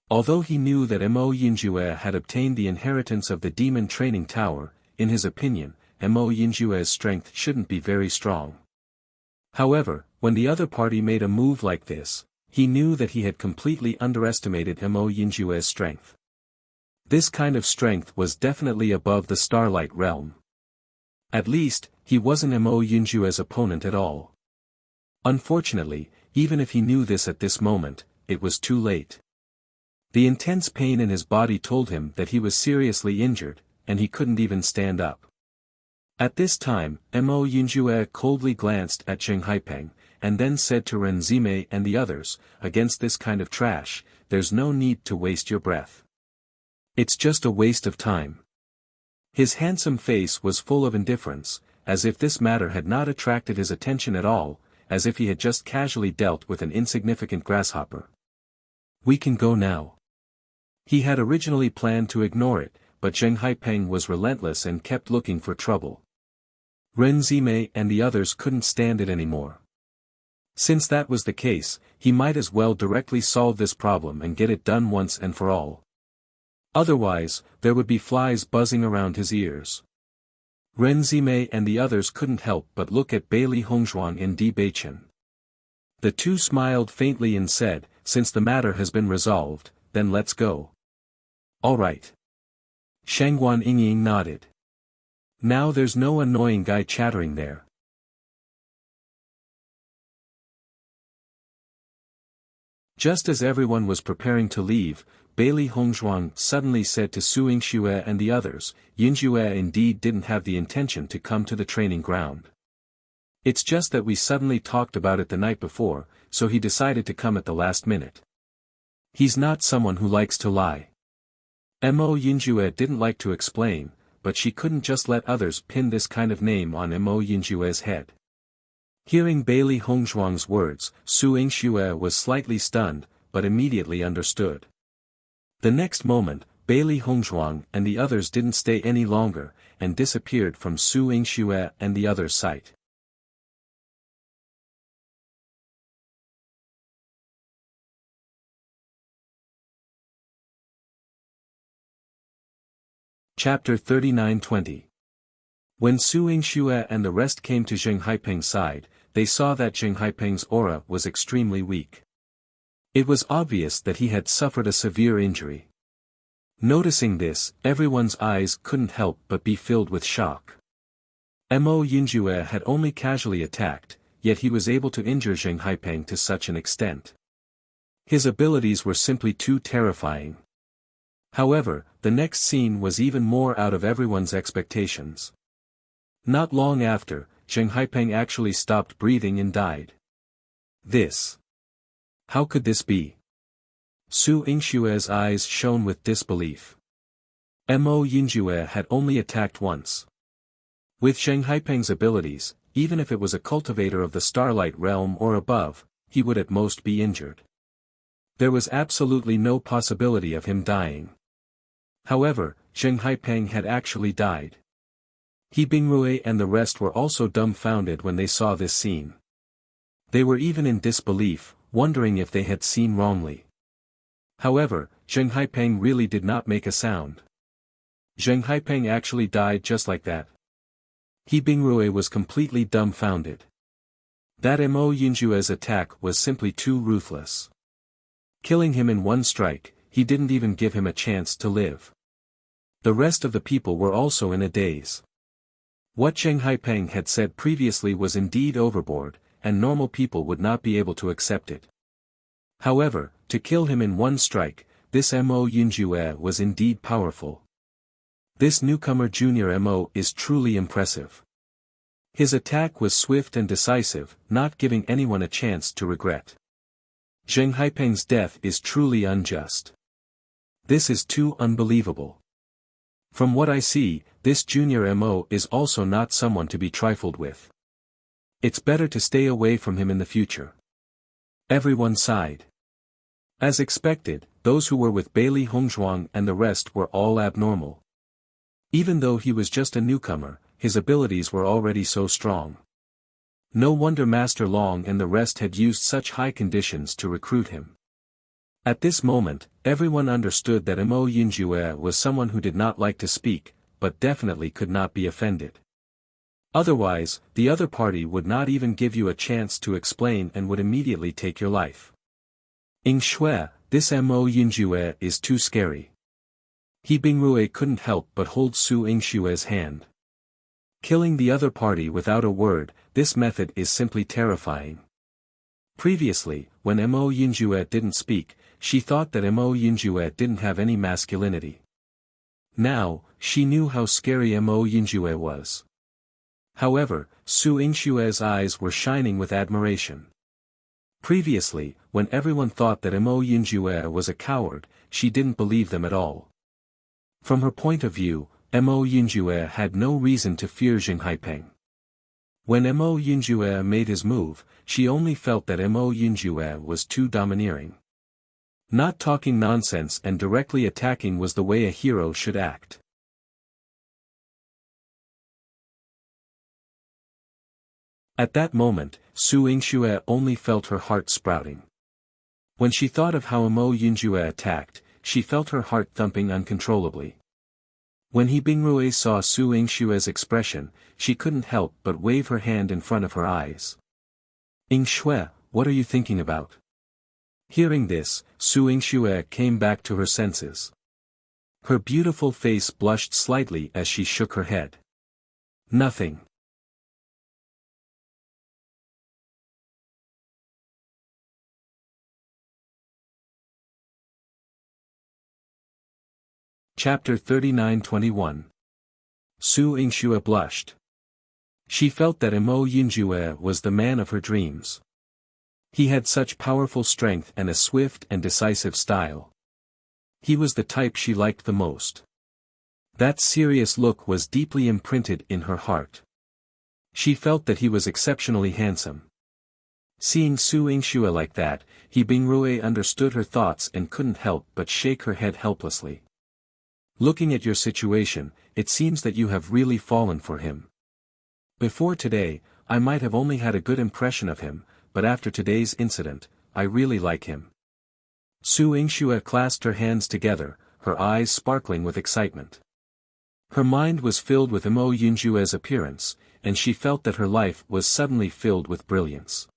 Although he knew that Mo Yinjue had obtained the inheritance of the demon training tower, in his opinion, Mo Yinjue's strength shouldn't be very strong. However, when the other party made a move like this, he knew that he had completely underestimated Mo Yinjue's strength. This kind of strength was definitely above the Starlight realm. At least, he wasn't Mo Yinjue's opponent at all. Unfortunately, even if he knew this at this moment, it was too late. The intense pain in his body told him that he was seriously injured, and he couldn't even stand up. At this time, Mo Yinjue coldly glanced at Zheng Haipeng, and then said to Ren Zime and the others, "Against this kind of trash, there's no need to waste your breath. It's just a waste of time." His handsome face was full of indifference, as if this matter had not attracted his attention at all, as if he had just casually dealt with an insignificant grasshopper. "We can go now." He had originally planned to ignore it, but Zheng Haipeng was relentless and kept looking for trouble. Ren Zime and the others couldn't stand it anymore. Since that was the case, he might as well directly solve this problem and get it done once and for all. Otherwise, there would be flies buzzing around his ears. Ren Zime and the others couldn't help but look at Bailey Hongzhuang and Di Beichen. The two smiled faintly and said, "Since the matter has been resolved, then let's go." "All right." Shangguan Yingying nodded. "Now there's no annoying guy chattering there." Just as everyone was preparing to leave, Bailey Hongzhuang suddenly said to Su Yingxue and the others, "Yinxue indeed didn't have the intention to come to the training ground. It's just that we suddenly talked about it the night before, so he decided to come at the last minute. He's not someone who likes to lie." Mo Yinjue didn't like to explain, but she couldn't just let others pin this kind of name on Mo Yinjue's head. Hearing Bailey Hongzhuang's words, Su Yingxue was slightly stunned, but immediately understood. The next moment, Bailey Hongzhuang and the others didn't stay any longer, and disappeared from Su Yingxue and the others' sight. Chapter 39-20. When Su Yingxue and the rest came to Zheng Haipeng's side, they saw that Zheng Haipeng's aura was extremely weak. It was obvious that he had suffered a severe injury. Noticing this, everyone's eyes couldn't help but be filled with shock. Mo Yinjue had only casually attacked, yet he was able to injure Zheng Haipeng to such an extent. His abilities were simply too terrifying. However, the next scene was even more out of everyone's expectations. Not long after, Zheng Haipeng actually stopped breathing and died. This. How could this be? Su Yingxue's eyes shone with disbelief. Mo Yinjue had only attacked once. With Zheng Haipeng's abilities, even if it was a cultivator of the Starlight realm or above, he would at most be injured. There was absolutely no possibility of him dying. However, Zheng Haipeng had actually died. He Bingrui and the rest were also dumbfounded when they saw this scene. They were even in disbelief, wondering if they had seen wrongly. However, Zheng Haipeng really did not make a sound. Zheng Haipeng actually died just like that. He Bingrui was completely dumbfounded. That Mo Yinjue's attack was simply too ruthless. Killing him in one strike, he didn't even give him a chance to live. The rest of the people were also in a daze. What Zheng Haipeng had said previously was indeed overboard, and normal people would not be able to accept it. However, to kill him in one strike, this Mo Yinjue was indeed powerful. This newcomer Junior Mo is truly impressive. His attack was swift and decisive, not giving anyone a chance to regret. Zheng Haipeng's death is truly unjust. This is too unbelievable. From what I see, this Junior Mo is also not someone to be trifled with. It's better to stay away from him in the future. Everyone sighed. As expected, those who were with Bailey Hongzhuang and the rest were all abnormal. Even though he was just a newcomer, his abilities were already so strong. No wonder Master Long and the rest had used such high conditions to recruit him. At this moment, everyone understood that Mo Yunjue was someone who did not like to speak, but definitely could not be offended. Otherwise, the other party would not even give you a chance to explain and would immediately take your life. Ing Shui, this Mo Yunjue is too scary. He Bingrue couldn't help but hold Su Yingshue's hand. Killing the other party without a word, this method is simply terrifying. Previously, when Mo Yunjue didn't speak, she thought that Mo Yunjue didn't have any masculinity. Now, she knew how scary Mo Yunjue was. However, Su Yingshue's eyes were shining with admiration. Previously, when everyone thought that Mo Yunjue was a coward, she didn't believe them at all. From her point of view, Mo Yunjue had no reason to fear Jing Haipeng. When Mo Yunjue made his move, she only felt that Mo Yunjue was too domineering. Not talking nonsense and directly attacking was the way a hero should act. At that moment, Su Yingshuo only felt her heart sprouting. When she thought of how Mo Yunjue attacked, she felt her heart thumping uncontrollably. When He Bingrue saw Su Yingshue's expression, she couldn't help but wave her hand in front of her eyes. Ing Shui, what are you thinking about? Hearing this, Su Yingshuo came back to her senses. Her beautiful face blushed slightly as she shook her head. Nothing. Chapter 39-21. Su Yingshuo blushed. She felt that Mo Yunjue was the man of her dreams. He had such powerful strength and a swift and decisive style. He was the type she liked the most. That serious look was deeply imprinted in her heart. She felt that he was exceptionally handsome. Seeing Su Yingshuo like that, He Bingrue understood her thoughts and couldn't help but shake her head helplessly. Looking at your situation, it seems that you have really fallen for him. Before today, I might have only had a good impression of him, but after today's incident, I really like him. Su Yingshuo clasped her hands together, her eyes sparkling with excitement. Her mind was filled with Mo Yunjue's appearance, and she felt that her life was suddenly filled with brilliance.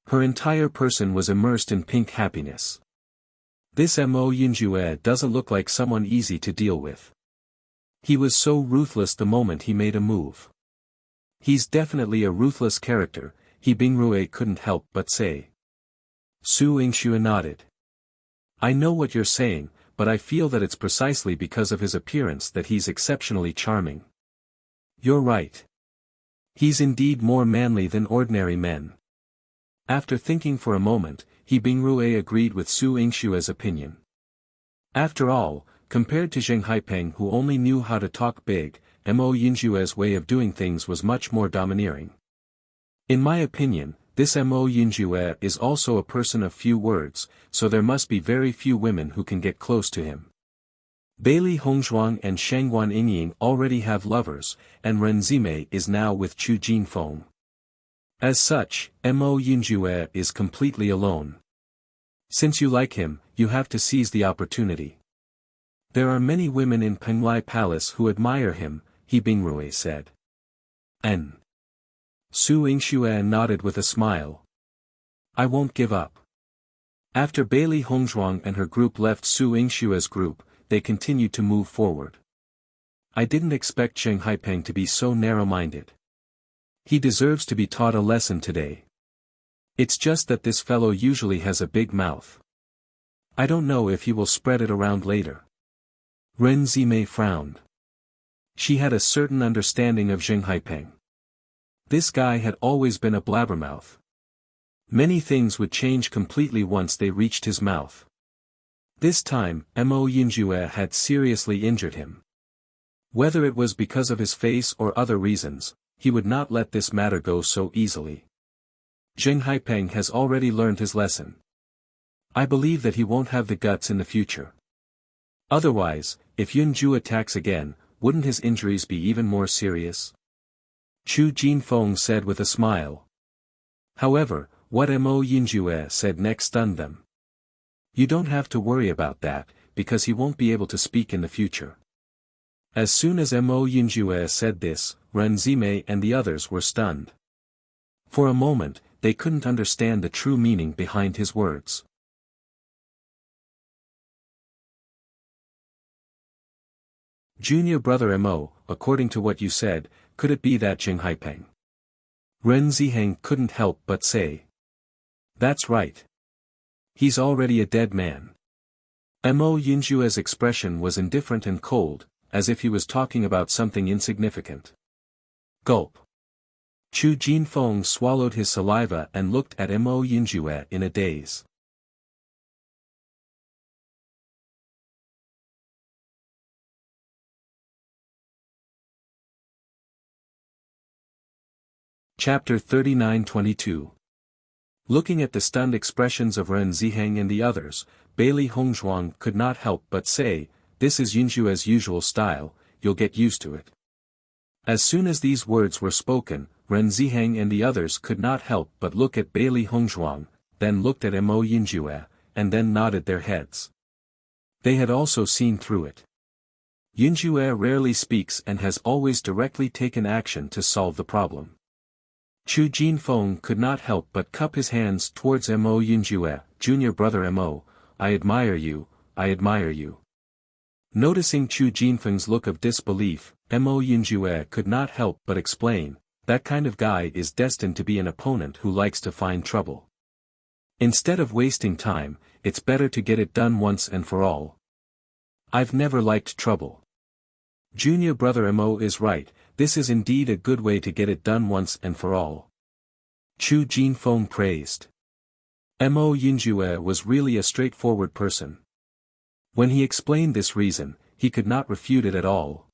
Her entire person was immersed in pink happiness. This Mo Yunjue doesn't look like someone easy to deal with. He was so ruthless the moment he made a move. He's definitely a ruthless character, He Bingrue couldn't help but say. Su Yingshuo nodded. I know what you're saying, but I feel that it's precisely because of his appearance that he's exceptionally charming. You're right. He's indeed more manly than ordinary men. After thinking for a moment, He Bingrue agreed with Su Yingshuo's opinion. After all, compared to Jing Haipeng who only knew how to talk big, Mo Yunjue's way of doing things was much more domineering. In my opinion, this Mo Yunjue is also a person of few words, so there must be very few women who can get close to him. Bailey Hongzhuang and Shangguan Yingying already have lovers, and Ren Zime is now with Chu Jinfeng. As such, Mo Yunjue is completely alone. Since you like him, you have to seize the opportunity. There are many women in Penglai Palace who admire him, He Bingrue said. N. Su Yingshuo nodded with a smile. I won't give up. After Bailey Hongzhuang and her group left Su Yingshuo's group, they continued to move forward. I didn't expect Jing Haipeng to be so narrow-minded. He deserves to be taught a lesson today. It's just that this fellow usually has a big mouth. I don't know if he will spread it around later. Ren Zime frowned. She had a certain understanding of Jing Haipeng. This guy had always been a blabbermouth. Many things would change completely once they reached his mouth. This time, Mo Yunjue had seriously injured him. Whether it was because of his face or other reasons, he would not let this matter go so easily. Jing Haipeng has already learned his lesson. I believe that he won't have the guts in the future. Otherwise, if Yunju attacks again, wouldn't his injuries be even more serious? Chu Jinfeng said with a smile. However, what Mo Yunjue said next stunned them. You don't have to worry about that, because he won't be able to speak in the future. As soon as Mo Yinjue said this, Ren Zimei and the others were stunned. For a moment, they couldn't understand the true meaning behind his words. Junior brother Mo, according to what you said, could it be that Jing Haipeng? Ren Ziheng couldn't help but say. That's right. He's already a dead man. Mo Yinjue's expression was indifferent and cold, as if he was talking about something insignificant. Gulp. Chu Jinfeng swallowed his saliva and looked at Mo Yinjue in a daze. Chapter 39-22. Looking at the stunned expressions of Ren Ziheng and the others, Bailey Hongzhuang could not help but say, "This is Yinjue's usual style, you'll get used to it." As soon as these words were spoken, Ren Ziheng and the others could not help but look at Bailey Hongzhuang, then looked at Mo Yinjue, and then nodded their heads. They had also seen through it. Yinjue rarely speaks and has always directly taken action to solve the problem. Chu Jinfeng could not help but cup his hands towards Mo Yinjue. "Junior brother Mo, I admire you, I admire you." Noticing Chu Jinfeng's look of disbelief, Mo Yinjue could not help but explain, "That kind of guy is destined to be an opponent who likes to find trouble. Instead of wasting time, it's better to get it done once and for all. I've never liked trouble. Junior brother Mo is right, this is indeed a good way to get it done once and for all." Chu Jinfeng praised. Mo Yinjue was really a straightforward person. When he explained this reason, he could not refute it at all.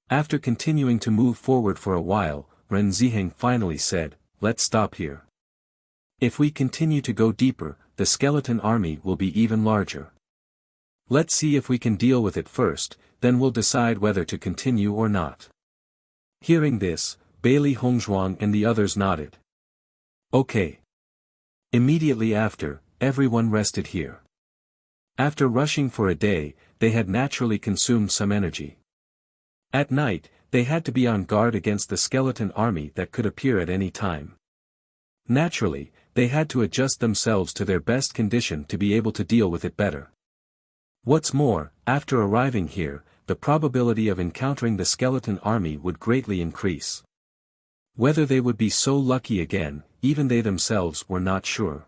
After continuing to move forward for a while, Ren Ziheng finally said, "Let's stop here. If we continue to go deeper, the skeleton army will be even larger. Let's see if we can deal with it first, then we'll decide whether to continue or not." Hearing this, Bailey Hongzhuang and the others nodded. Okay. Immediately after, everyone rested here. After rushing for a day, they had naturally consumed some energy. At night, they had to be on guard against the skeleton army that could appear at any time. Naturally, they had to adjust themselves to their best condition to be able to deal with it better. What's more, after arriving here, the probability of encountering the skeleton army would greatly increase. Whether they would be so lucky again, even they themselves were not sure.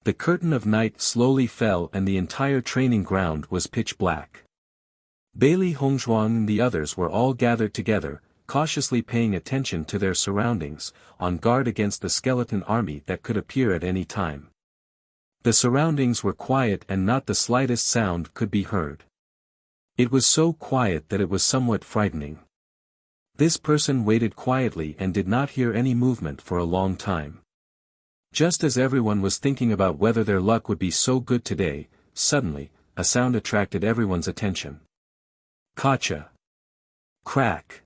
The curtain of night slowly fell and the entire training ground was pitch black. Bailey Hongzhuang and the others were all gathered together, cautiously paying attention to their surroundings, on guard against the skeleton army that could appear at any time. The surroundings were quiet and not the slightest sound could be heard. It was so quiet that it was somewhat frightening. This person waited quietly and did not hear any movement for a long time. Just as everyone was thinking about whether their luck would be so good today, suddenly, a sound attracted everyone's attention. Kacha. Crack.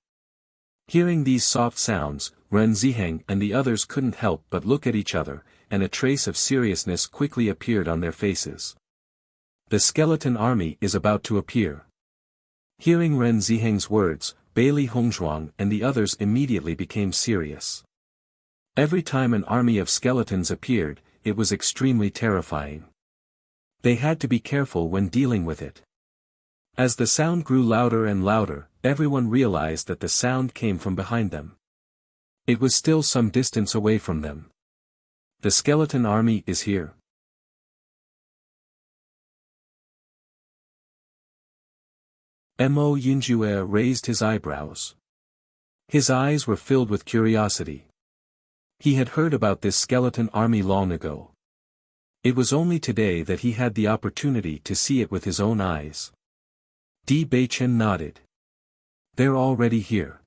Hearing these soft sounds, Ren Ziheng and the others couldn't help but look at each other, and a trace of seriousness quickly appeared on their faces. The skeleton army is about to appear. Hearing Ren Ziheng's words, Bailey Hongzhuang and the others immediately became serious. Every time an army of skeletons appeared, it was extremely terrifying. They had to be careful when dealing with it. As the sound grew louder and louder, everyone realized that the sound came from behind them. It was still some distance away from them. The skeleton army is here. Mo Yinjue raised his eyebrows. His eyes were filled with curiosity. He had heard about this skeleton army long ago. It was only today that he had the opportunity to see it with his own eyes. Di Beichen nodded. They're already here.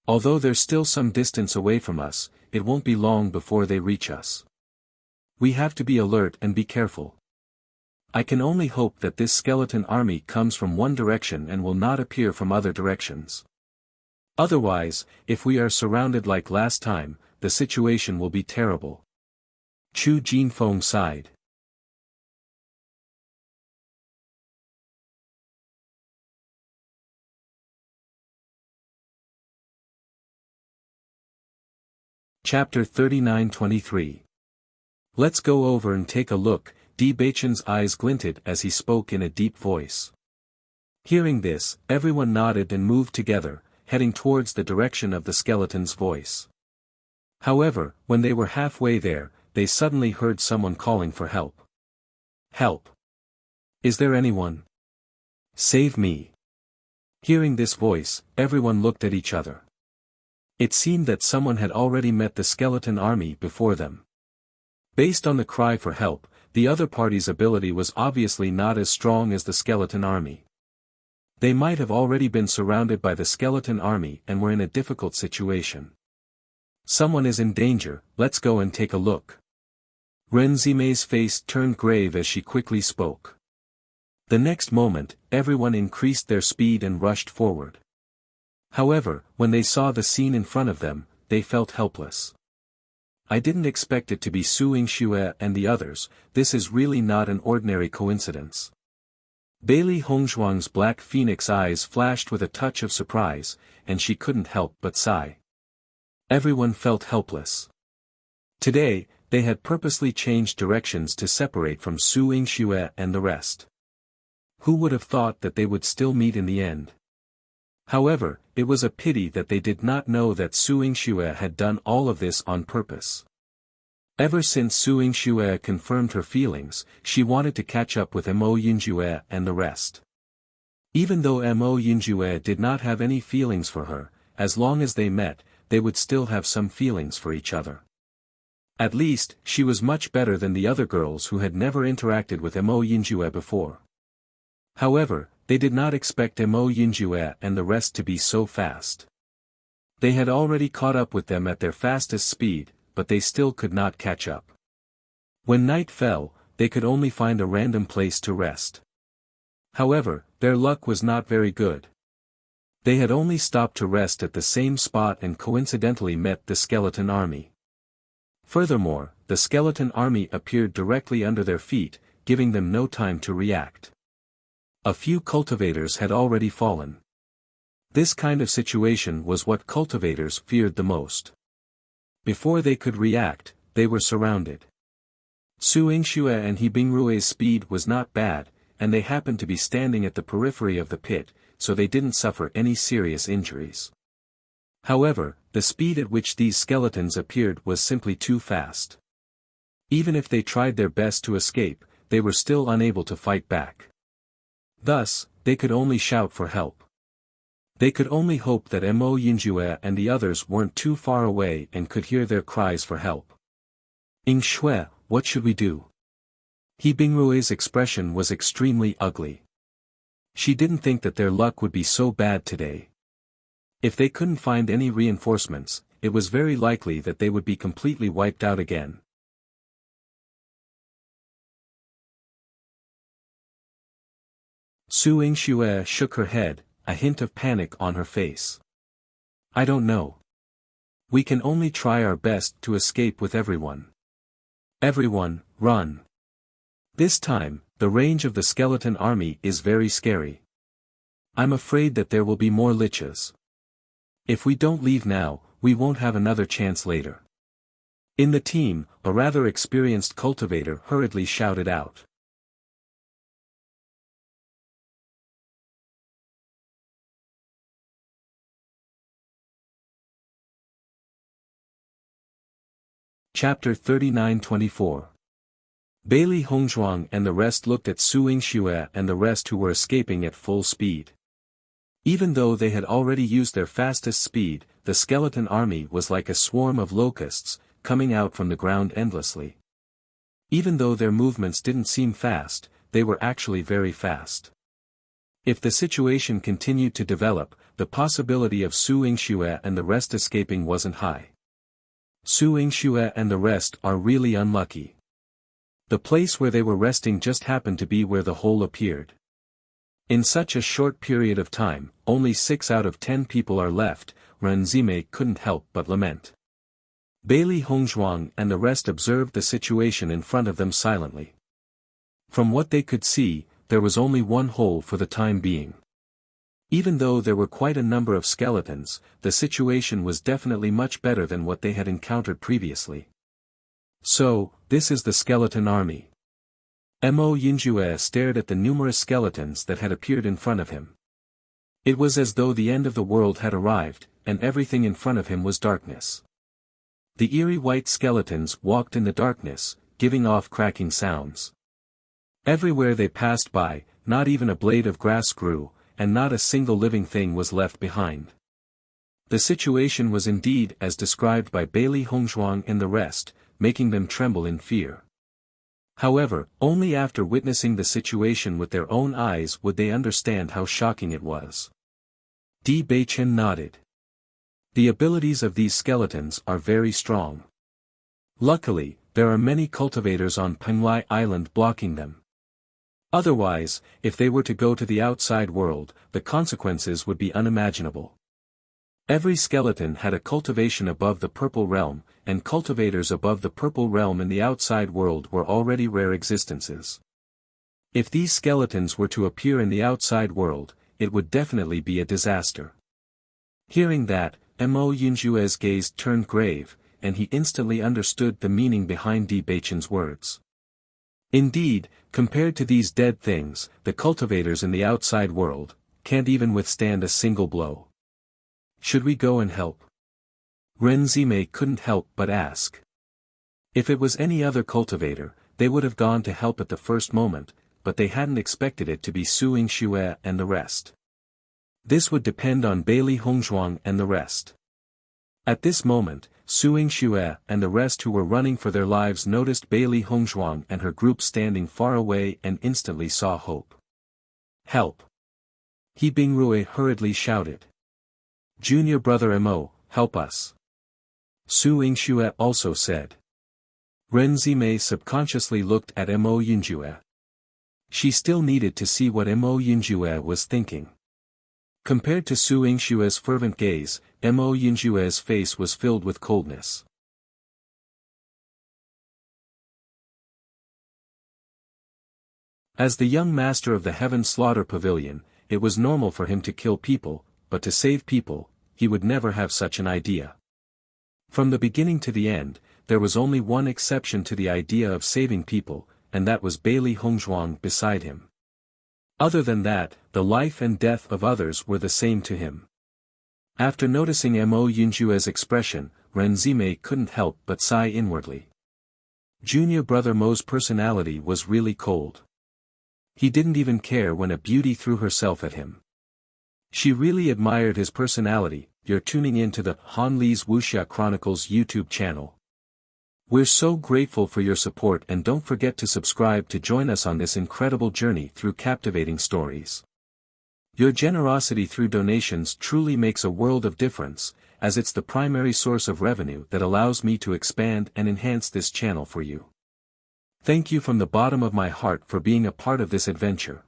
Although they're still some distance away from us, it won't be long before they reach us. We have to be alert and be careful. I can only hope that this skeleton army comes from one direction and will not appear from other directions. Otherwise, if we are surrounded like last time, the situation will be terrible. Chu Jinfeng sighed. Chapter 39-23. Let's go over and take a look. Di Baichen's eyes glinted as he spoke in a deep voice. Hearing this, everyone nodded and moved together, heading towards the direction of the skeleton's voice. However, when they were halfway there, they suddenly heard someone calling for help. Help! Is there anyone? Save me! Hearing this voice, everyone looked at each other. It seemed that someone had already met the skeleton army before them. Based on the cry for help, the other party's ability was obviously not as strong as the skeleton army. They might have already been surrounded by the skeleton army and were in a difficult situation. Someone is in danger, let's go and take a look. Renzime's face turned grave as she quickly spoke. The next moment, everyone increased their speed and rushed forward. However, when they saw the scene in front of them, they felt helpless. I didn't expect it to be Su Yingxue and the others. This is really not an ordinary coincidence. Bailey Hongzhuang's black phoenix eyes flashed with a touch of surprise, and she couldn't help but sigh. Everyone felt helpless. Today, they had purposely changed directions to separate from Su Yingxue and the rest. Who would have thought that they would still meet in the end? However, it was a pity that they did not know that Su Yingxue had done all of this on purpose. Ever since Su Yingxue confirmed her feelings, she wanted to catch up with Mo Yinjue and the rest. Even though Mo Yinjue did not have any feelings for her, as long as they met, they would still have some feelings for each other. At least, she was much better than the other girls who had never interacted with Mo Yinjue before. However, they did not expect Mo Yinjue and the rest to be so fast. They had already caught up with them at their fastest speed, but they still could not catch up. When night fell, they could only find a random place to rest. However, their luck was not very good. They had only stopped to rest at the same spot and coincidentally met the skeleton army. Furthermore, the skeleton army appeared directly under their feet, giving them no time to react. A few cultivators had already fallen. This kind of situation was what cultivators feared the most. Before they could react, they were surrounded. Su Yingxue and He Bingrue's speed was not bad, and they happened to be standing at the periphery of the pit, so they didn't suffer any serious injuries. However, the speed at which these skeletons appeared was simply too fast. Even if they tried their best to escape, they were still unable to fight back. Thus, they could only shout for help. They could only hope that Mo Yinjue and the others weren't too far away and could hear their cries for help. Yingxue, what should we do? He Bingrue's expression was extremely ugly. She didn't think that their luck would be so bad today. If they couldn't find any reinforcements, it was very likely that they would be completely wiped out again. Su Yingxue shook her head, a hint of panic on her face. I don't know. We can only try our best to escape with everyone. Everyone, run. This time, the range of the skeleton army is very scary. I'm afraid that there will be more liches. If we don't leave now, we won't have another chance later. In the team, a rather experienced cultivator hurriedly shouted out. Chapter 39-24. Bailey Hongzhuang and the rest looked at Su Yingxue and the rest who were escaping at full speed. Even though they had already used their fastest speed, the skeleton army was like a swarm of locusts, coming out from the ground endlessly. Even though their movements didn't seem fast, they were actually very fast. If the situation continued to develop, the possibility of Su Yingxue and the rest escaping wasn't high. Su Yingxue and the rest are really unlucky. The place where they were resting just happened to be where the hole appeared. In such a short period of time, only 6 out of 10 people are left. Renzime couldn't help but lament. Bailey Hongzhuang and the rest observed the situation in front of them silently. From what they could see, there was only one hole for the time being. Even though there were quite a number of skeletons, the situation was definitely much better than what they had encountered previously. So, this is the skeleton army. Mo Yinjue stared at the numerous skeletons that had appeared in front of him. It was as though the end of the world had arrived, and everything in front of him was darkness. The eerie white skeletons walked in the darkness, giving off cracking sounds. Everywhere they passed by, not even a blade of grass grew, and not a single living thing was left behind. The situation was indeed as described by Bailey Hongzhuang and the rest, making them tremble in fear. However, only after witnessing the situation with their own eyes would they understand how shocking it was. Di Beichen nodded. The abilities of these skeletons are very strong. Luckily, there are many cultivators on Penglai Island blocking them. Otherwise, if they were to go to the outside world, the consequences would be unimaginable. Every skeleton had a cultivation above the purple realm, and cultivators above the purple realm in the outside world were already rare existences. If these skeletons were to appear in the outside world, it would definitely be a disaster. Hearing that, Mo Yinjue's gaze turned grave, and he instantly understood the meaning behind Di Beichen's words. Indeed, compared to these dead things, the cultivators in the outside world can't even withstand a single blow. Should we go and help? Ren Zimei couldn't help but ask. If it was any other cultivator, they would have gone to help at the first moment, but they hadn't expected it to be Su Yingxue and the rest. This would depend on Bailey Hongzhuang and the rest. At this moment, Su Yingxue and the rest who were running for their lives noticed Bailey Hongzhuang and her group standing far away and instantly saw hope. Help! He Bingrui hurriedly shouted. Junior brother Mo, help us. Su Yingxue also said. Ren Zimei subconsciously looked at Mo Yinjue. She still needed to see what Mo Yinjue was thinking. Compared to Su Yingxue's fervent gaze, Mo Yinjue's face was filled with coldness. As the young master of the Heaven Slaughter Pavilion, it was normal for him to kill people, but to save people, he would never have such an idea. From the beginning to the end, there was only one exception to the idea of saving people, and that was Bailey Hongzhuang beside him. Other than that, the life and death of others were the same to him. After noticing Mo Yinjue's expression, Ren Zimei couldn't help but sigh inwardly. Junior brother Mo's personality was really cold. He didn't even care when a beauty threw herself at him. She really admired his personality. You're tuning in to the Han Li's Wuxia Chronicles YouTube channel. We're so grateful for your support, and don't forget to subscribe to join us on this incredible journey through captivating stories. Your generosity through donations truly makes a world of difference, as it's the primary source of revenue that allows me to expand and enhance this channel for you. Thank you from the bottom of my heart for being a part of this adventure.